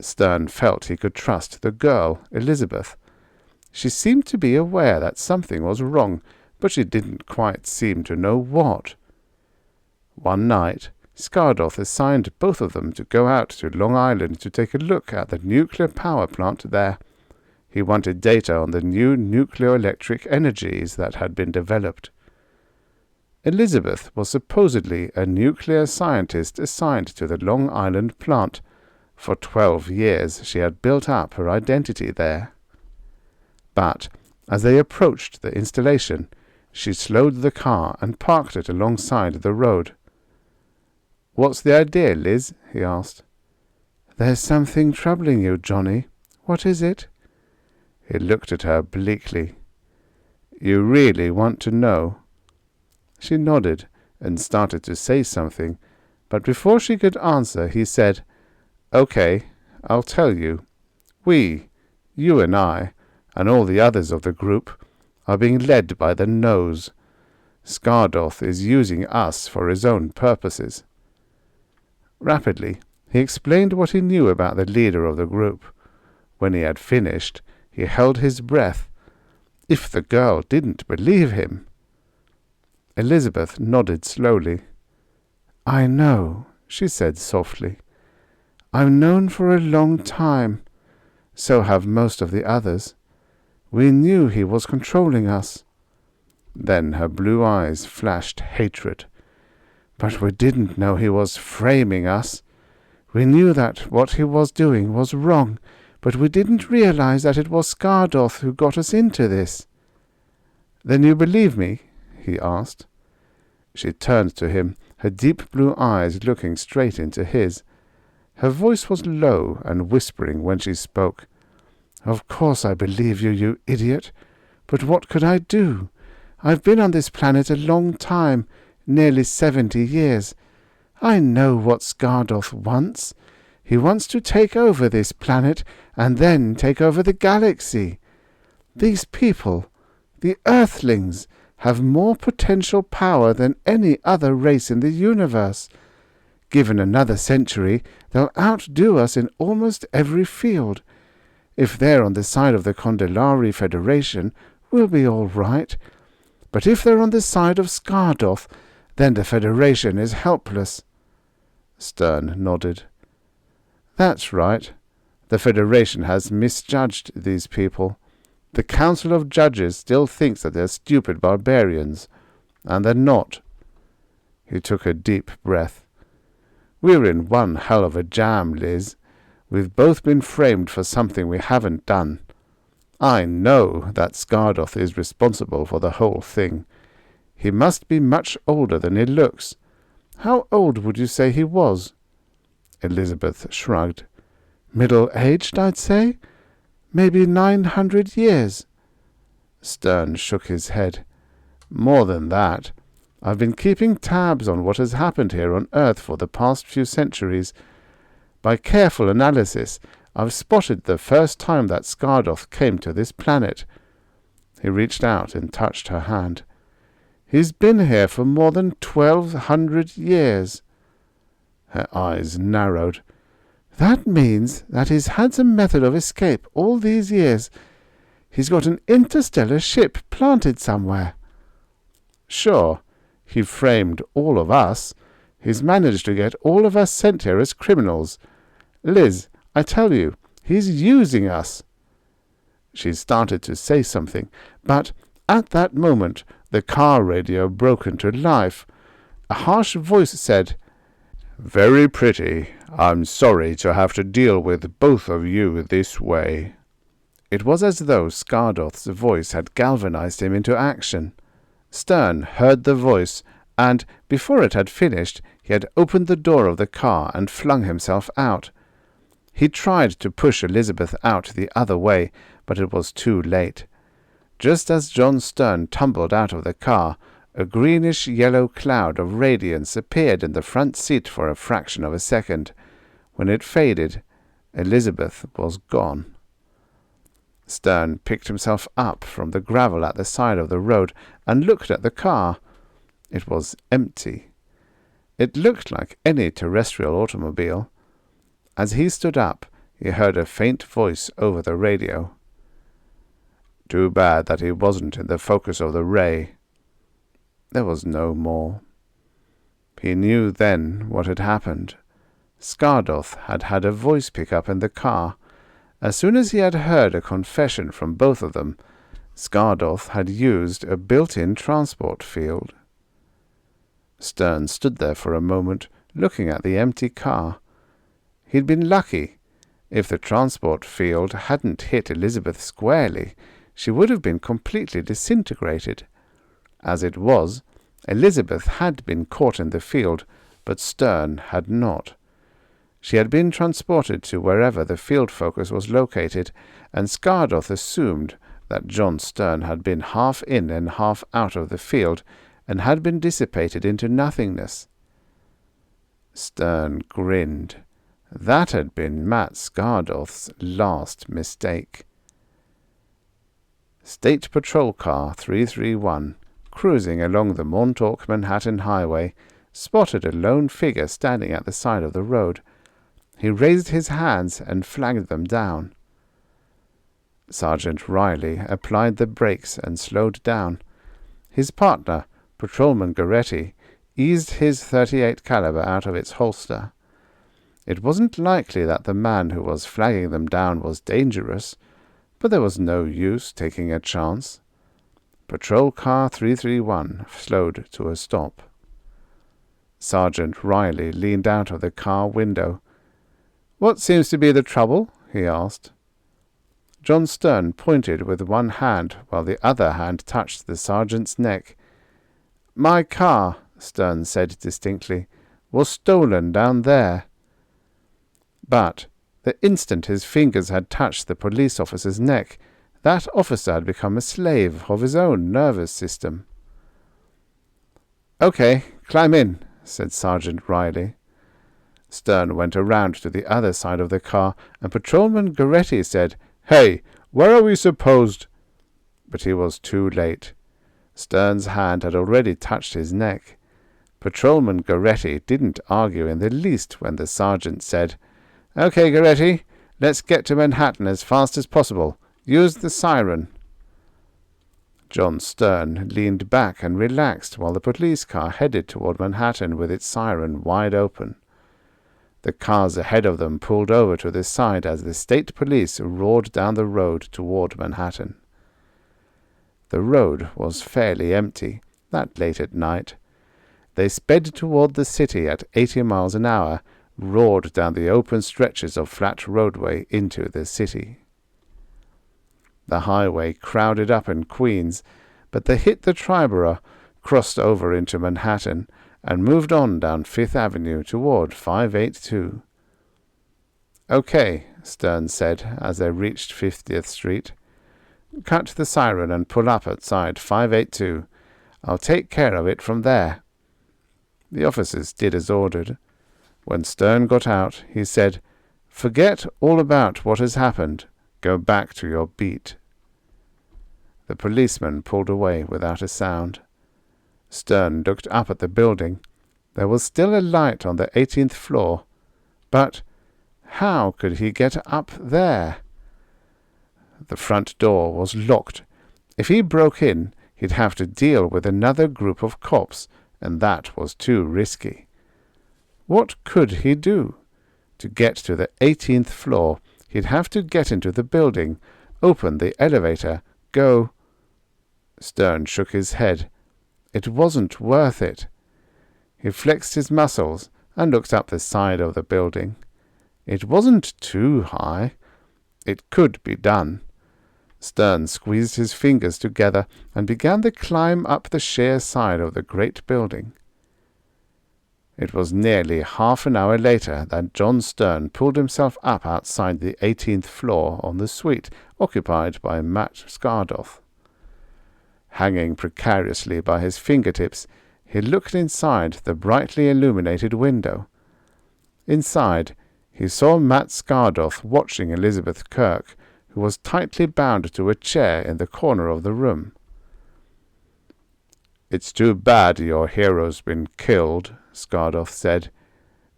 Stern felt he could trust the girl, Elizabeth. She seemed to be aware that something was wrong, but she didn't quite seem to know what. One night, Skardoth assigned both of them to go out to Long Island to take a look at the nuclear power plant there. He wanted data on the new nuclear-electric energies that had been developed. Elizabeth was supposedly a nuclear scientist assigned to the Long Island plant. For 12 years she had built up her identity there. But as they approached the installation, She slowed the car and parked it alongside the road. "What's the idea, Liz?" he asked. "There's something troubling you, Johnny. What is it?" He looked at her bleakly. "You really want to know?" She nodded and started to say something, but before she could answer, he said, "Okay, I'll tell you. We, you and I, and all the others of the group, are being led by the nose. Skardoth is using us for his own purposes." Rapidly, he explained what he knew about the leader of the group. When he had finished, he held his breath. If the girl didn't believe him! Elizabeth nodded slowly. "I know," she said softly. "I've known for a long time. So have most of the others. We knew he was controlling us." Then her blue eyes flashed hatred. "But we didn't know he was framing us. We knew that what he was doing was wrong, but we didn't realize that it was Skardoth who got us into this." "Then you believe me?" he asked. She turned to him, her deep blue eyes looking straight into his. Her voice was low and whispering when she spoke. "Of course I believe you, you idiot. But what could I do? I've been on this planet a long time, nearly 70 years. I know what Skardoth wants. He wants to take over this planet and then take over the galaxy. These people, the Earthlings, have more potential power than any other race in the universe. Given another century, they'll outdo us in almost every field. If they're on the side of the Condelari Federation, we'll be all right. But if they're on the side of Skardoth, then the Federation is helpless." Stern nodded. "That's right. The Federation has misjudged these people. The Council of Judges still thinks that they're stupid barbarians, and they're not." He took a deep breath. "We're in one hell of a jam, Liz. We've both been framed for something we haven't done. I know that Skardoth is responsible for the whole thing. He must be much older than he looks. How old would you say he was?" Elizabeth shrugged. "Middle-aged, I'd say. Maybe 900 years. Stern shook his head. "More than that. I've been keeping tabs on what has happened here on Earth for the past few centuries. By careful analysis, I've spotted the first time that Skardoth came to this planet." He reached out and touched her hand. "He's been here for more than 1,200 years. Her eyes narrowed. "That means that he's had some method of escape all these years. He's got an interstellar ship planted somewhere." "Sure. He framed all of us. He's managed to get all of us sent here as criminals. Liz, I tell you, he's using us." She started to say something, but at that moment the car radio broke into life. A harsh voice said, "Very pretty. I'm sorry to have to deal with both of you this way." It was as though Skardoth's voice had galvanized him into action. Stern heard the voice, and before it had finished, he had opened the door of the car and flung himself out. He tried to push Elizabeth out the other way, but it was too late. Just as John Stern tumbled out of the car, a greenish-yellow cloud of radiance appeared in the front seat for a fraction of a second. When it faded, Elizabeth was gone. Stern picked himself up from the gravel at the side of the road and looked at the car. It was empty. It looked like any terrestrial automobile. As he stood up, he heard a faint voice over the radio. "Too bad that he wasn't in the focus of the ray." There was no more. He knew then what had happened. Skardoth had had a voice pick-up in the car. As soon as he had heard a confession from both of them, Skardoth had used a built-in transport field. Stern stood there for a moment, looking at the empty car. He'd been lucky. If the transport field hadn't hit Elizabeth squarely, she would have been completely disintegrated. As it was, Elizabeth had been caught in the field, but Stern had not. She had been transported to wherever the field focus was located, and Scardoth assumed that John Stern had been half in and half out of the field, and had been dissipated into nothingness. Stern grinned. That had been Matt Scardoth's last mistake. State Patrol Car 331, cruising along the Montauk Manhattan Highway, spotted a lone figure standing at the side of the road. He raised his hands and flagged them down. Sergeant Riley applied the brakes and slowed down. His partner, Patrolman Goretti, eased his .38 caliber out of its holster. It wasn't likely that the man who was flagging them down was dangerous, but there was no use taking a chance. Patrol Car 331 slowed to a stop. Sergeant Riley leaned out of the car window. "What seems to be the trouble?" he asked. John Stern pointed with one hand while the other hand touched the sergeant's neck. "My car," Stern said distinctly, "was stolen down there." But the instant his fingers had touched the police officer's neck, that officer had become a slave of his own nervous system. "Okay, climb in," said Sergeant Riley. Stern went around to the other side of the car, and Patrolman Goretti said, "Hey, where are we supposed—" But he was too late. Stern's hand had already touched his neck. Patrolman Goretti didn't argue in the least when the sergeant said, "Okay, Goretti, let's get to Manhattan as fast as possible. Use the siren." John Stern leaned back and relaxed while the police car headed toward Manhattan with its siren wide open. The cars ahead of them pulled over to the side as the state police roared down the road toward Manhattan. The road was fairly empty that late at night. They sped toward the city at 80 miles an hour, roared down the open stretches of flat roadway into the city. The highway crowded up in Queens, but they hit the Triborough, crossed over into Manhattan, and moved on down Fifth Avenue toward 582. "Okay," Stern said as they reached 50th Street. "Cut the siren and pull up outside 582. I'll take care of it from there." The officers did as ordered. When Stern got out, he said, "Forget all about what has happened. Go back to your beat." The policeman pulled away without a sound. Stern looked up at the building. There was still a light on the 18th floor. But how could he get up there? The front door was locked. If he broke in, he'd have to deal with another group of cops, and that was too risky. What could he do? To get to the 18th floor, he'd have to get into the building, open the elevator, go. Stern shook his head. It wasn't worth it. He flexed his muscles and looked up the side of the building. It wasn't too high. It could be done. Stern squeezed his fingers together and began the climb up the sheer side of the great building. It was nearly half an hour later that John Stern pulled himself up outside the 18th floor on the suite occupied by Matt Scardoth. Hanging precariously by his fingertips, he looked inside the brightly illuminated window. Inside, he saw Matt Scardoth watching Elizabeth Kirk, who was tightly bound to a chair in the corner of the room. "It's too bad your hero's been killed," Scardoth said,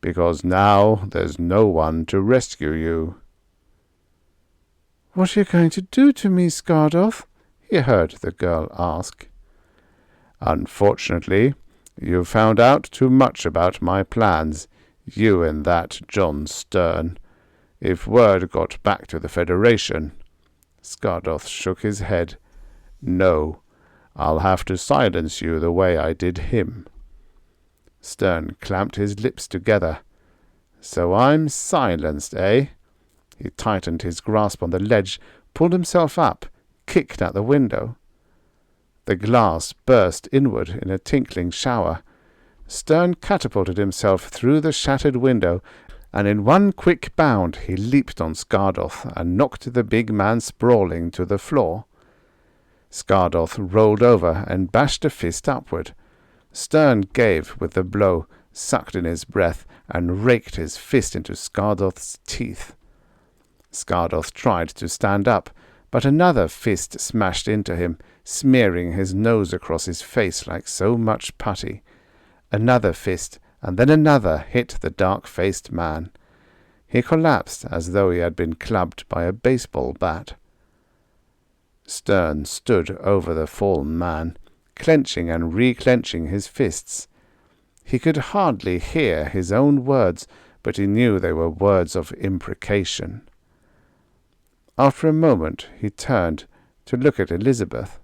"because now there's no one to rescue you." "What are you going to do to me, Scardoth?" he heard the girl ask. "Unfortunately, you found out too much about my plans, you and that John Stern. If word got back to the Federation—" Scardoth shook his head. "No, I'll have to silence you the way I did him." Stern clamped his lips together. "So I'm silenced, eh?" He tightened his grasp on the ledge, pulled himself up, kicked at the window. The glass burst inward in a tinkling shower. Stern catapulted himself through the shattered window, and in one quick bound he leaped on Skardoth and knocked the big man sprawling to the floor. Skardoth rolled over and bashed a fist upward. Stern gave with the blow, sucked in his breath, and raked his fist into Skardoth's teeth. Skardoth tried to stand up, but another fist smashed into him, smearing his nose across his face like so much putty. Another fist, and then another, hit the dark-faced man. He collapsed as though he had been clubbed by a baseball bat. Stern stood over the fallen man, clenching and reclenching his fists. He could hardly hear his own words, but he knew they were words of imprecation. After a moment he turned to look at Elizabeth.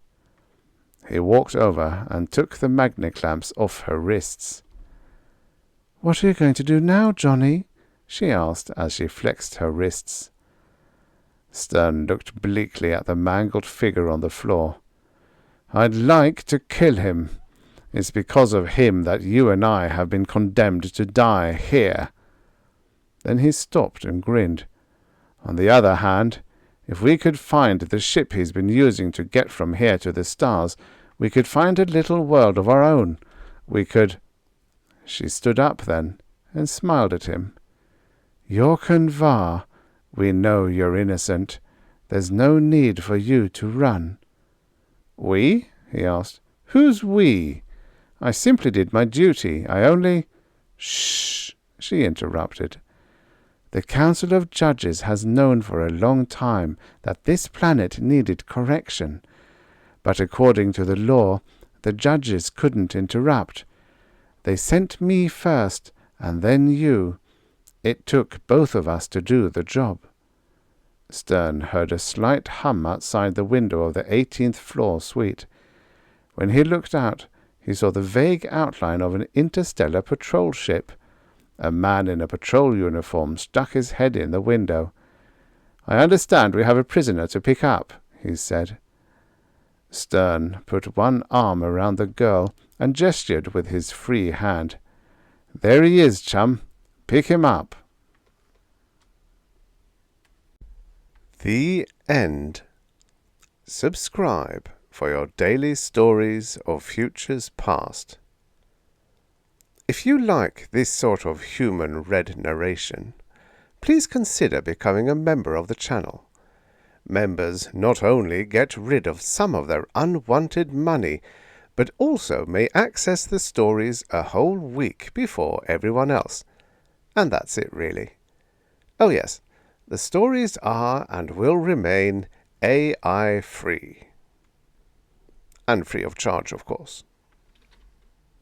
He walked over and took the magna-clamps off her wrists. "What are you going to do now, Johnny?" she asked as she flexed her wrists. Stern looked bleakly at the mangled figure on the floor. "I'd like to kill him. It's because of him that you and I have been condemned to die here." Then he stopped and grinned. "On the other hand, if we could find the ship he's been using to get from here to the stars, we could find a little world of our own. We could—" She stood up then and smiled at him. "Jorken var, we know you're innocent. There's no need for you to run." "We?" he asked. "Who's we? I simply did my duty. I only—" "Shh!" she interrupted. "The Council of Judges has known for a long time that this planet needed correction. But according to the law, the judges couldn't interrupt. They sent me first, and then you. It took both of us to do the job." Stern heard a slight hum outside the window of the 18th floor suite. When he looked out, he saw the vague outline of an interstellar patrol ship. A man in a patrol uniform stuck his head in the window. "I understand we have a prisoner to pick up," he said. Stern put one arm around the girl and gestured with his free hand. "There he is, chum. Pick him up." The end. Subscribe for your daily stories of futures past. If you like this sort of human-read narration, please consider becoming a member of the channel. Members not only get rid of some of their unwanted money, but also may access the stories a whole week before everyone else. And that's it, really. Oh yes, the stories are and will remain AI-free. And free of charge, of course.